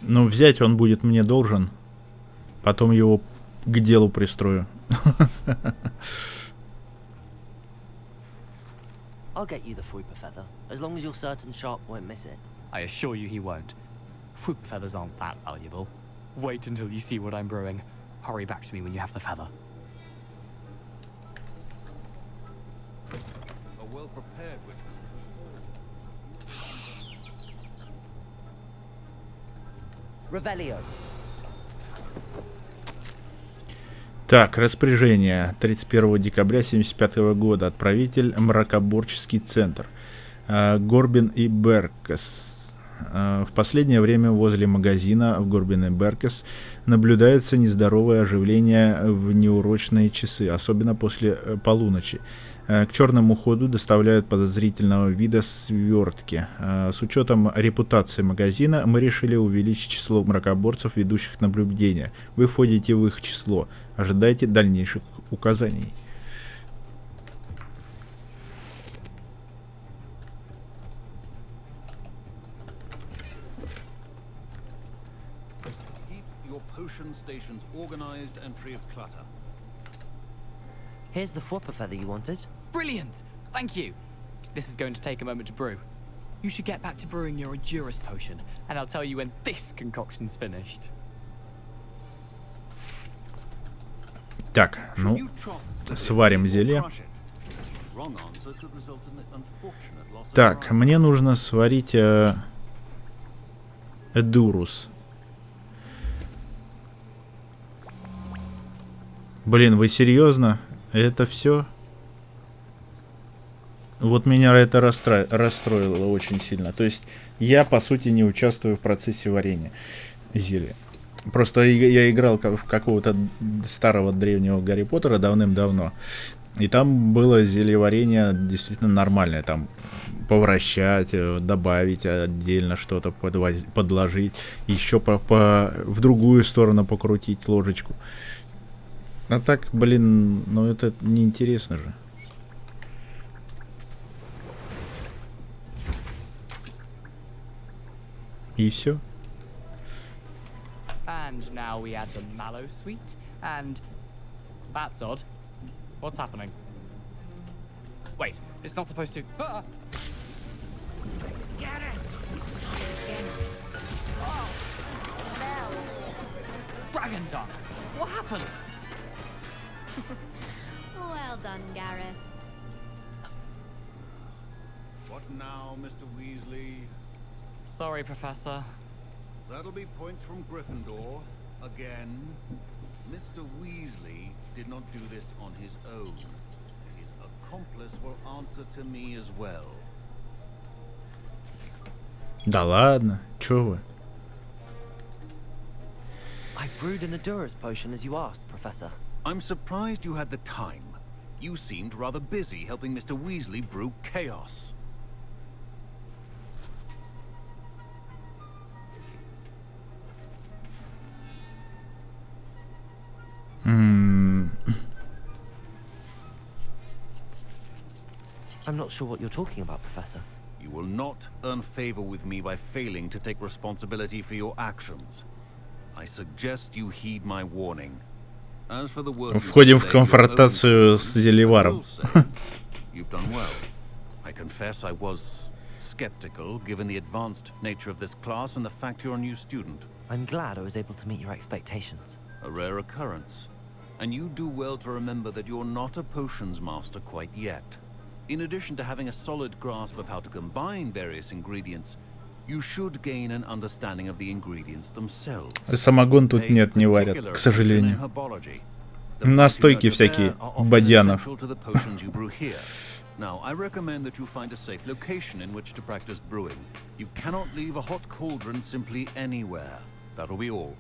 Ну, взять он будет мне должен. Потом его к делу пристрою. I'll get you the Fwooper feather, as long as you're certain Sharp won't miss it. I assure you he won't. Fwooper feathers aren't that valuable. Wait until you see what I'm brewing. Hurry back to me when you have the feather. A well-prepared with Revelio. Так, распоряжение 31 декабря 1975 года. Отправитель Мракоборческий центр. Горбин и Беркес. В последнее время возле магазина в Горбин и Беркес наблюдается нездоровое оживление в неурочные часы, особенно после полуночи. К черному ходу доставляют подозрительного вида свертки. С учетом репутации магазина мы решили увеличить число мракоборцев, ведущих наблюдения. Вы входите в их число. Ожидайте дальнейших указаний. keep your potion stations organized and free of clutter. Here's the Fwooper feather you wanted. Brilliant! Thank you! This is going to take a moment to brew. You should get back to brewing your Edurus potion, and I'll tell you when this concoction's finished. Так, ну, сварим зелье. Так, мне нужно сварить Эдурус. Блин, вы серьезно? Это все? Вот меня это расстроило очень сильно. То есть я, по сути, не участвую в процессе варенья зелья. Просто я играл в какого-то старого древнего Гарри Поттера давным-давно. И там было зельеварение действительно нормальное. Там повращать, добавить отдельно что-то, подложить. Еще в другую сторону покрутить ложечку. А так, блин, ну это неинтересно же. И все. And now we add the mallow sweet, and that's odd. What's happening? Wait, it's not supposed to. Get it! Dragon Dung! What happened? Well done, Gareth. What now, Mr. Weasley? Sorry, Professor. That'll be points from Gryffindor. Again. Mr. Weasley did not do this on his own. His accomplice will answer to me as well. Да ладно, чё вы? I brewed an Edurus potion as you asked, Professor. I'm surprised you had the time. You seemed rather busy helping Mr. Weasley brew chaos. I'm not sure what you're talking about, Professor. You will not earn favor with me by failing to take responsibility for your actions. I suggest you heed my warning. As for the work Входим в конфронтацию с зельеваром. You've done well. I confess I was skeptical, given the advanced nature of this class and the fact you're a new student. I'm glad I was able to meet your expectations. A rare occurrence. And you do well to remember that you're not a potions master quite yet. In addition to having a solid grasp of how to combine various ingredients, you should gain an understanding of the ingredients themselves. Самогон тут нет, не варят, к сожалению. Настойки всякие, бадьянов. Now, I recommend that you find a safe location in which to practice brewing. You cannot leave a hot cauldron simply anywhere. That'll be all.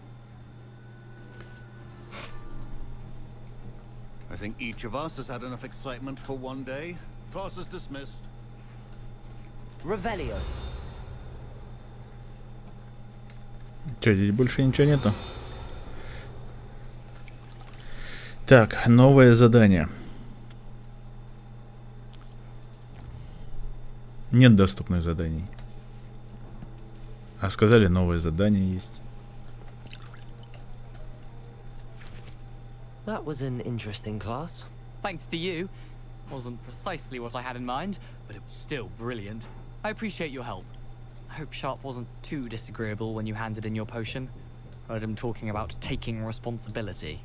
I think each of us has had enough excitement for one day. Class is dismissed. Revelio. Че, здесь больше ничего нету? Так, новое задание. Нет доступных заданий. А сказали, новое задание есть. That was an interesting class. Thanks to you. Wasn't precisely what I had in mind, but it was still brilliant. I appreciate your help. I hope Sharp wasn't too disagreeable when you handed in your potion. Heard him talking about taking responsibility.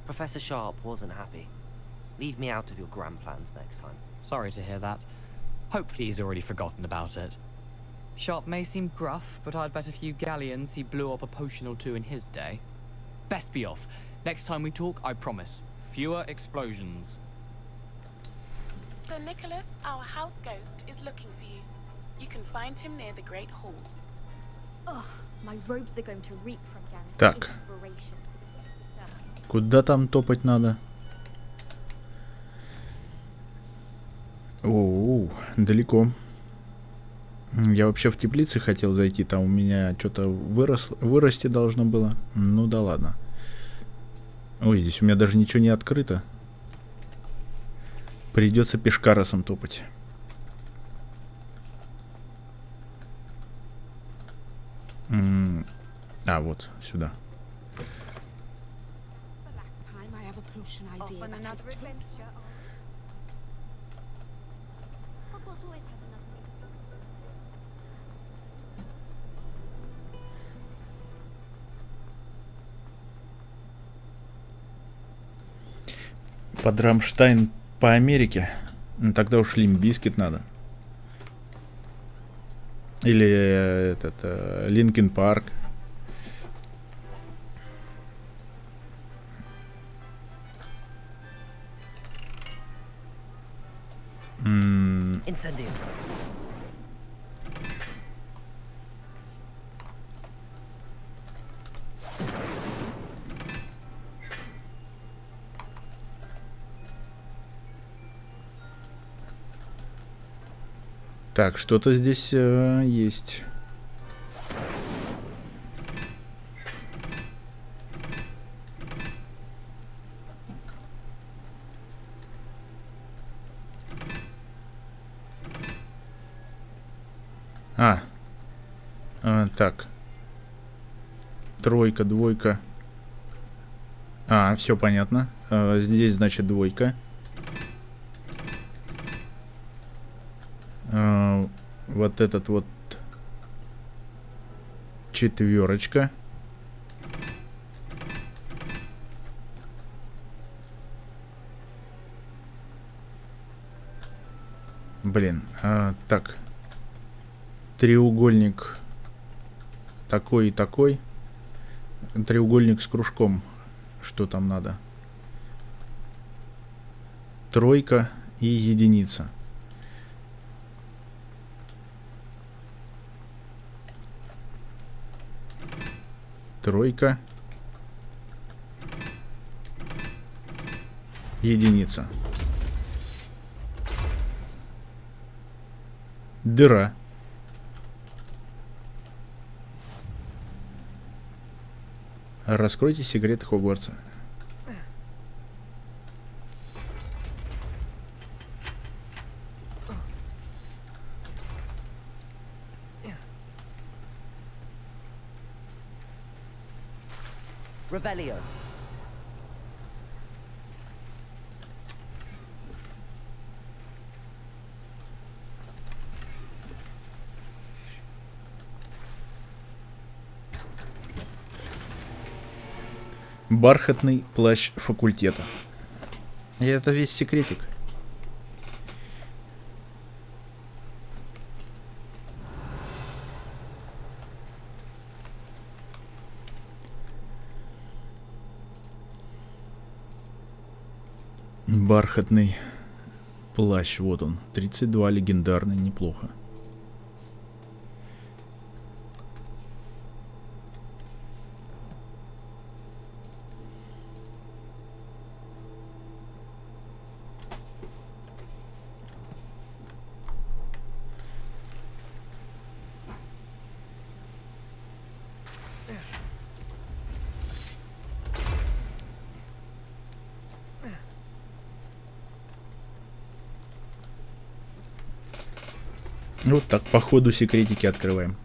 Professor Sharp wasn't happy. Leave me out of your grand plans next time. Sorry to hear that. Hopefully he's already forgotten about it. Sharp may seem gruff, but I'd bet a few galleons he blew up a potion or two in his day. Best be off. Next time we talk, I promise. Fewer explosions. Sir Nicholas, our house ghost, is looking for you. You can find him near the Great Hall. Ugh, my robes are going to reek from Gareth's Так. inspiration. Куда там топать надо? Оу, далеко. Я вообще в теплице хотел зайти, там у меня что-то вырасти должно было. Ну да ладно. Ой, здесь у меня даже ничего не открыто. Придется пешкаросом топать. А, вот, сюда. Под Рамштайн по Америке. Ну, тогда уж Лимп Бизкит надо. Или этот Линкин Парк. Incendio. Так, что-то здесь есть. Так. Тройка, двойка. Все понятно. Здесь, значит, двойка. Вот этот вот четверочка. Блин, так. Треугольник такой и такой. Треугольник с кружком. Что там надо? Тройка и единица. Тройка. Единица. Дыра. Раскройте секреты Хогвартса. Revelio. Бархатный плащ факультета. И это весь секретик. Бархатный плащ, вот он. 32, легендарный, неплохо. Вот так по ходу секретики открываем.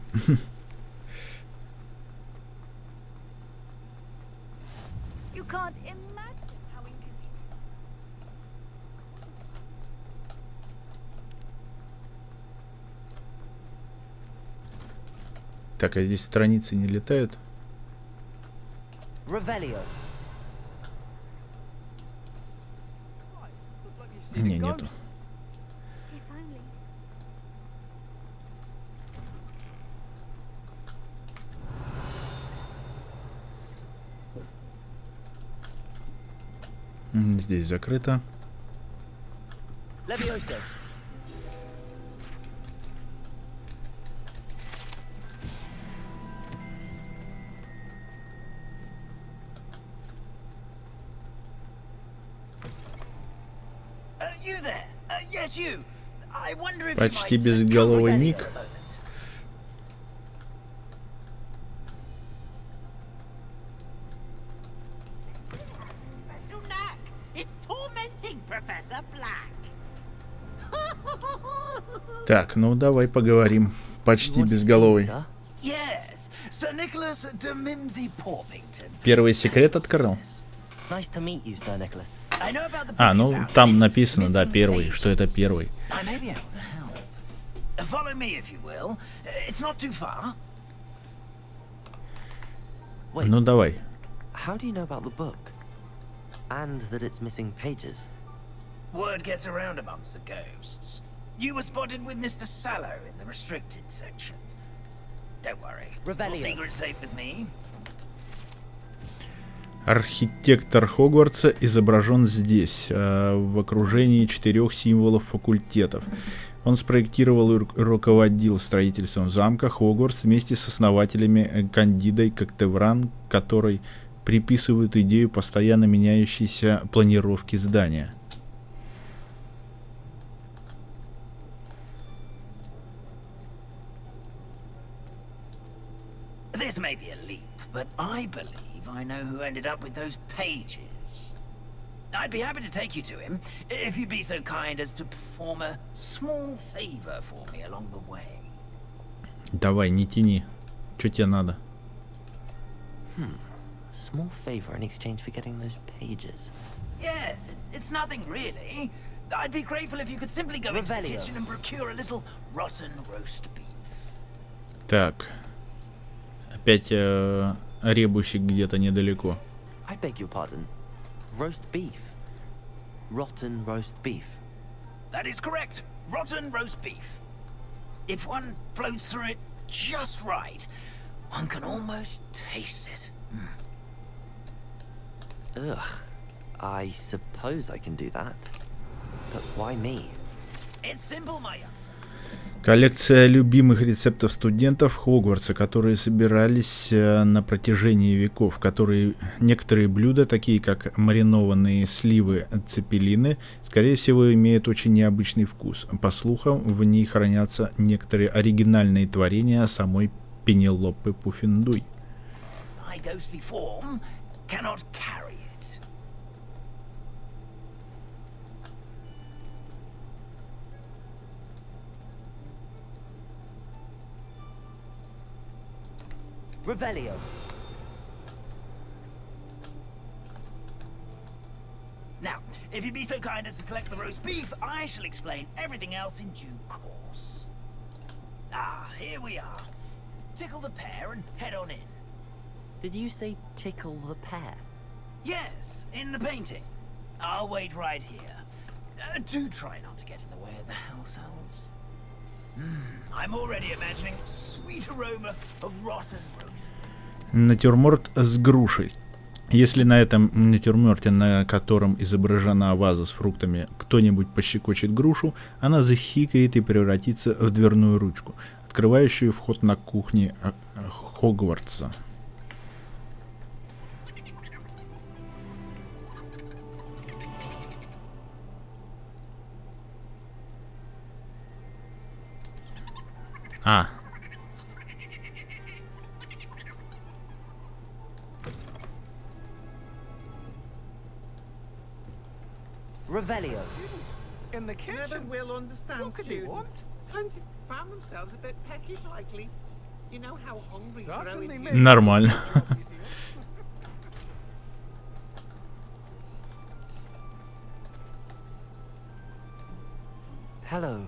Так, а здесь страницы не летают? Не, нету. Здесь закрыто. Почти безголовый Ник. Так, ну давай поговорим. Почти безголовый. Первый секрет открыл? А, ну там написано, да, первый, что это первый. Ну давай. How do you know about the book? And that it's missing pages? Word gets around amongst the ghosts. You were spotted with Mr. Sallow in the restricted section. Don't worry. Your secret's safe with me. Архитектор Хогвартса изображен здесь, в окружении 4 символов факультетов. Он спроектировал и руководил строительством замка Хогвартс вместе с основателями Кандидой Коктевран, которой приписывают идею постоянно меняющейся планировки здания. This may be a leap, but I believe I know who ended up with those pages. I'd be happy to take you to him, if you'd be so kind as to perform a small favor for me along the way. Давай, не тяни. Что тебе надо? Small favor in exchange for getting those pages. Yes, it's nothing really. I'd be grateful if you could simply go into the kitchen and procure a little rotten roast beef. Так. Опять ребусик где-то недалеко. I beg your pardon. Roast beef. Rotten roast beef. That is correct. Rotten roast beef. If one floats through it just right, one can almost taste it. Ugh. I suppose I can do that. But why me? It's simple, my young. Коллекция любимых рецептов студентов Хогвартса, которые собирались на протяжении веков, которые некоторые блюда, такие как маринованные сливы цепелины, скорее всего, имеют очень необычный вкус. По слухам, в ней хранятся некоторые оригинальные творения самой Пенелопы Пуффендуй. My ghostly form cannot carry it. Revelio. Now, if you'd be so kind as to collect the roast beef, I shall explain everything else in due course. Ah, here we are. Tickle the pear and head on in. Did you say tickle the pear? Yes, in the painting. I'll wait right here. Do try not to get in the way of the house elves. I'm already imagining the sweet aroma of rotten roast. Натюрморт с грушей. Если на этом натюрморте, на котором изображена ваза с фруктами, кто-нибудь пощекочет грушу, она захикает и превратится в дверную ручку, открывающую вход на кухню Хогвартса. Revelio. In the kitchen. Never will understand students. sometimes found themselves a bit peckish lately. You know how hungry growing Нормально. Hello.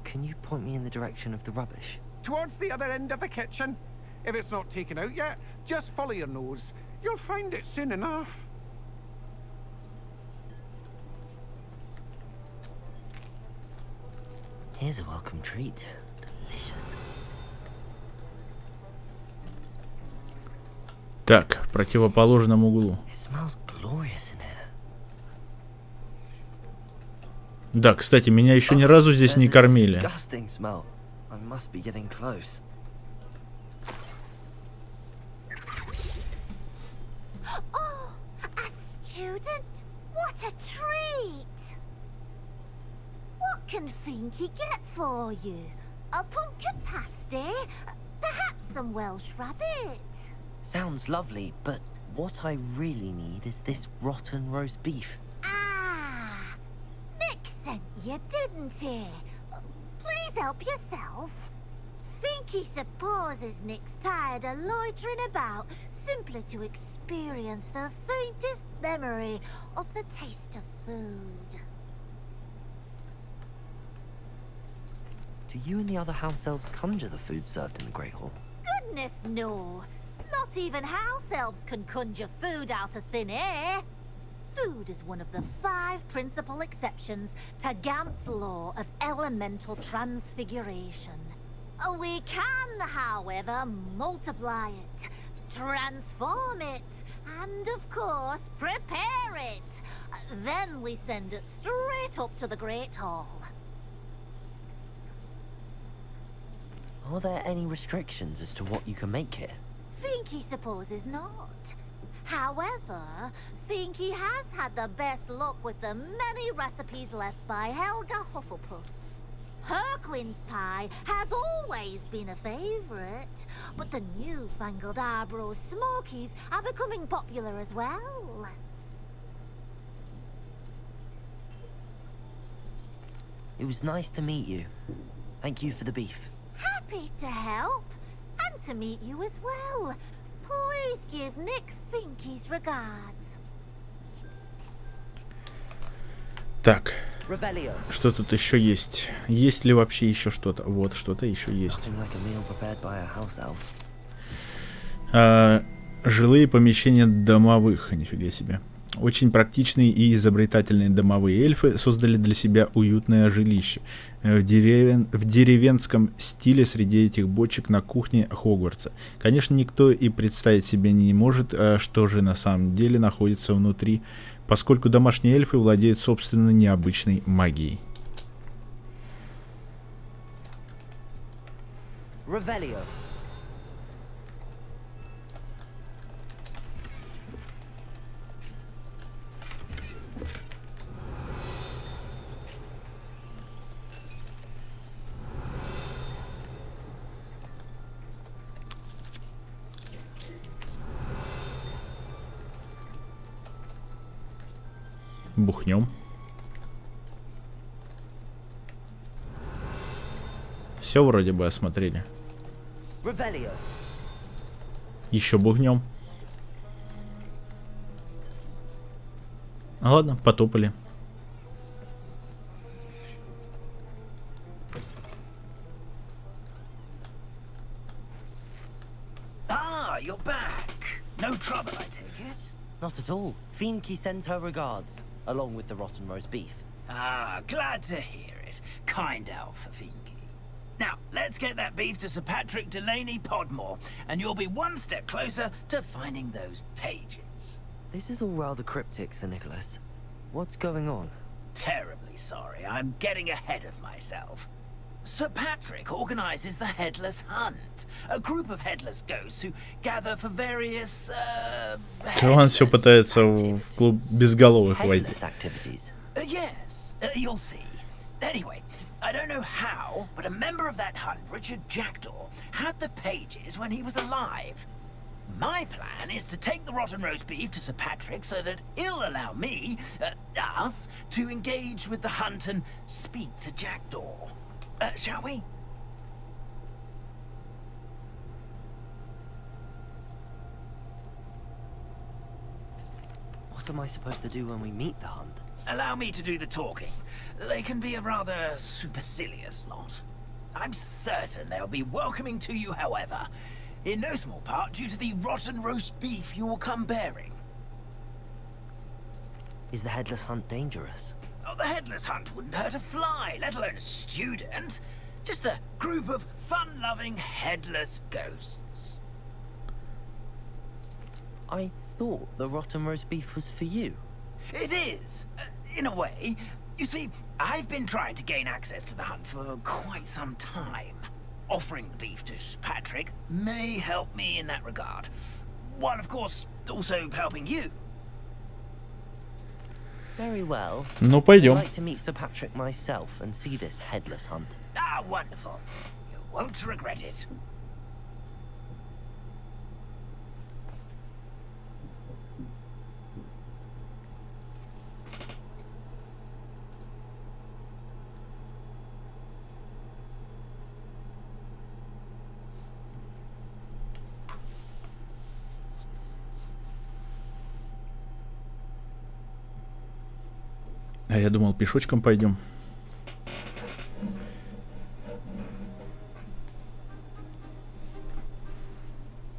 Can you point me in the direction of the rubbish? Towards the other end of the kitchen. If it's not taken out yet, just follow your nose. You'll find it soon enough. Here's a welcome treat. Delicious. Так, в противоположном углу. It smells glorious in here. Да, кстати, меня еще ни разу здесь не кормили. Disgusting smell. I must be getting close. Oh, a student? What a treat! What can Finky get for you? A pumpkin pasty? Perhaps some Welsh rabbit? Sounds lovely, but what I really need is this rotten roast beef. Ah, Nick sent you, didn't he? Please help yourself. Finky supposes Nick's tired of loitering about simply to experience the faintest memory of the taste of food. Do you and the other house elves conjure the food served in the Great Hall? Goodness no. Not even house elves can conjure food out of thin air. Food is one of the 5 principal exceptions to Gant's law of elemental transfiguration. We can, however, multiply it, transform it, and of course, prepare it. Then we send it straight up to the Great Hall. Are there any restrictions as to what you can make here? Finky supposes not. However, Finky has had the best luck with the many recipes left by Helga Hufflepuff. Her quince pie has always been a favourite, but the newfangled Arbroath Smokies are becoming popular as well. It was nice to meet you. Thank you for the beef. Happy to help, and to meet you as well. Please give Nick Finky's regards. Так, Revelio. что тут еще есть? Есть ли вообще еще что-то? Вот, что-то еще есть. Nothing like a meal prepared by a house elf. Жилые помещения домовых, нифига себе. Очень практичные и изобретательные домовые эльфы создали для себя уютное жилище в деревенском стиле среди этих бочек на кухне Хогвартса. Конечно, никто и представить себе не может, что же на самом деле находится внутри, поскольку домашние эльфы владеют собственно необычной магией. Revelio. Бухнем. Все вроде бы осмотрели. Revelio. Еще бухнем. Ладно, потопали. Ah, you're back. No trouble, I take it? Not at all. Finky sends her regards, along with the rotten roast beef. Ah, glad to hear it. Kind elf for Finky. Now, let's get that beef to Sir Patrick Delaney Podmore, and you'll be one step closer to finding those pages. This is all rather cryptic, Sir Nicholas. What's going on? Terribly sorry, I'm getting ahead of myself. Sir Patrick organizes the Headless Hunt, a group of headless ghosts who gather for various, Он все пытается в клуб безголовых войти. Yes, you'll see. Anyway, I don't know how, but a member of that hunt, Richard Jackdaw, had the pages when he was alive. My plan is to take the rotten roast beef to Sir Patrick so that he'll allow me, us, to engage with the hunt and speak to Jackdaw. Shall we? What am I supposed to do when we meet the hunt? Allow me to do the talking. They can be a rather supercilious lot. I'm certain they'll be welcoming to you, however, in no small part due to the rotten roast beef you will come bearing. Is the headless hunt dangerous? Oh, the headless hunt wouldn't hurt a fly, let alone a student. Just a group of fun-loving headless ghosts. I thought the rotten roast beef was for you. It is, in a way. You see, I've been trying to gain access to the hunt for quite some time. Offering the beef to Sir Patrick may help me in that regard. While, of course, also helping you. Very well. Ну, пойдем. I'd like to meet Sir Patrick myself and see this headless hunt. Ah, wonderful. You won't regret it. А я думал, пешочком пойдем.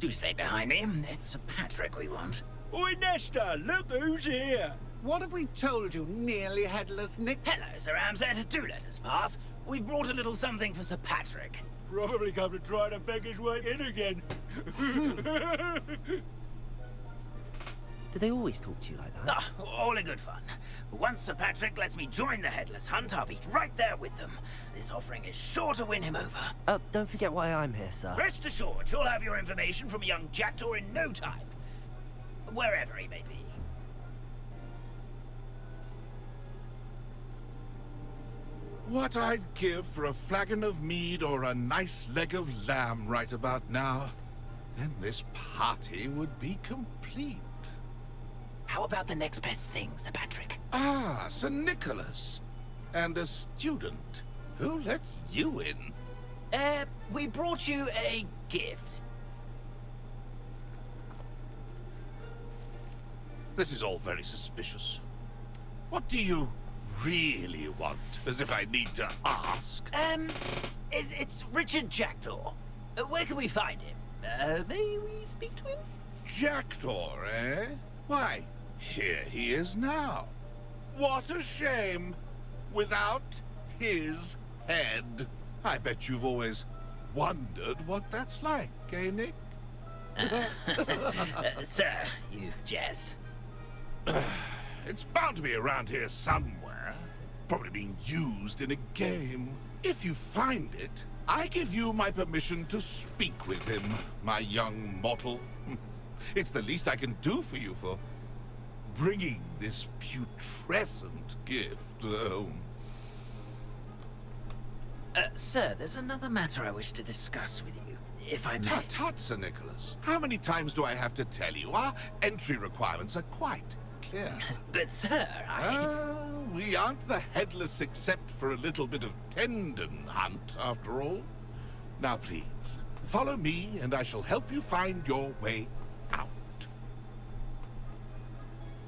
Do stay behind me. It's Sir Patrick we want. Oi, Nesta, look who's here. What have we told you, nearly headless Nick? Hello, Sir Ramsed. Do let us pass. We've brought a little something for Sir Patrick. Probably come to try to beg his way in again. Do they always talk to you like that? Ah, all in good fun. Once Sir Patrick lets me join the headless hunt, I'll be right there with them. This offering is sure to win him over. Don't forget why I'm here, sir. Rest assured, you'll have your information from a young jackdaw in no time. Wherever he may be. What I'd give for a flagon of mead or a nice leg of lamb right about now. Then this party would be complete. How about the next best thing, Sir Patrick? Ah, Sir Nicholas. And a student. Who let you in? We brought you a gift. This is all very suspicious. What do you really want? As if I need to ask. It's Richard Jackdaw. Where can we find him? May we speak to him? Jackdaw, eh? Why, here he is now. What a shame. Without his head. I bet you've always wondered what that's like, eh, Nick? Sir, you jest. It's bound to be around here somewhere. Probably being used in a game. If you find it, I give you my permission to speak with him, my young mortal. It's the least I can do for you for bringing this putrescent gift home. Sir, there's another matter I wish to discuss with you, if I may. Tut, Sir Nicholas. How many times do I have to tell you? Our entry requirements are quite clear. But, sir, we aren't the headless except for a little bit of tendon hunt, after all. Now, please, follow me, and I shall help you find your way out.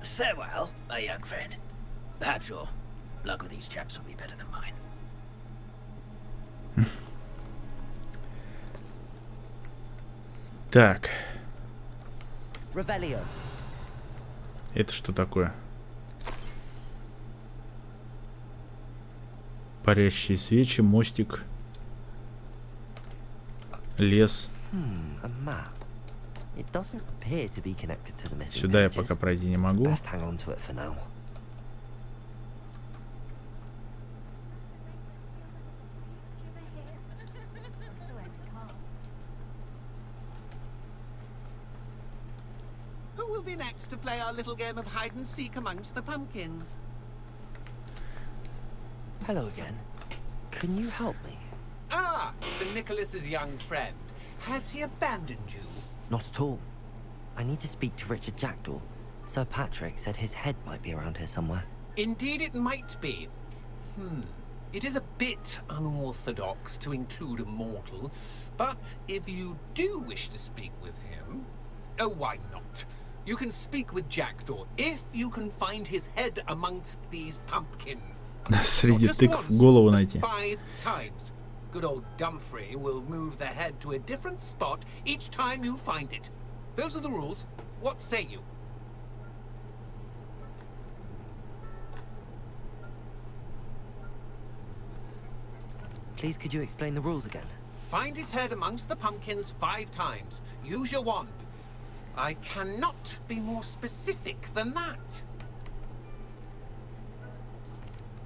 Farewell, my young friend. Perhaps your luck with these chaps will be better than mine. Так. Revelio. Это что такое? Парящие свечи, мостик, лес. A map. It doesn't appear to be connected to the missing Сюда я pages. пока пройти не могу. Best hang on to it for now. Who will be next to play our little game of hide and seek amongst the pumpkins? Hello again. Can you help me? Ah, Sir Nicholas's young friend. Has he abandoned you? Not at all. I need to speak to Richard Jackdaw. Sir Patrick said his head might be around here somewhere. Indeed it might be. It is a bit unorthodox to include a mortal, but if you do wish to speak with him, oh, why not? You can speak with Jackdaw if you can find his head amongst these pumpkins. Среди тыкв голову найти. 5 times. Good old Dumfrey will move the head to a different spot each time you find it. Those are the rules. What say you? Please, could you explain the rules again? Find his head amongst the pumpkins 5 times. Use your wand. I cannot be more specific than that.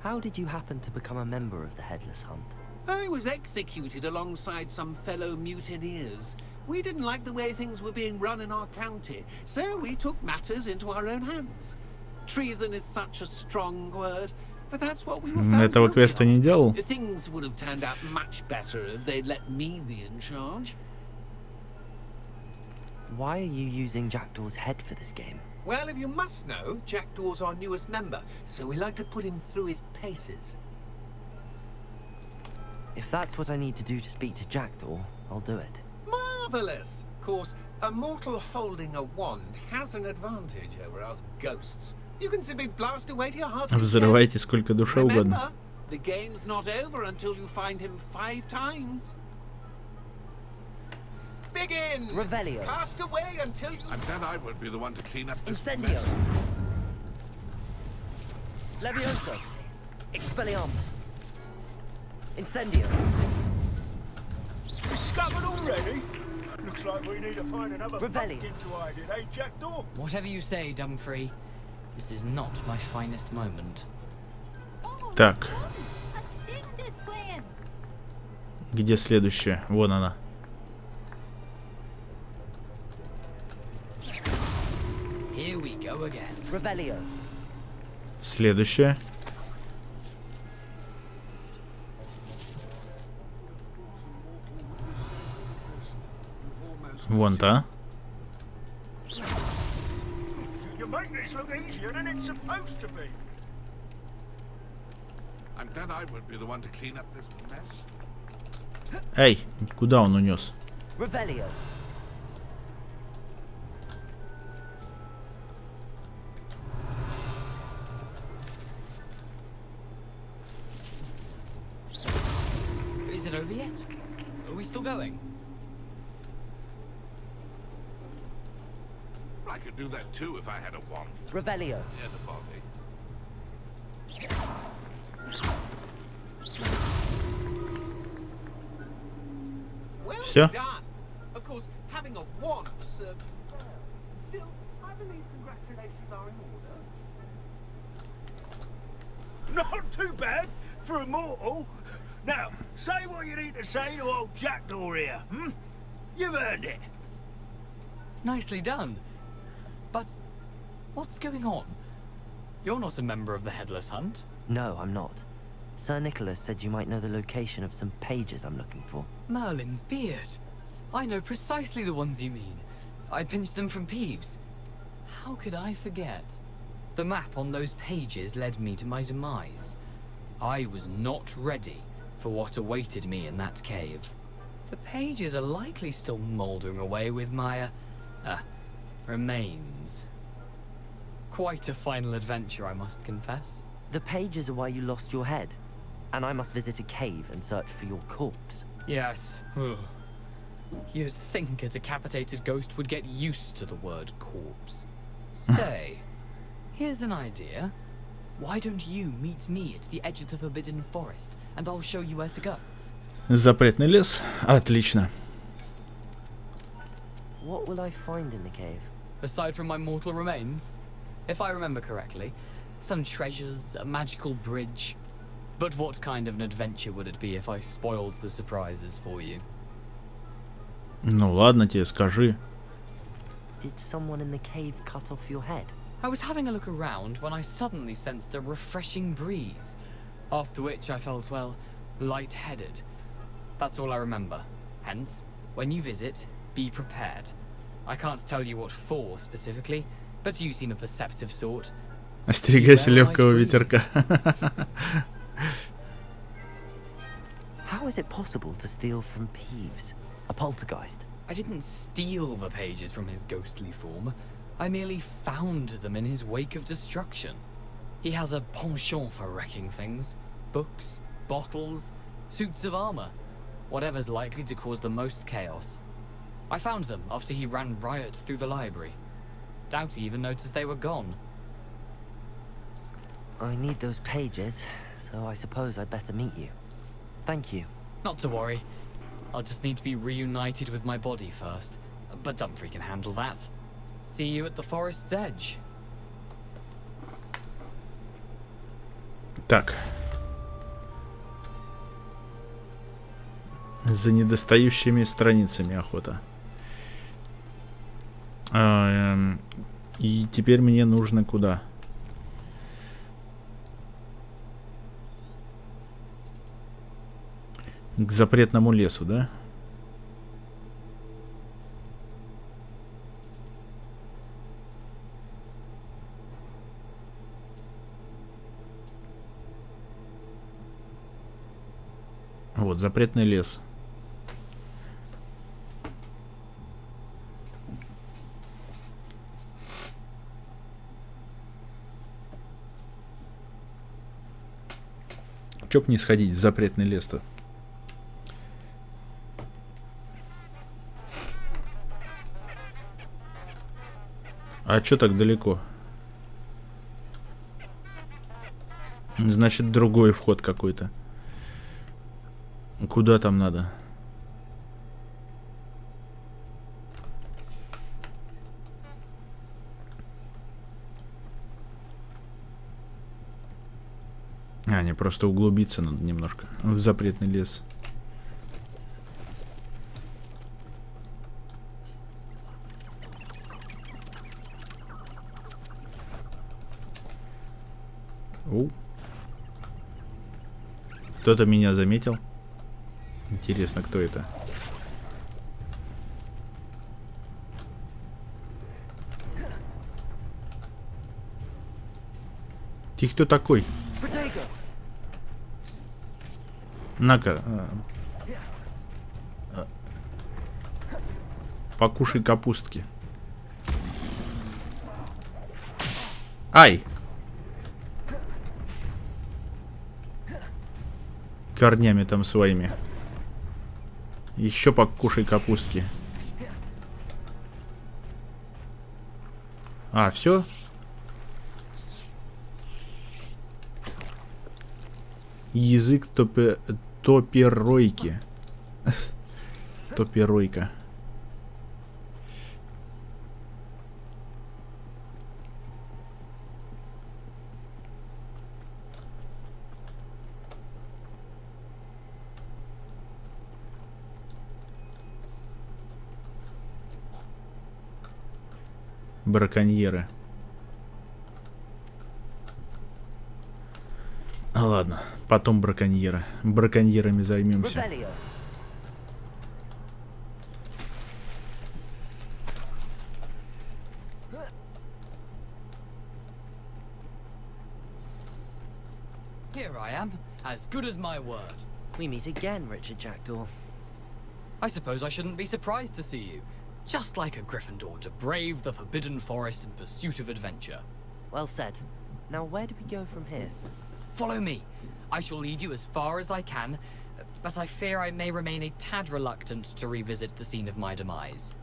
How did you happen to become a member of the Headless Hunt? I was executed alongside some fellow mutineers. We didn't like the way things were being run in our county, so we took matters into our own hands. Treason is such a strong word, but that's what we were found Этого квеста не делал. Things would have turned out much better if they'd let me be in charge. Why are you using Jackdaw's head for this game? Well, if you must know, Jackdaw's our newest member, so we like to put him through his paces. If that's what I need to do to speak to Jackdaw, I'll do it. Marvelous! Of course, a mortal holding a wand has an advantage over us ghosts. You can simply blast away to your heart's content. Взрывайте сколько душе угодно. Remember, the game's not over until you find him 5 times. Begin! Revelio. Cast away until you... I'm glad I won't be the one to clean up this Incendio. mess. Levioso. Expelliarmus. Incendio. Discovered already? Looks like we need to find another Revelio. pumpkin to hide in, eh, Jackdaw? Whatever you say, Dumfrey. This is not my finest moment. Так. Где следующая? Вон она. Here we go again. Revelio. Следующая. Вон та. You make this look easier than it's supposed to be. I'm glad I won't be the one to clean up this mess. Эй, куда он унес? Revelio. Is it over yet? Are we still going? I could do that too if I had a wand. Revelio. Yeah, the body. Well Всё? done. Of course, having a wand served... Still, I believe congratulations are in order. Not too bad for a mortal. Now, say what you need to say to old Jackdaw here, hmm? You've earned it. Nicely done. But what's going on? You're not a member of the Headless Hunt. No, I'm not. Sir Nicholas said you might know the location of some pages I'm looking for. Merlin's beard. I know precisely the ones you mean. I pinched them from Peeves. How could I forget? The map on those pages led me to my demise. I was not ready for what awaited me in that cave. The pages are likely still mouldering away with my, remains. Quite a final adventure, I must confess. The pages are why you lost your head, and I must visit a cave and search for your corpse. Yes. You'd think a decapitated ghost would get used to the word corpse. Say, here's an idea. Why don't you meet me at the edge of the Forbidden Forest, and I'll show you where to go. Запретный лес. Отлично. What will I find in the cave? Aside from my mortal remains, if I remember correctly, some treasures, a magical bridge. But what kind of an adventure would it be if I spoiled the surprises for you? Ну ладно тебе, скажи. Did someone in the cave cut off your head? I was having a look around when I suddenly sensed a refreshing breeze, after which I felt, well, lightheaded. That's all I remember. Hence, when you visit, be prepared. I can't tell you what for specifically, but you seem a perceptive sort. Остерегайся легкого ветерка. How is it possible to steal from Peeves, a poltergeist? I didn't steal the pages from his ghostly form. I merely found them in his wake of destruction. He has a penchant for wrecking things. Books, bottles, suits of armor. Whatever's likely to cause the most chaos. I found them after he ran riot through the library. Doubt he even noticed they were gone. I need those pages, so I suppose I'd better meet you. Thank you. Not to worry. I'll just need to be reunited with my body first. But Dumfries can handle that. See you at the forest's edge. Так. За недостающими страницами охота. И теперь мне нужно куда? К запретному лесу, да? Вот, запретный лес. Чё б не сходить в запретный лес-то? А чё так далеко? Значит, другой вход какой-то. Куда там надо? Не, просто углубиться надо немножко в запретный лес. Кто-то меня заметил. Интересно, кто это? Ты кто такой? На-ка. Покушай капустки. Ай! Корнями там своими. Еще покушай капустки. А, все? Язык топеройки. Топеройка. Браконьеры. Ладно, потом браконьеры. Браконьерами займемся. Here I am, as good as my word. We meet again, Richard Jackdaw. I suppose I shouldn't be surprised to see you. Just like a Gryffindor to brave the Forbidden Forest in pursuit of adventure. Well said. Now where do we go from here? Follow me. I shall lead you as far as I can, but I fear I may remain a tad reluctant to revisit the scene of my demise.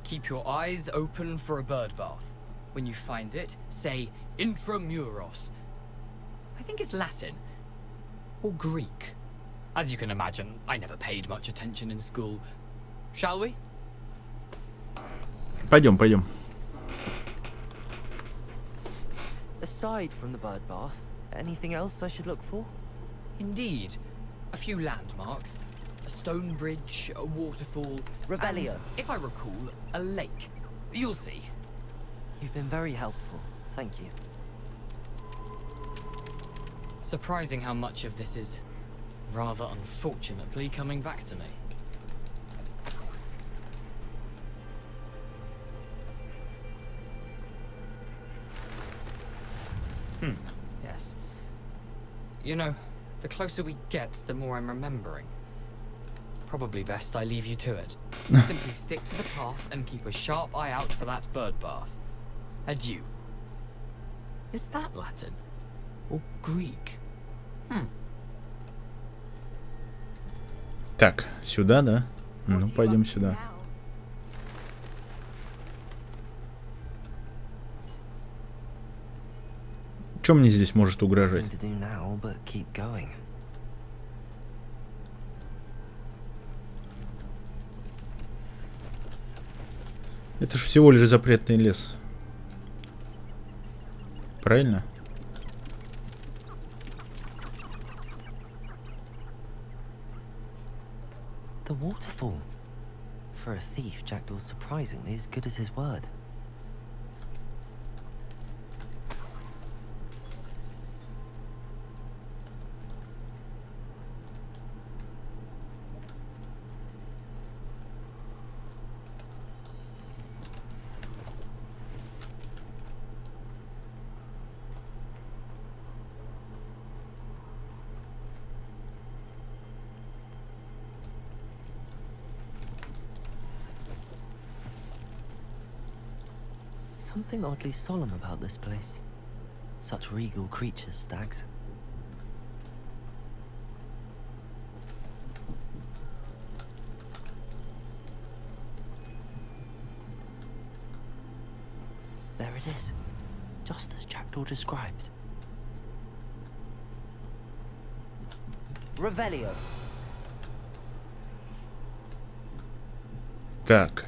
Keep your eyes open for a bird bath. When you find it, say Intramuros. I think it's Latin. Or Greek. As you can imagine, I never paid much attention in school. Shall we? Пойдем, пойдем. Aside from the bird bath, anything else I should look for? Indeed. A few landmarks. A stone bridge, a waterfall. Revelio. And, if I recall, a lake. You'll see. You've been very helpful. Thank you. Surprising how much of this is, rather unfortunately, coming back to me. Yes. You know, the closer we get, the more I'm remembering. Probably best I leave you to it. Simply stick to the path and keep a sharp eye out for that bird bath. Adieu. Is that Latin? Or Greek? Так, сюда, да? Ну, пойдем сюда. Чем мне здесь может угрожать? Это же всего лишь запретный лес. Правильно? The waterfall. For a thief, Jackdaw's surprisingly as good as his word. Something oddly solemn about this place. Such regal creatures, stags. There it is, just as Jackdaw described. Revelio. Так.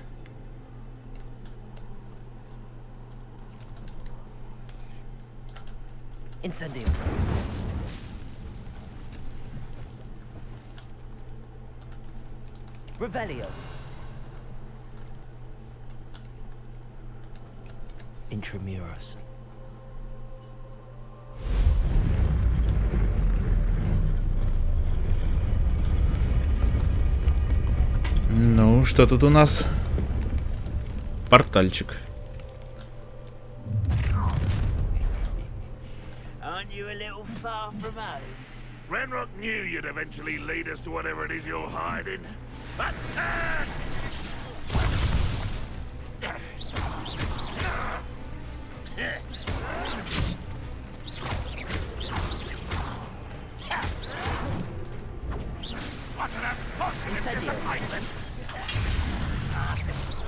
Incendio. Revelio. Intramuros. Ну, что тут у нас? Портальчик. You a little far from home? Renrock knew you'd eventually lead us to whatever it is you're hiding. Attack!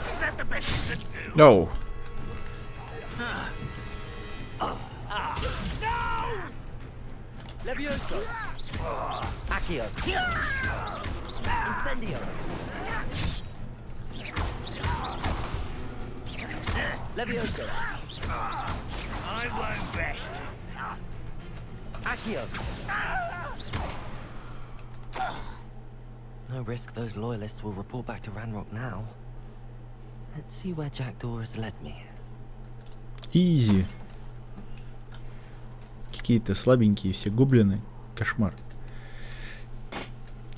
Is that the best you can do? No. Levioso. Accio. Incendio. Levioso. I won't rest. Accio. No risk those loyalists will report back to Ranrock now. Let's see where Jackdaw has led me. Изи. Какие-то слабенькие все гоблины. Кошмар.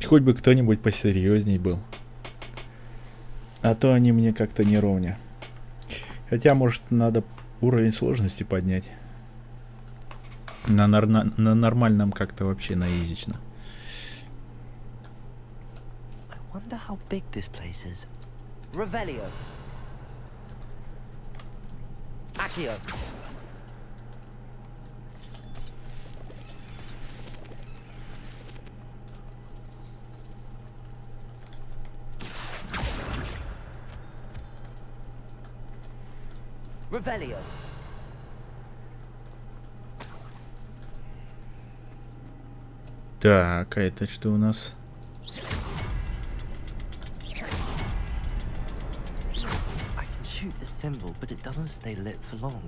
Хоть бы кто-нибудь посерьезней был. А то они мне как-то не ровня. Хотя, может, надо уровень сложности поднять. На нормальном как-то вообще наизично. I wonder how big this place is. Revelio. Accio. Revelio. Так, а это что у нас? I can shoot the symbol, but it doesn't stay lit for long.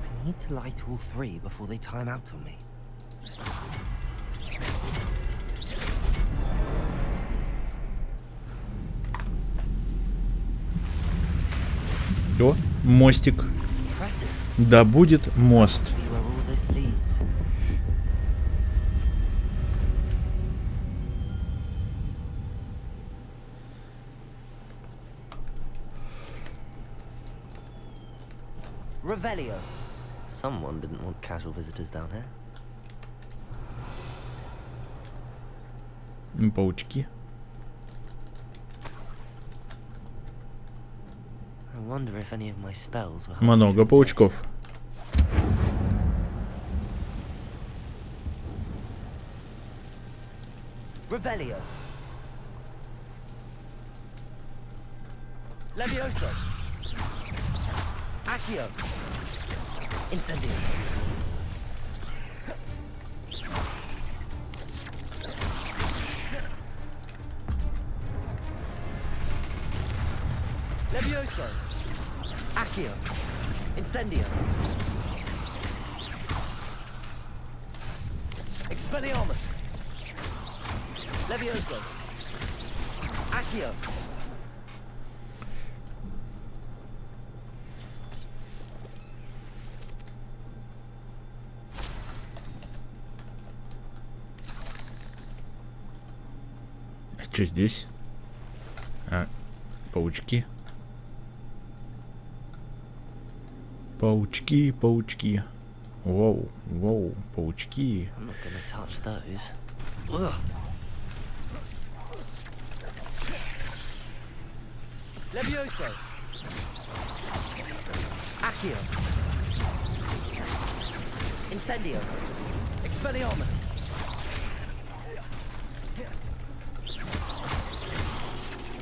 I need to light all three before they time out on me. О, мостик. Да будет мост. Revelio. Someone didn't want casual visitors down here. Паучки. Много паучков. Revelio. Levioso. Accio. Incendio. Levioso. Accio. Incendio. Expelliarmus. Levioso. Accio. А что здесь? А, паучки. Паучки, паучки. Воу, воу, паучки. I'm not gonna touch those. Ugh. Levioso. Accio. Incendio. Expelliarmus.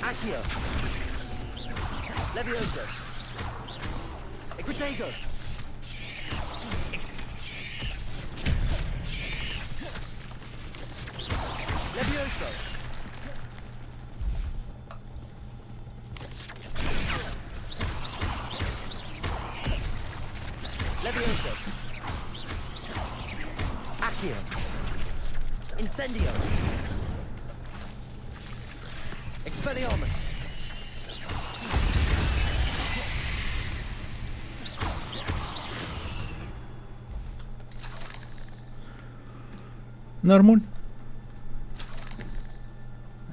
Accio. Levioso. Equitego. Levioso. Levioso. Accio. Incendio. Expelliarmus. Нормуль.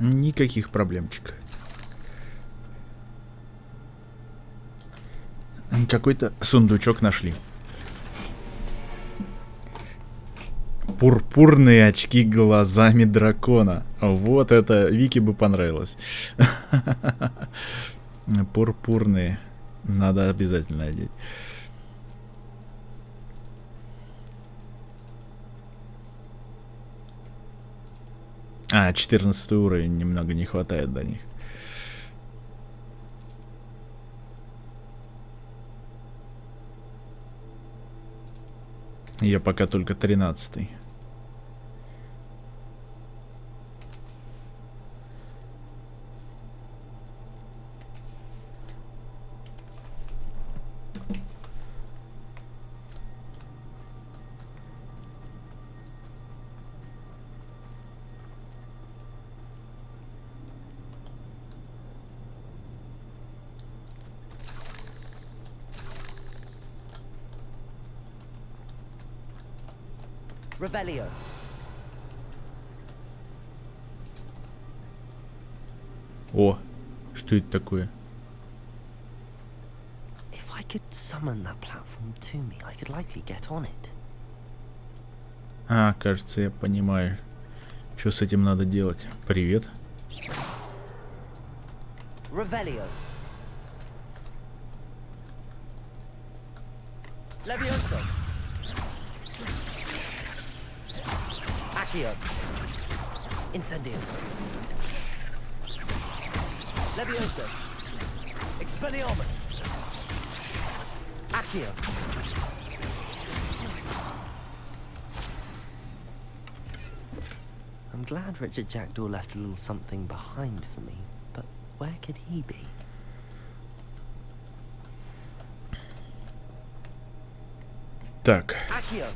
Никаких проблемчик. Какой-то сундучок нашли. Пурпурные очки глазами дракона. Вот это Вике бы понравилось. Пурпурные. Надо обязательно одеть. А, 14 уровень, немного не хватает до них. Я пока только 13-й. Revelio. О, что это такое? If I could summon that platform to me, I could likely get on it. А, кажется, я понимаю, что с этим надо делать. Привет. Revelio. Levioso. Accio. Incendio. Levioso. Expelliarmus. Accio. I'm glad Richard Jackdaw left a little something behind for me, but where could he be? Так. Accio.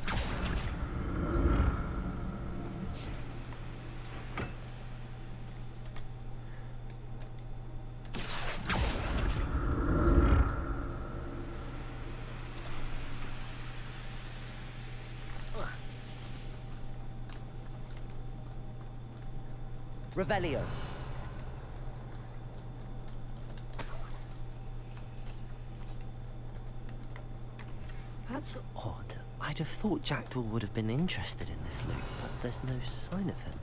Revelio. That's odd. I'd have thought Jackdaw would have been interested in this loot, but there's no sign of him.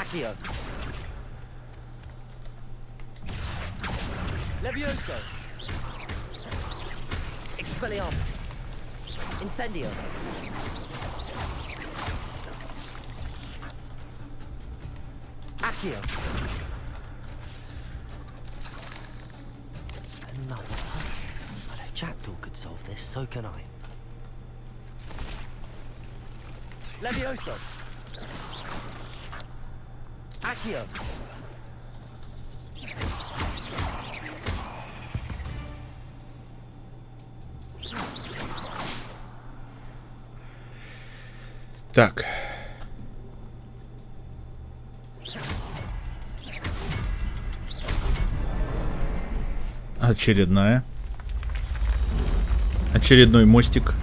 Accio. Levioso. Expelliarmus. Incendio. Accio. Another puzzle. But if Jackdaw could solve this, so can I. Levioso. Accio. Так. Очередная. Очередной мостик.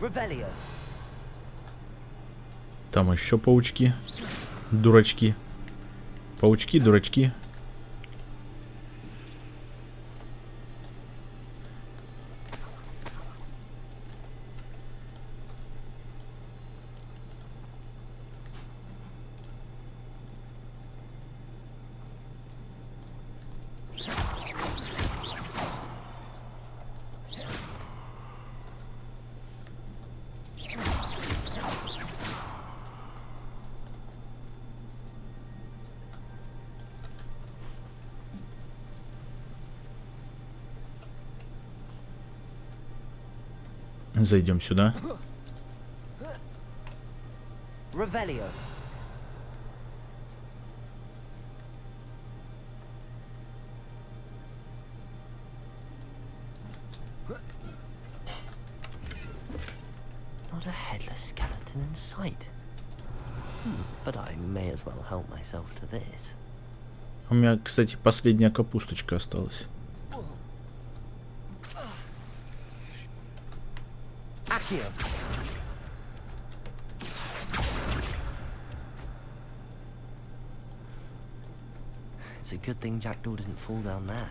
Revelio. Там еще паучки. Дурачки. Паучки, дурачки. Зайдем сюда. Revelio. Not a headless skeleton in sight. But I may as well help myself to this. У меня, кстати, последняя капусточка осталась. Accio. It's a good thing Jackdaw didn't fall down there.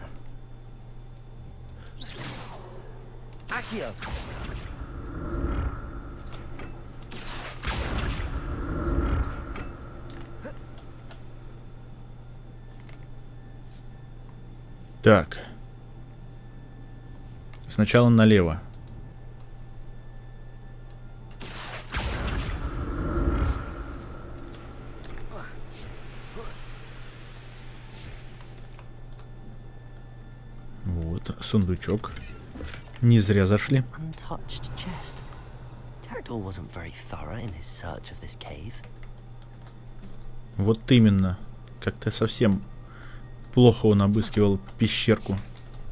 Accio. Так. Сначала налево. Вот, сундучок. Не зря зашли. Untouched chest. Jackdaw wasn't very thorough in his search of this cave. Вот именно. Как-то совсем плохо он обыскивал пещерку.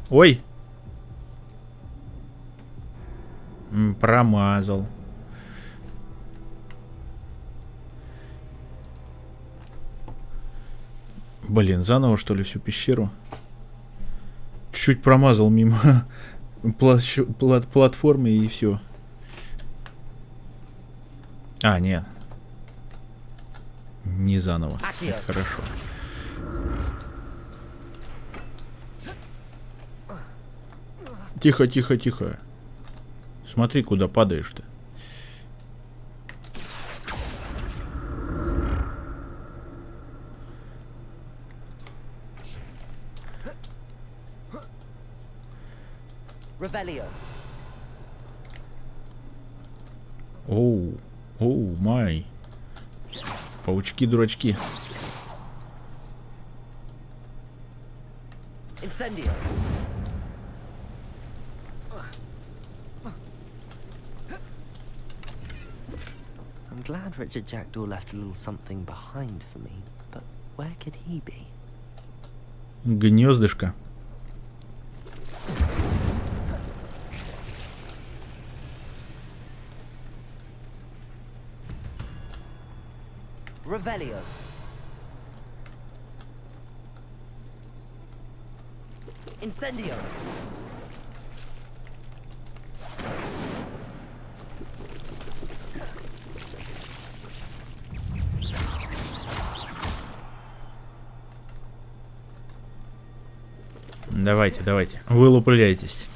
Ой! Промазал. Блин, заново что ли всю пещеру? Чуть промазал мимо платформы и все. А, нет. Не заново. Это хорошо. Тихо, тихо, тихо. Смотри, куда падаешь-то. Revelio. Оу, оу, май. Паучки-дурачки. Incendio. I'm glad Richard Jackdaw left a little something behind for me, but where could he be? Гнездышко. Revelio. Incendio. Давайте, давайте. Вылупляйтесь.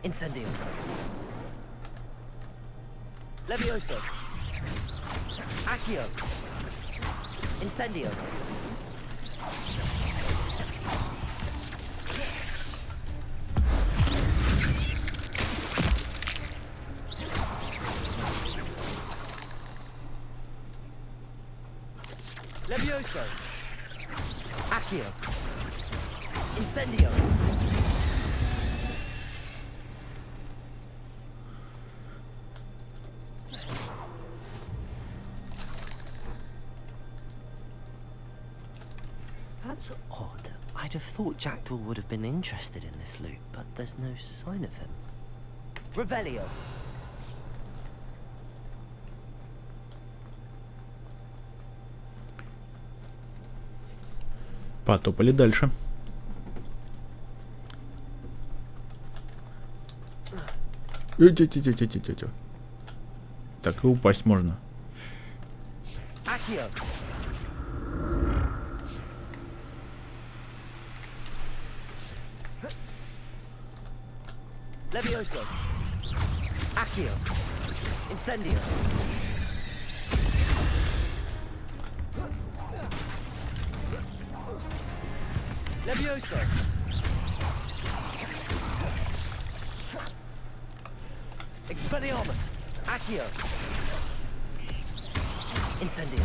Incendio. Levioso. Accio. Incendio. Levioso. Accio. Incendio. That's odd. I'd have thought Jackdaw would have been interested in this loot, but there's no sign of him. Revelio. Потопали дальше. Так и упасть можно. Accio. Levioso. Accio. Incendio. Levioso. Expelliarmus. Accio. Incendio.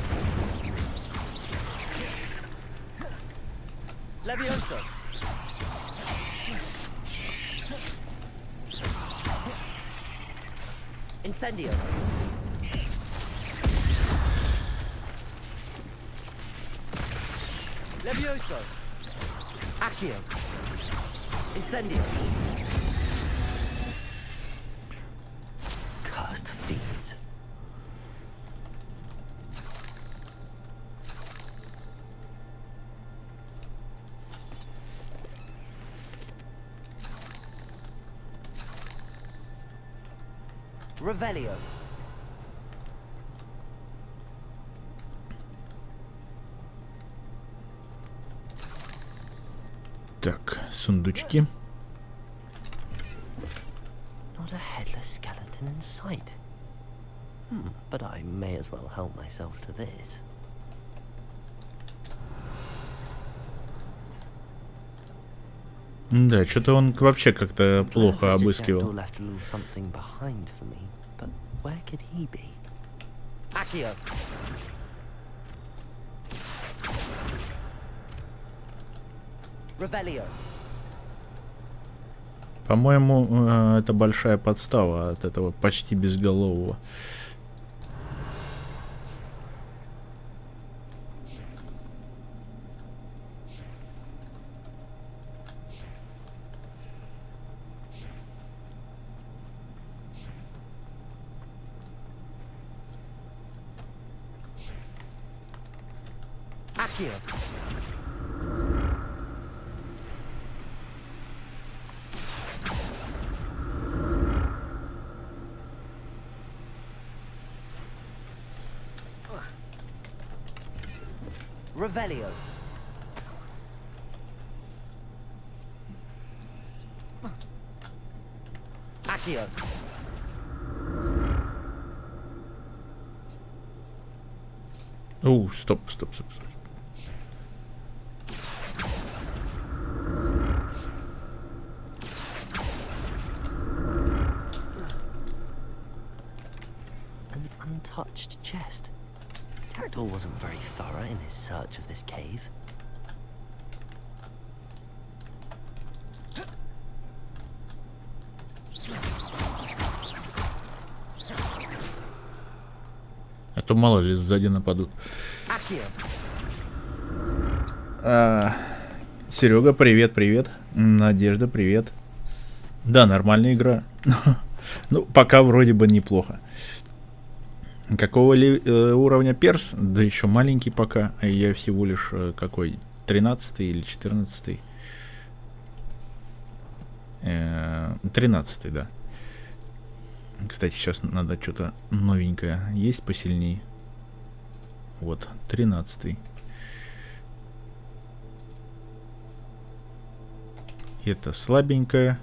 Levioso. Incendio. Levioso. Accio. Incendio. Cursed fiends. Revelio. Так, сундучки. Not a headless skeleton in sight. But I may as well help myself to this. Да, что-то он вообще как-то плохо обыскивал. Left a little something behind for me, but where could he be? Accio. Revelio. По-моему, это большая подстава от этого почти безголового. Accio. Revelio. Accio. Стоп. An untouched chest. Jackdaw wasn't very thorough in his search of this cave. А то мало ли сзади нападут. Серега, привет. Надежда, привет. Да, нормальная игра. Ну, пока вроде бы неплохо. Какого ли уровня перс? Да еще маленький пока. Я всего лишь какой? 13 или 14? 13, да. Кстати, сейчас надо что-то новенькое. Есть посильней? Вот, 13. Это слабенькое.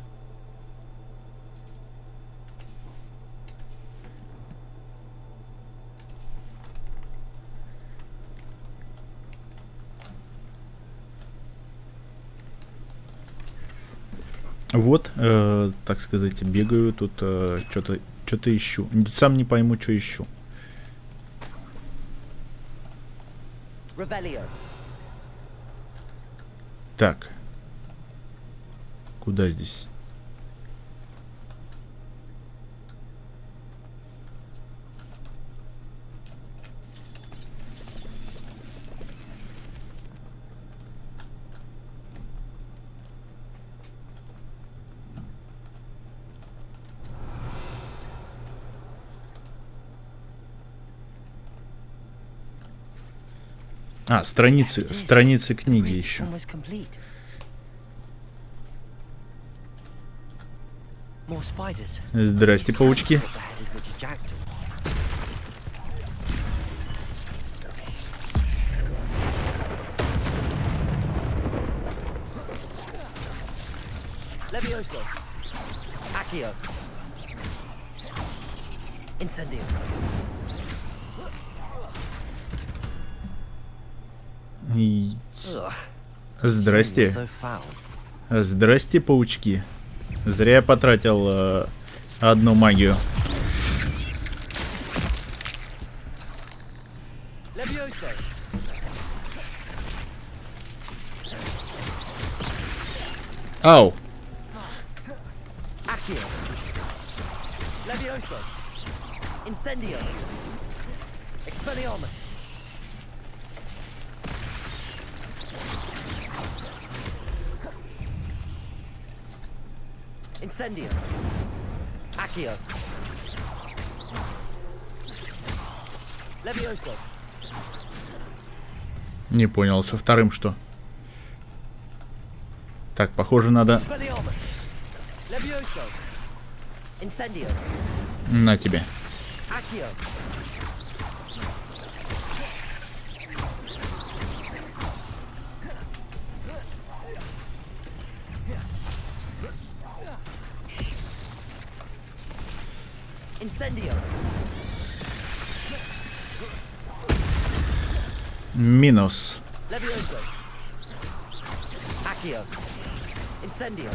Вот, так сказать, бегаю тут, что-то ищу. Сам не пойму, что ищу. Так. Куда здесь? А, страницы книги еще. Здрасте, паучки. Здрасте. Здрасте, паучки. Зря я потратил одну магию. Ау. Incendio. Accio. Levioso. Не понял, со вторым что? Так, похоже, надо... Levioso. Incendio. На тебе. Accio. Incendio. Минус. Levioso. Accio. Incendio.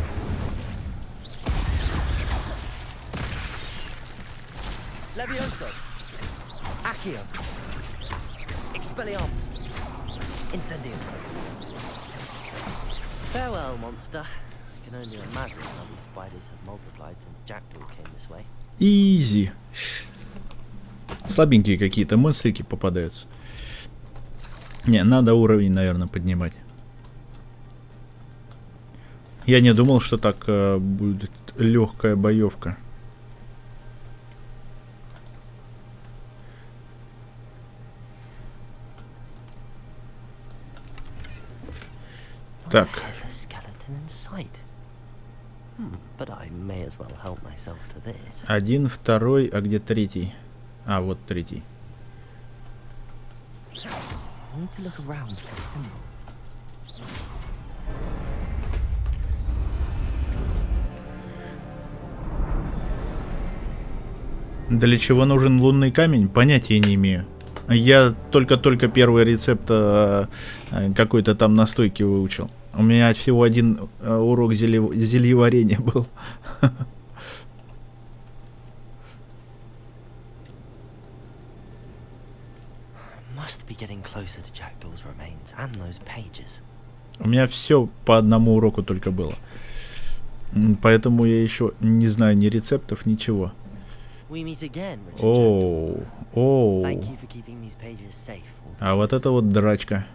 Levioso. Accio. Expelliarmus. Incendio. Farewell, monster. I can only imagine how these spiders have multiplied since Jackdaw came this way. Изи. Слабенькие какие-то монстрики попадаются. Не, надо уровень, наверное, поднимать. Я не думал, что так будет легкая боевка. Так. Один, второй, а где третий? А, вот третий. Для чего нужен лунный камень? Понятия не имею. Я только-только первый рецепт какой-то там настойки выучил. У меня всего один урок зельеварения был. У меня все по одному уроку только было. Поэтому я еще не знаю ни рецептов, ничего. Оу, оу. А вот это вот драчка.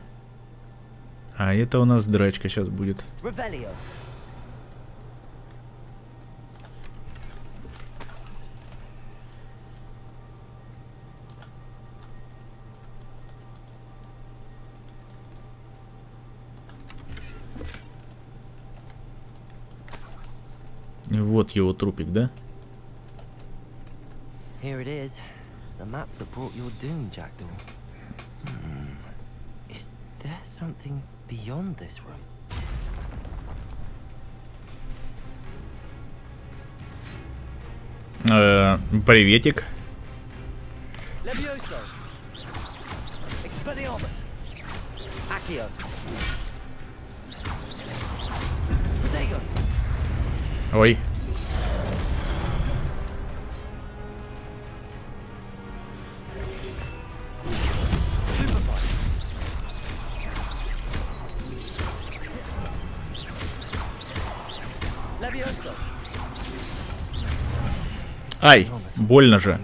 А это у нас драчка сейчас будет. Вот его трупик, да? Here it is. The map that brought your doom, Jackdaw. Is there something beyond this room? Приветик. Levioso. Expelliarmus. Accio. Protego. Ой. Levioso. Ай, больно же.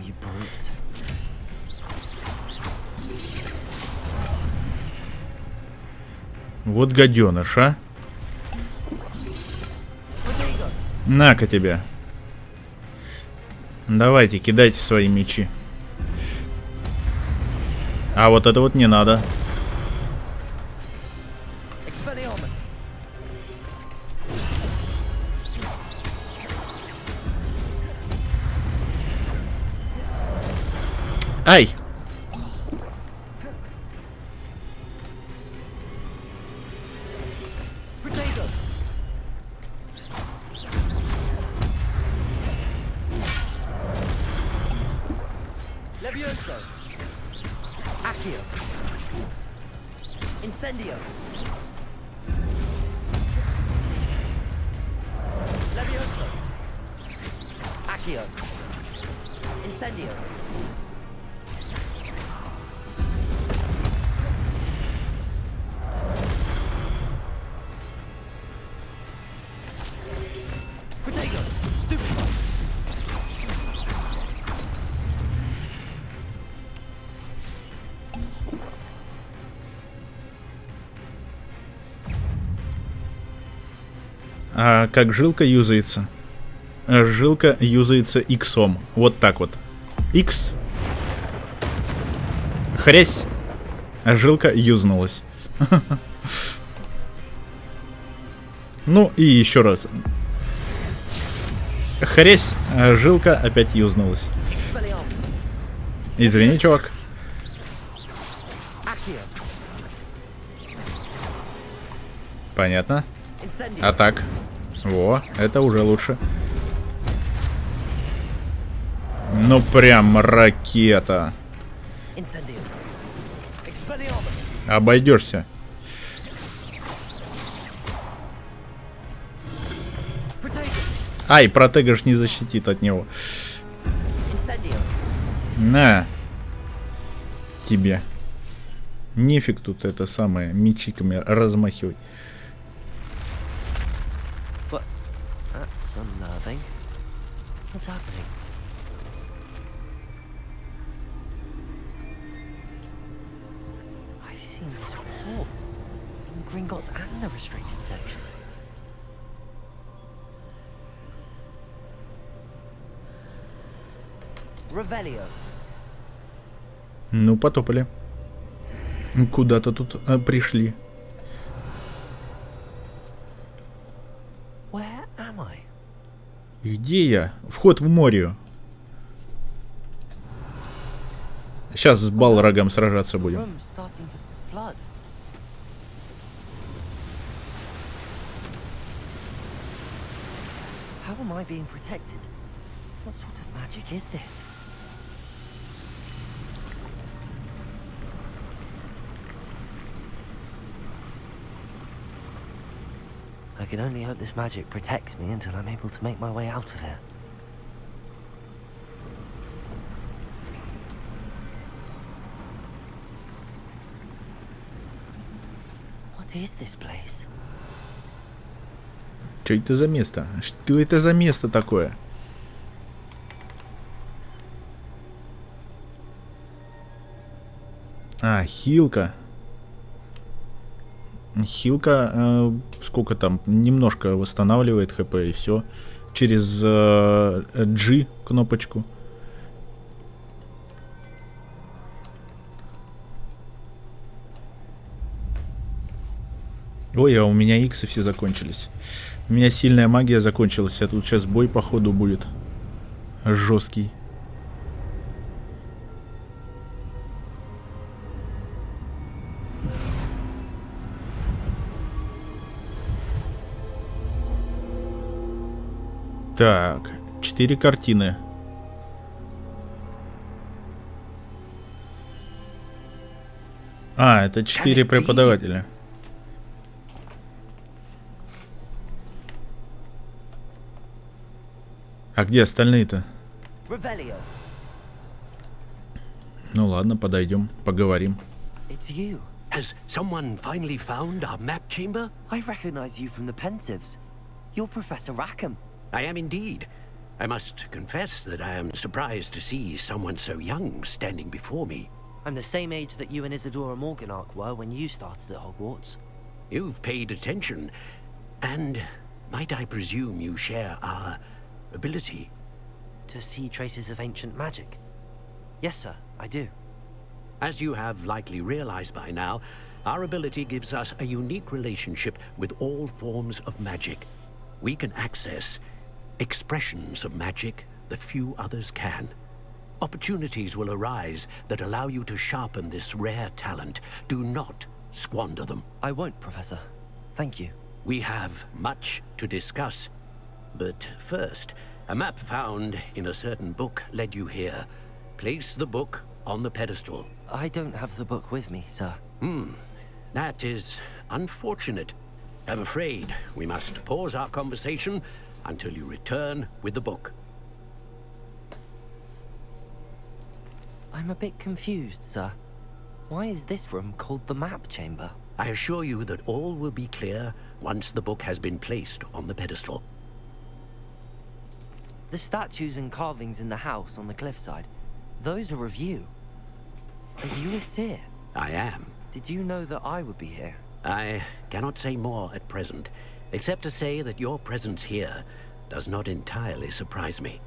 Вот гаденыш, а. На-ка тебя. Давайте, кидайте свои мечи. А вот это вот не надо. Ай! Levioso. Accio. Incendio. Levioso. Accio. Incendio. Protego. Stupefy. А как жилка юзается? Жилка юзается иксом. Вот так вот. Икс. Хрясь. А жилка юзнулась. Ну и еще раз. Хрясь. А жилка опять юзнулась. Извини, чувак. Понятно. А так. Во, это уже лучше. Ну прям ракета. Обойдешься. Ай, протега ж не защитит от него. На. Тебе. Нефиг тут это самое мечиками размахивать. That's unnerving. What's happening? I've seen this before. In Gringotts and the restricted section. Revelio. Ну, потопали. Куда-то тут пришли. Where am I? Где я? Вход в море. Сейчас с Балрогом сражаться будем. How am I being protected? What sort of magic is this? I can only hope this magic protects me until I'm able to make my way out of here. What is this place? Что это за место? Что это за место такое? А, хилка. Хилка, сколько там? Немножко восстанавливает хп и все. Через G кнопочку. Ой, а у меня иксы все закончились. У меня сильная магия закончилась, а тут сейчас бой походу будет. Жесткий. Так, 4 картины. А, это 4 преподавателя. А где остальные-то? Ну ладно, подойдем, поговорим. It's you. Has someone finally found our map chamber? I recognize you from the Pensives. You're Professor Rackham. I am indeed. I must confess that I am surprised to see someone so young standing before me. I'm the same age that you and Isadora Morganach were when you started at Hogwarts. You've paid attention, and might I presume you share our ability? To see traces of ancient magic? Yes, sir, I do. As you have likely realized by now, our ability gives us a unique relationship with all forms of magic. We can access expressions of magic that few others can. Opportunities will arise that allow you to sharpen this rare talent. Do not squander them. I won't, Professor. Thank you. We have much to discuss. But first, a map found in a certain book led you here. Place the book on the pedestal. I don't have the book with me, sir. That is unfortunate. I'm afraid we must pause our conversation until you return with the book. I'm a bit confused, sir. Why is this room called the map chamber? I assure you that all will be clear once the book has been placed on the pedestal. The statues and carvings in the house on the cliffside, those are of you. Are you a seer? I am. Did you know that I would be here? I cannot say more at present, except to say that your presence here does not entirely surprise me.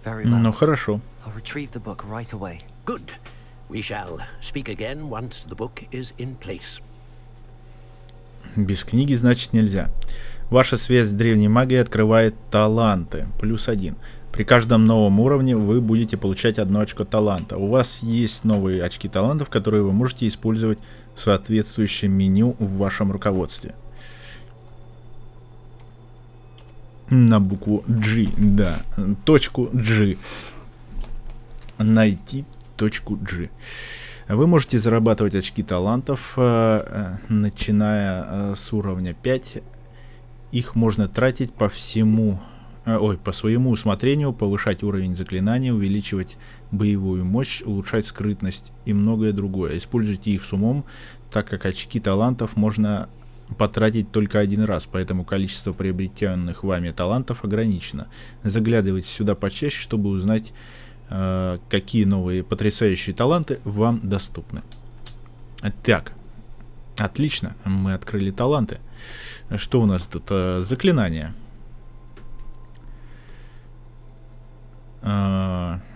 Very well. Ну хорошо. I'll retrieve the book right away. Good. We shall speak again once the book is in place. Без книги, значит, нельзя. Ваша связь с древней магией открывает таланты. +1. При каждом новом уровне вы будете получать 1 очко таланта. У вас есть новые очки талантов, которые вы можете использовать в соответствующем меню в вашем руководстве. На букву G, да. Точку G. Найти точку G. Вы можете зарабатывать очки талантов, начиная с уровня 5. Их можно тратить по своему усмотрению, повышать уровень заклинания, увеличивать боевую мощь, улучшать скрытность и многое другое. Используйте их с умом, так как очки талантов можно потратить только один раз, поэтому количество приобретенных вами талантов ограничено. Заглядывайте сюда почаще, чтобы узнать, какие новые потрясающие таланты вам доступны. Так, отлично, мы открыли таланты. Что у нас тут? Заклинания.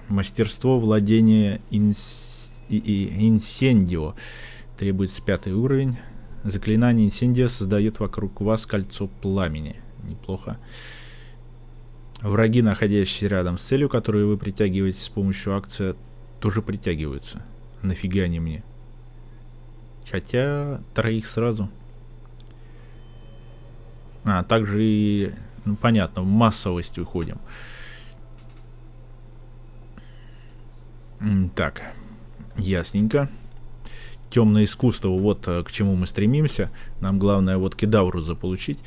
Мастерство владения инсендио. Требуется 5 уровень. Заклинание инсендио создает вокруг вас кольцо пламени. Неплохо. Враги, находящиеся рядом с целью, которую вы притягиваете с помощью акции, тоже притягиваются. Нафига они мне? Хотя 3 сразу. А также и, ну, понятно, в массовость уходим. Так, ясненько. Темное искусство, вот к чему мы стремимся. Нам главное вот кедавру заполучить.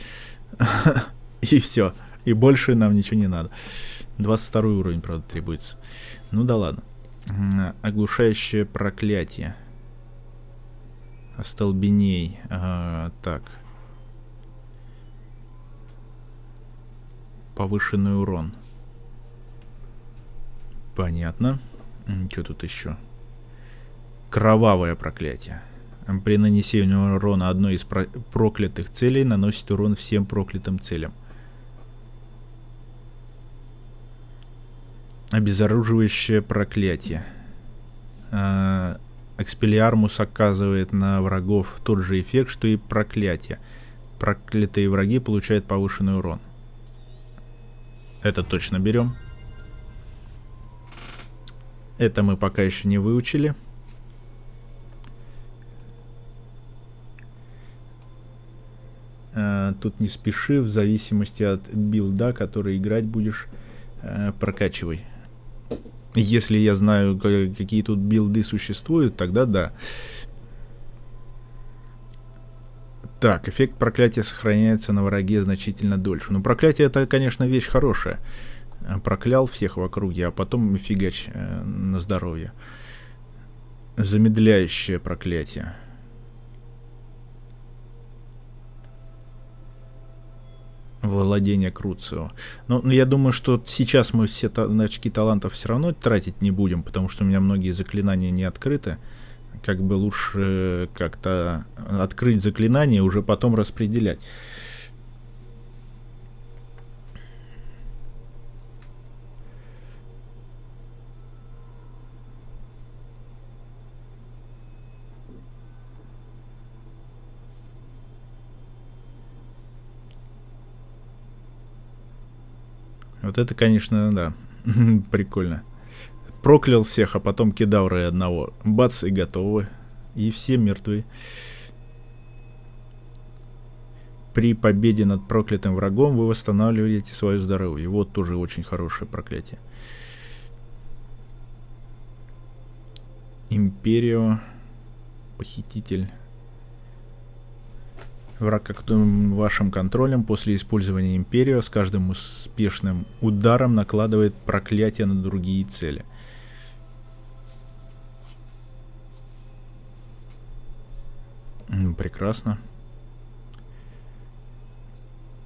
И все. И больше нам ничего не надо. 22 уровень, правда, требуется. Ну да ладно. Оглушающее проклятие. Остолбеней. Так. Повышенный урон. Понятно. Что тут еще? Кровавое проклятие. При нанесении урона одной из проклятых целей наносит урон всем проклятым целям. Обезоруживающее проклятие. Экспеллиармус оказывает на врагов тот же эффект, что и проклятие. Проклятые враги получают повышенный урон. Это точно берем. Это мы пока еще не выучили. Тут не спеши, в зависимости от билда, который играть будешь, прокачивай. Если я знаю, какие тут билды существуют, тогда да. Так, эффект проклятия сохраняется на враге значительно дольше. Ну, проклятие — это, конечно, вещь хорошая. Проклял всех в округе, а потом фигач на здоровье. Замедляющее проклятие. Владение Круцио. Но я думаю, что сейчас мы все очки талантов все равно тратить не будем, потому что у меня многие заклинания не открыты. Как бы лучше как-то открыть заклинание и уже потом распределять. Вот это, конечно, да, прикольно. Проклял всех, а потом кедавры одного. Бац, и готовы. И все мертвы. При победе над проклятым врагом вы восстанавливаете свое здоровье. Вот тоже очень хорошее проклятие. Империо. Похититель. Враг под вашим контролем после использования Империо с каждым успешным ударом накладывает проклятие на другие цели. Прекрасно.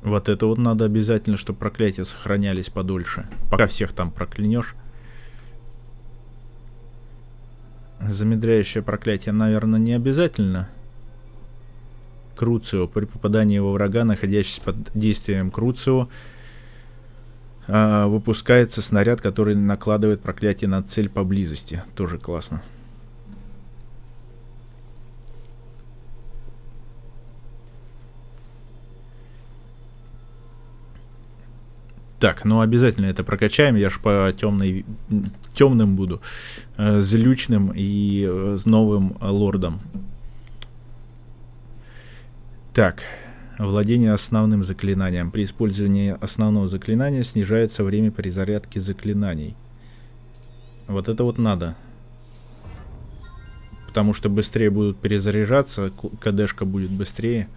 Вот это вот надо обязательно, чтобы проклятия сохранялись подольше. Пока всех там проклянешь. Замедляющее проклятие, наверное, не обязательно. Круцио. При попадании во врага, находящийся под действием Круцио, выпускается снаряд, который накладывает проклятие на цель поблизости. Тоже классно. Так, ну обязательно это прокачаем. Я ж по темным буду. Злючным и новым лордом. Так, владение основным заклинанием. При использовании основного заклинания снижается время перезарядки заклинаний. Вот это вот надо. Потому что быстрее будут перезаряжаться, КДшка будет быстрее.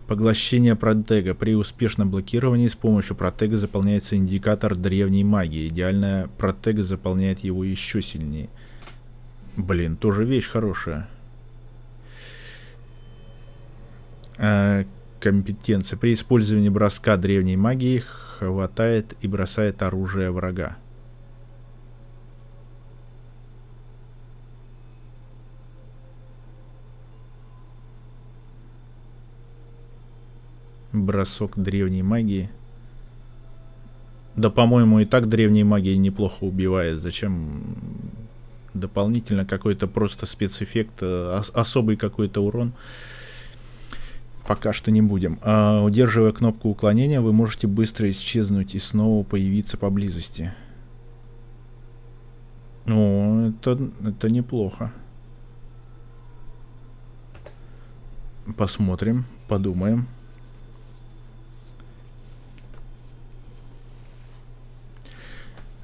Поглощение протега. При успешном блокировании с помощью протега заполняется индикатор древней магии. Идеальная протега заполняет его еще сильнее. Блин, тоже вещь хорошая. Компетенция. При использовании броска древней магии хватает и бросает оружие врага. Бросок древней магии. Да, по-моему, и так древней магией неплохо убивает. Зачем дополнительно какой-то просто спецэффект, особый какой-то урон? Пока что не будем. Удерживая кнопку уклонения, вы можете быстро исчезнуть и снова появиться поблизости. О, это неплохо. Посмотрим, подумаем.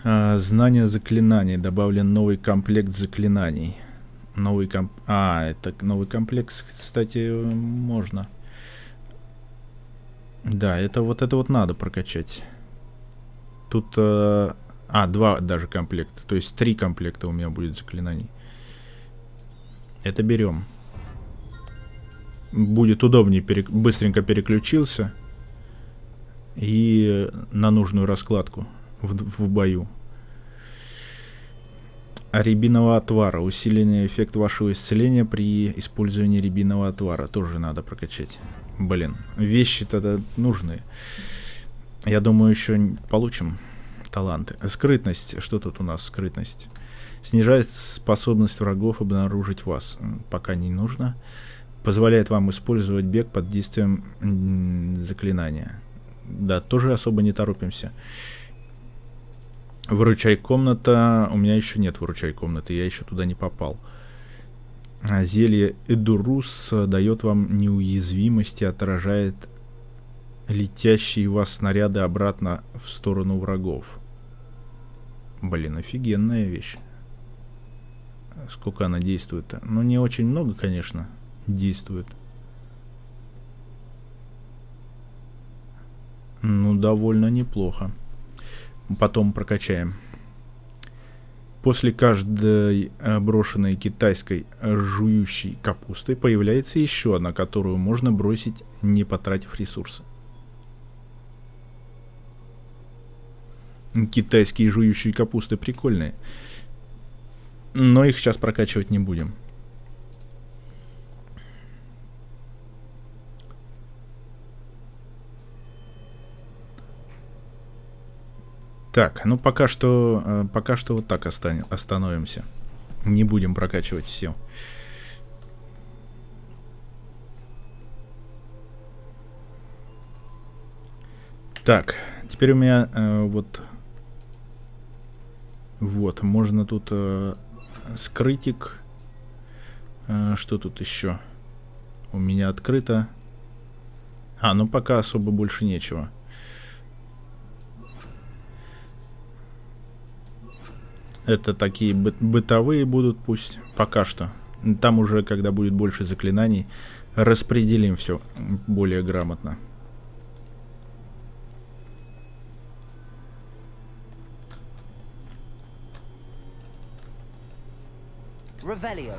Знание заклинаний. Добавлен новый комплект заклинаний. Это новый комплект, кстати, можно. Да, это вот надо прокачать. Тут... два даже комплекта. То есть 3 комплекта у меня будет заклинаний. Это берем. Будет удобнее. Быстренько переключился. И на нужную раскладку в бою. Рябинового отвара. Усиленный эффект вашего исцеления при использовании рябинового отвара. Тоже надо прокачать. Блин, вещи-то нужные. Я думаю, еще получим таланты. Скрытность. Что тут у нас? Скрытность. Снижает способность врагов обнаружить вас. Пока не нужно. Позволяет вам использовать бег под действием заклинания. Да, тоже особо не торопимся. Выручай комната. У меня еще нет выручай комнаты. Я еще туда не попал. Зелье Эдурус дает вам неуязвимость и отражает летящие вас снаряды обратно в сторону врагов. Блин, офигенная вещь. Сколько она действует-то? Ну, не очень много, конечно, действует. Ну, довольно неплохо. Потом прокачаем. После каждой брошенной китайской жующей капусты появляется еще одна, которую можно бросить, не потратив ресурсы. Китайские жующие капусты прикольные. Но их сейчас прокачивать не будем. Так, ну пока что вот так остановимся. Не будем прокачивать все. Так, теперь у меня вот, можно тут скрытик. Что тут еще? У меня открыто. Ну пока особо больше нечего. Это такие бытовые будут, пусть пока что. Там уже, когда будет больше заклинаний, распределим все более грамотно. Revelio.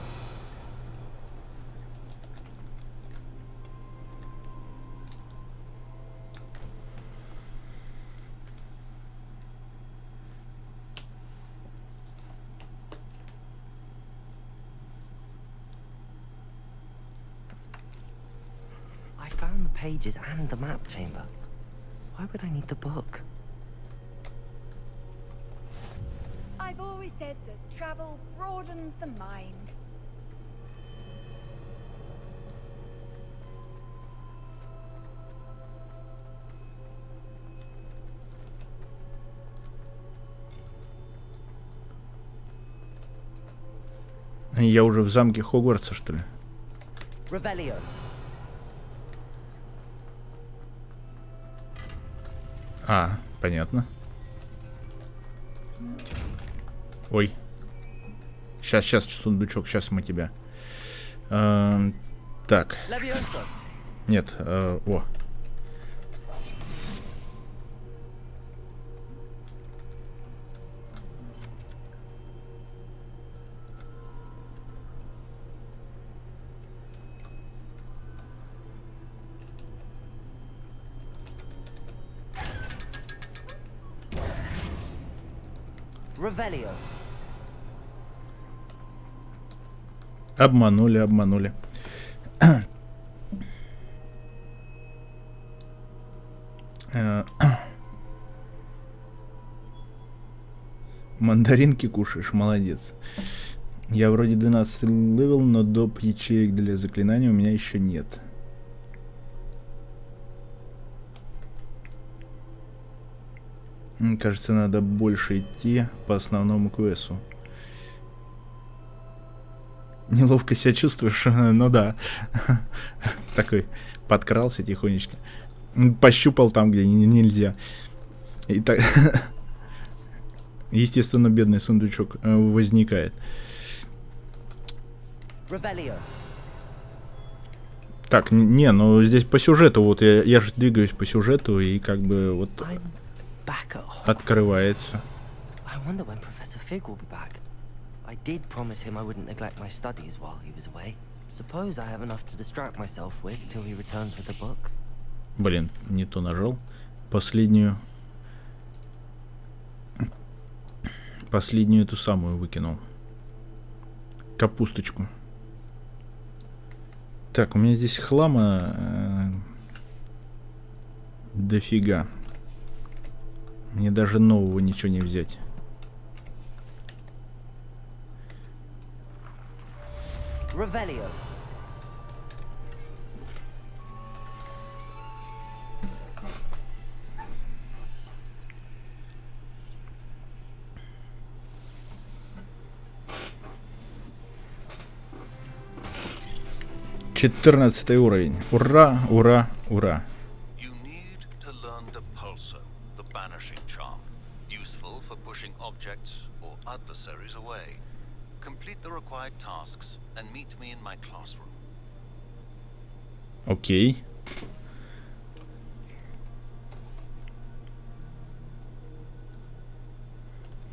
I found the pages and the map chamber. Why would I need the book? I've always said that travel broadens the mind. Я уже в замке Хогвартса, что ли? Revelio. Понятно. Ой. Сейчас, сундучок, сейчас мы тебя. Так. Нет, о. Revelio. Обманули. Мандаринки кушаешь, молодец. Я вроде 12 левел, но доп ячеек для заклинаний у меня еще нет. Кажется, надо больше идти по основному квесту. Неловко себя чувствуешь? Ну да. Такой подкрался тихонечко. Пощупал там, где нельзя. И так... Естественно, бедный сундучок возникает. Так, не, ну здесь по сюжету, вот я же двигаюсь по сюжету, и как бы вот открывается. I did promise him I wouldn't neglect my studies while he was away. Suppose I have enough to distract myself with till he returns with the book. Блин, не то нажал. Последнюю эту самую выкинул. Капусточку. Так, у меня здесь хлама дофига. Мне даже нового ничего не взять. Revelio. Четырнадцатый уровень. Ура, ура, ура. You need to learn the pulso, the banishing charm, useful for pushing objects or adversaries away. Complete the required tasks and meet me in my classroom. Окей.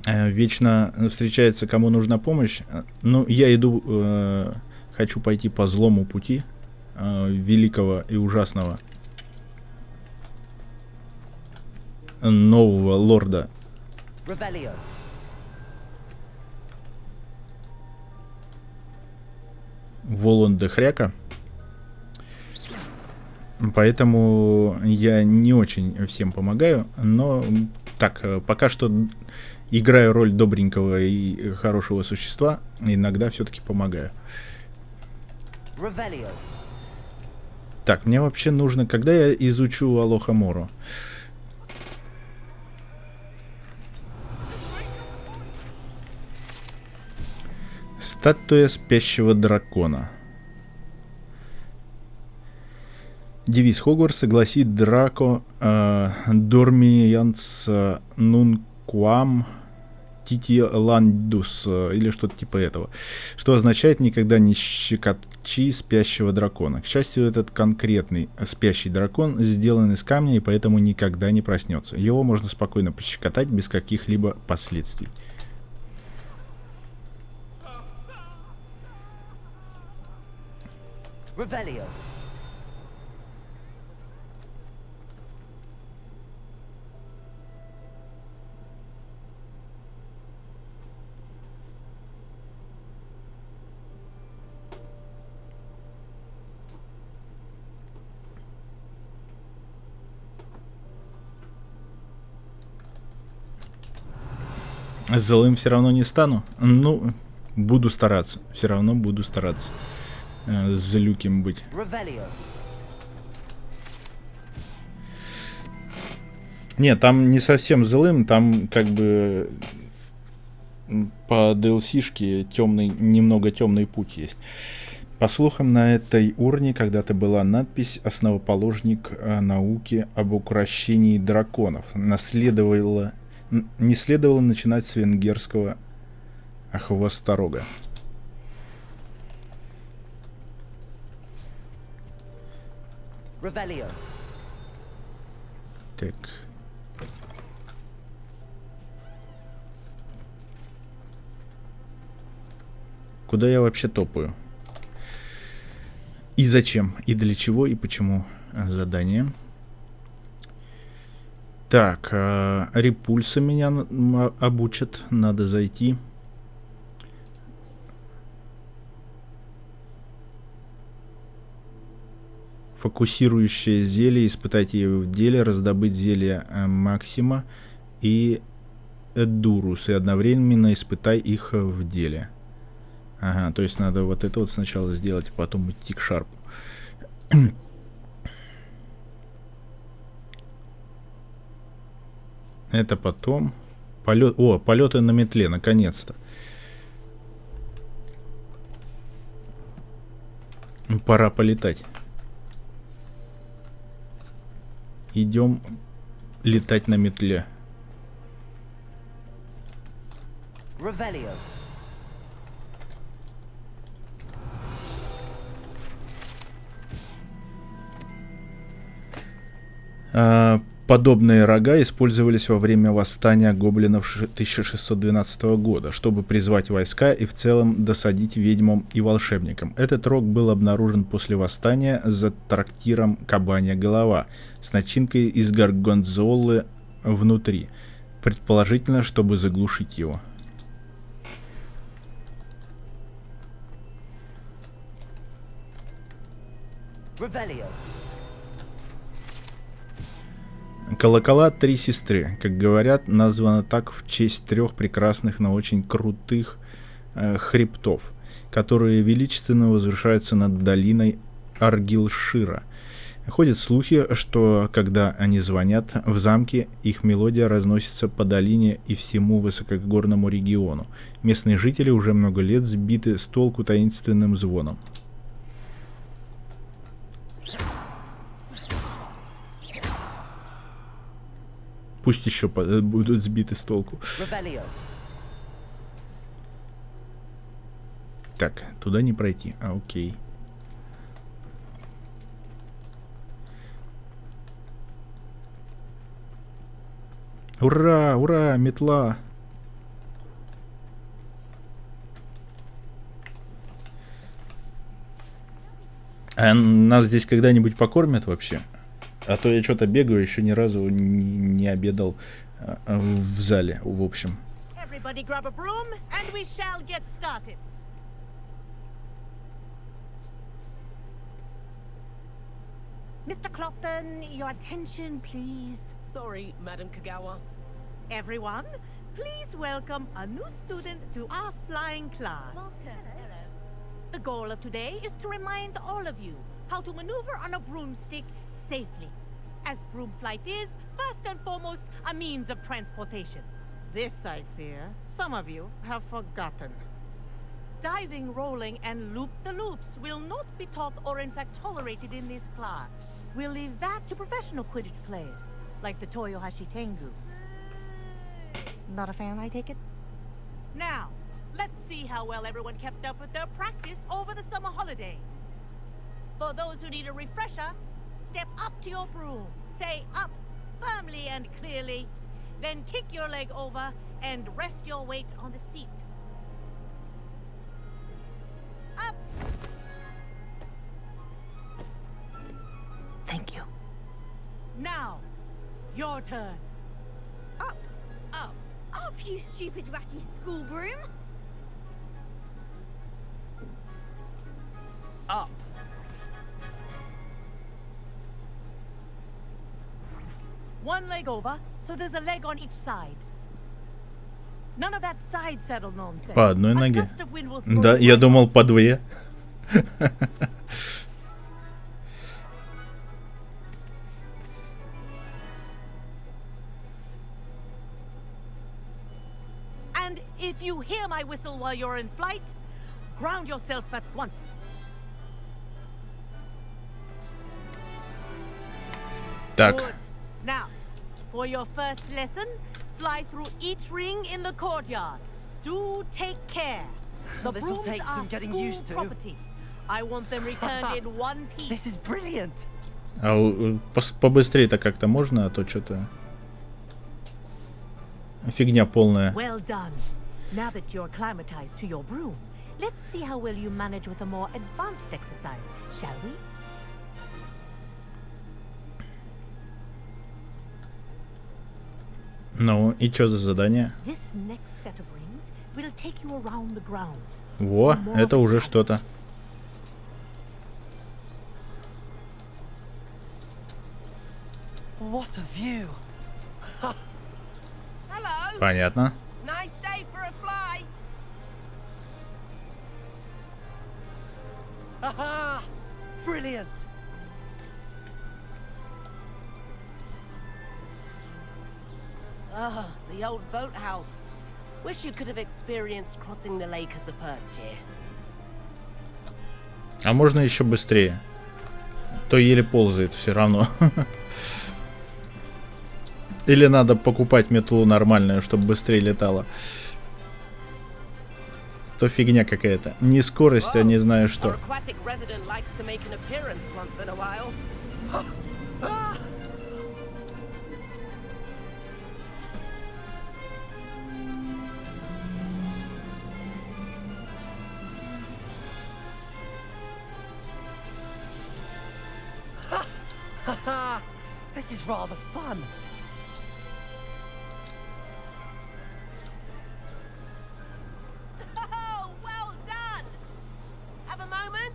Вечно встречается, кому нужна помощь. Ну, я иду, хочу пойти по злому пути великого и ужасного нового лорда. Revelio. Воланда Хряка. Поэтому я не очень всем помогаю, но так, пока что играю роль добренького и хорошего существа, иногда все-таки помогаю. Revelio. Так, мне вообще нужно, когда я изучу Алохамору? Статуя спящего дракона. Девиз Хогвартса гласит Драко Дормиянс Нункуам Титиландус или что-то типа этого, что означает «никогда не щекочи спящего дракона». К счастью, этот конкретный спящий дракон сделан из камня и поэтому никогда не проснется. Его можно спокойно пощекотать без каких-либо последствий. Revelio. Злым все равно не стану. Ну, буду стараться. Все равно буду стараться злюким быть. Revelio. Нет, там не совсем злым, там как бы по DLC-шке темный, немного темный путь есть. По слухам, на этой урне когда-то была надпись «Основоположник науки об укрощении драконов». Не следовало начинать с венгерского хвосторога. Revelio. Так. Куда я вообще топаю? И зачем? И для чего? И почему? Задание. Так, репульсы меня обучат. Надо зайти. Фокусирующее зелье. Испытайте его в деле. Раздобыть зелье Максима и Эдурус. И одновременно испытай их в деле. Ага, то есть надо вот это вот сначала сделать, а потом идти к Шарпу. Это потом. Полет... О, полеты на метле, наконец-то. Пора полетать. Идем летать на метле. Revelio. Подобные рога использовались во время восстания гоблинов 1612 года, чтобы призвать войска и в целом досадить ведьмам и волшебникам. Этот рог был обнаружен после восстания за трактиром «Кабанья голова» с начинкой из горгонзолы внутри, предположительно, чтобы заглушить его. Revelio. Колокола «Три сестры», как говорят, названо так в честь трех прекрасных, но очень крутых хребтов. которые величественно возвышаются над долиной Аргилшира. Ходят слухи, что когда они звонят в замке, их мелодия разносится по долине и всему высокогорному региону. Местные жители уже много лет сбиты с толку таинственным звоном. Пусть еще будут сбиты с толку. Так, туда не пройти. Окей. Ура, ура, метла. А нас здесь когда-нибудь покормят вообще? А то я что-то бегаю, еще ни разу не обедал в зале, в общем. Mr. Clopton, your attention, please. Sorry, Madam Kagawa. Everyone, please welcome a new student to our flying class. Hello. The goal of today is to remind all of you how to maneuver on a broomstick safely, as broom flight is, first and foremost, a means of transportation. This, I fear, some of you have forgotten. Diving, rolling, and loop-the-loops will not be taught or in fact tolerated in this class. We'll leave that to professional Quidditch players, like the Toyohashi Tengu. Not a fan, I take it? Now, let's see how well everyone kept up with their practice over the summer holidays. For those who need a refresher, step up to your broom, say up firmly and clearly, then kick your leg over and rest your weight on the seat. Up! Thank you. Now, your turn. Up! Up! Up, you stupid ratty school broom! Up. One leg over, so there's a leg on each side. None of that side saddle nonsense. По одной ноге. Да, я думал по две. And if you hear my whistle while you're in flight, ground yourself at once. Так. Good. Now, for your first lesson, fly through each ring in the courtyard. Do take care. The This'll brooms take some are getting school used to. property. I want them returned in one piece. This is brilliant. А побыстрее-то как-то можно, а то что-то фигня полная. Well done. Now that you're acclimatized to your broom, let's see how well you manage with a more advanced exercise, shall we? Ну, и что за задание? This next set of rings will take you around the grounds. Во, это уже что-то. What a view. Hello. Понятно. Nice day for a flight. Aha! Brilliant. Ah, the old boathouse. Wish you could have experienced crossing the lake as a first year. А можно еще быстрее. То еле ползает все равно. Или надо покупать метлу нормальную, чтобы быстрее летала. То фигня какая-то. Не скорость, а не знаю что. This is rather fun. Oh, well done. Have a moment.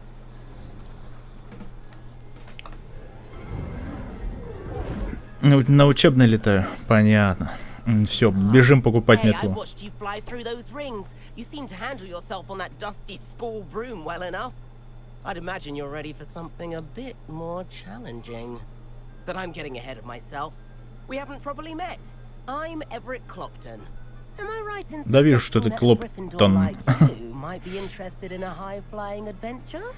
На учебной летаю. Понятно. Все, бежим покупать Hey, I метлу. watched you fly through those rings. You seem to handle yourself on that dusty school broom well enough. I'd imagine you're ready for something a bit more challenging. But I'm getting ahead of myself. We haven't properly met. I'm Everett Clopton. Am I right in Да вижу, что ты suspecting that a Gryffindor Клоптон. like you might be interested in a high-flying adventure?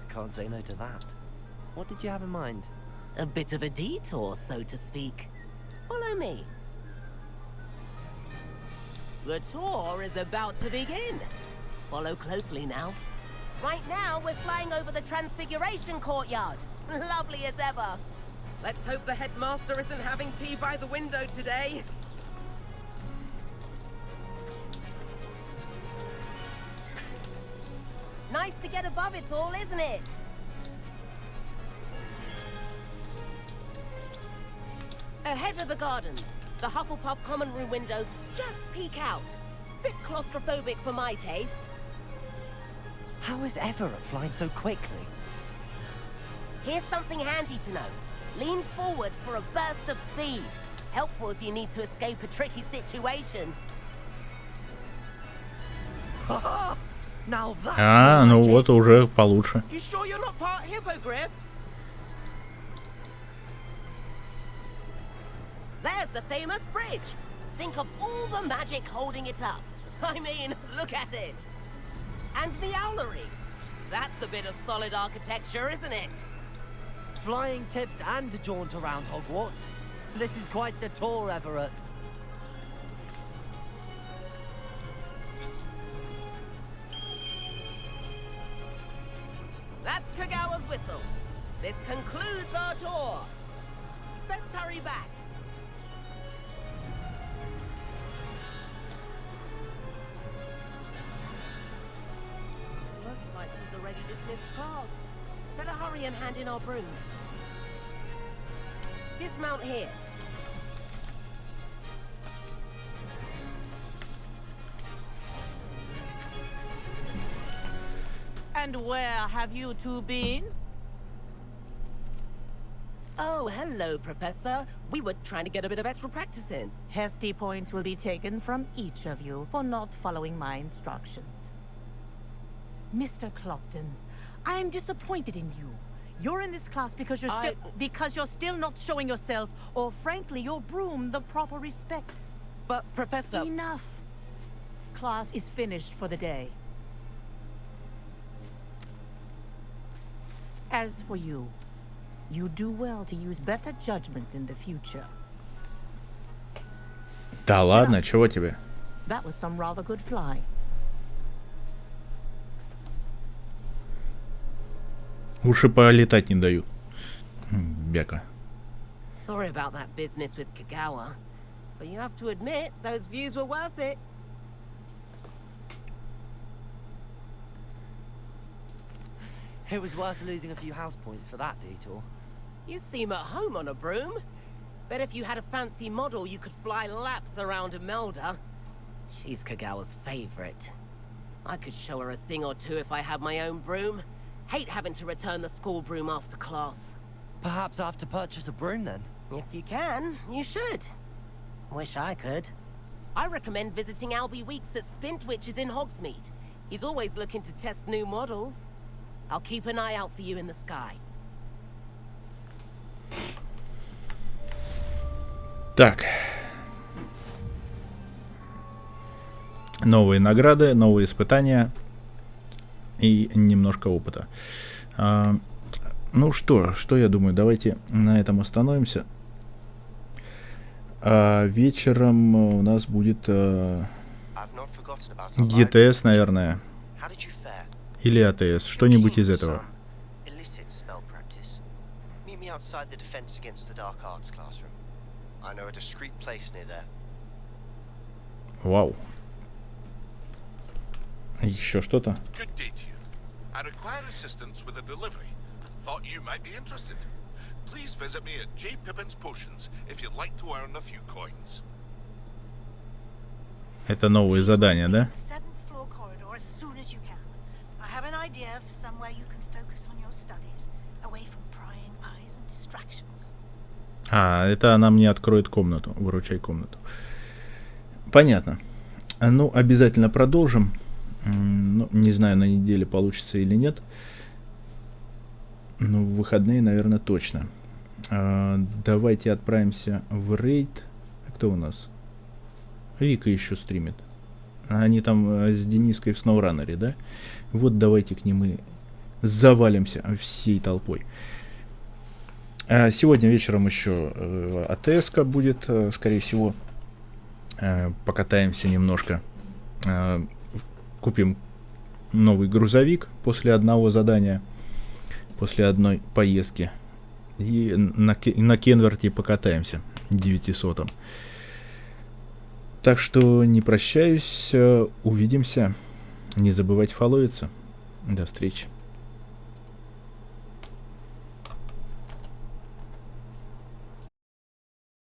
Can't say no to that. What did you have in mind? A bit of a detour, so to speak. Follow me. The tour is about to begin. Follow closely now. Right now, we're flying over the Transfiguration Courtyard. Lovely as ever. Let's hope the headmaster isn't having tea by the window today. Nice to get above it all, isn't it? Ahead of the gardens, the Hufflepuff common room windows just peek out. Bit claustrophobic for my taste. How is Everett flying so quickly? Here's something handy to know. Lean forward for a burst of speed. Helpful if you need to escape a tricky situation. Now that's А, ну вот уже получше. You sure you're not part hippogriff? There's the famous bridge. Think of all the magic holding it up. I mean, look at it. And the owlery. That's a bit of solid architecture, isn't it? flying tips and a jaunt around Hogwarts. This is quite the tour, Everett. That's Kagawa's whistle. This concludes our tour. Best hurry back. Looks like she's already dismissed class. Better hurry and hand in our brooms. Dismount here. And where have you two been? Oh, hello, Professor. We were trying to get a bit of extra practice in. Hefty points will be taken from each of you for not following my instructions. Mr. Clopton, I'm disappointed in you. You're in this class because you're still not showing yourself, or frankly, your broom the proper respect. But, Professor... Enough. Class is finished for the day. As for you, you do well to use better judgment in the future. Да ладно, чего тебе? That was some rather good flying. Уши полетать не дают. Бяка. Sorry about that business with Kagawa, but you have to admit those views were worth it. It was worth losing a few house points for that detour. You seem at home on a broom. Bet if you had a fancy model, you could fly laps around Imelda. She's Kagawa's favorite. I could show her a thing or two if I had my own broom. Hate having to return the school broom after class. Perhaps I have to purchase a broom then? If you can, you should. Wish I could. I recommend visiting Albie Weeks at Spintwitches in Hogsmeade. He's always looking to test new models. I'll keep an eye out for you in the sky. Так. Новые награды, новые испытания и немножко опыта. Ну что я думаю, давайте на этом остановимся. Вечером у нас будет ГТС, наверное. Или АТС, что-нибудь из этого. Вау. Еще что-то? I require assistance with a delivery and thought you might be interested. Please visit me at J. Pippin's Potions if you'd like to earn a few coins. Это новые задания, да? Seventh floor corridor as soon as you can. I have an idea for somewhere you can focus on your studies. away from prying eyes and distractions. А, это она мне откроет комнату. Выручай комнату. Понятно. Ну, обязательно продолжим. Ну, не знаю, на неделе получится или нет. Ну, в выходные, наверное, точно. Давайте отправимся в рейд. Кто у нас? Вика еще стримит. Они там с Дениской в Сноураннере, да? Вот давайте к ним и завалимся всей толпой. Сегодня вечером еще АТС-ка будет, скорее всего. Покатаемся немножко. Купим новый грузовик после одного задания, после одной поездки. И на Кенверте покатаемся 900-м. Так что не прощаюсь, увидимся. Не забывайте фолловиться. До встречи.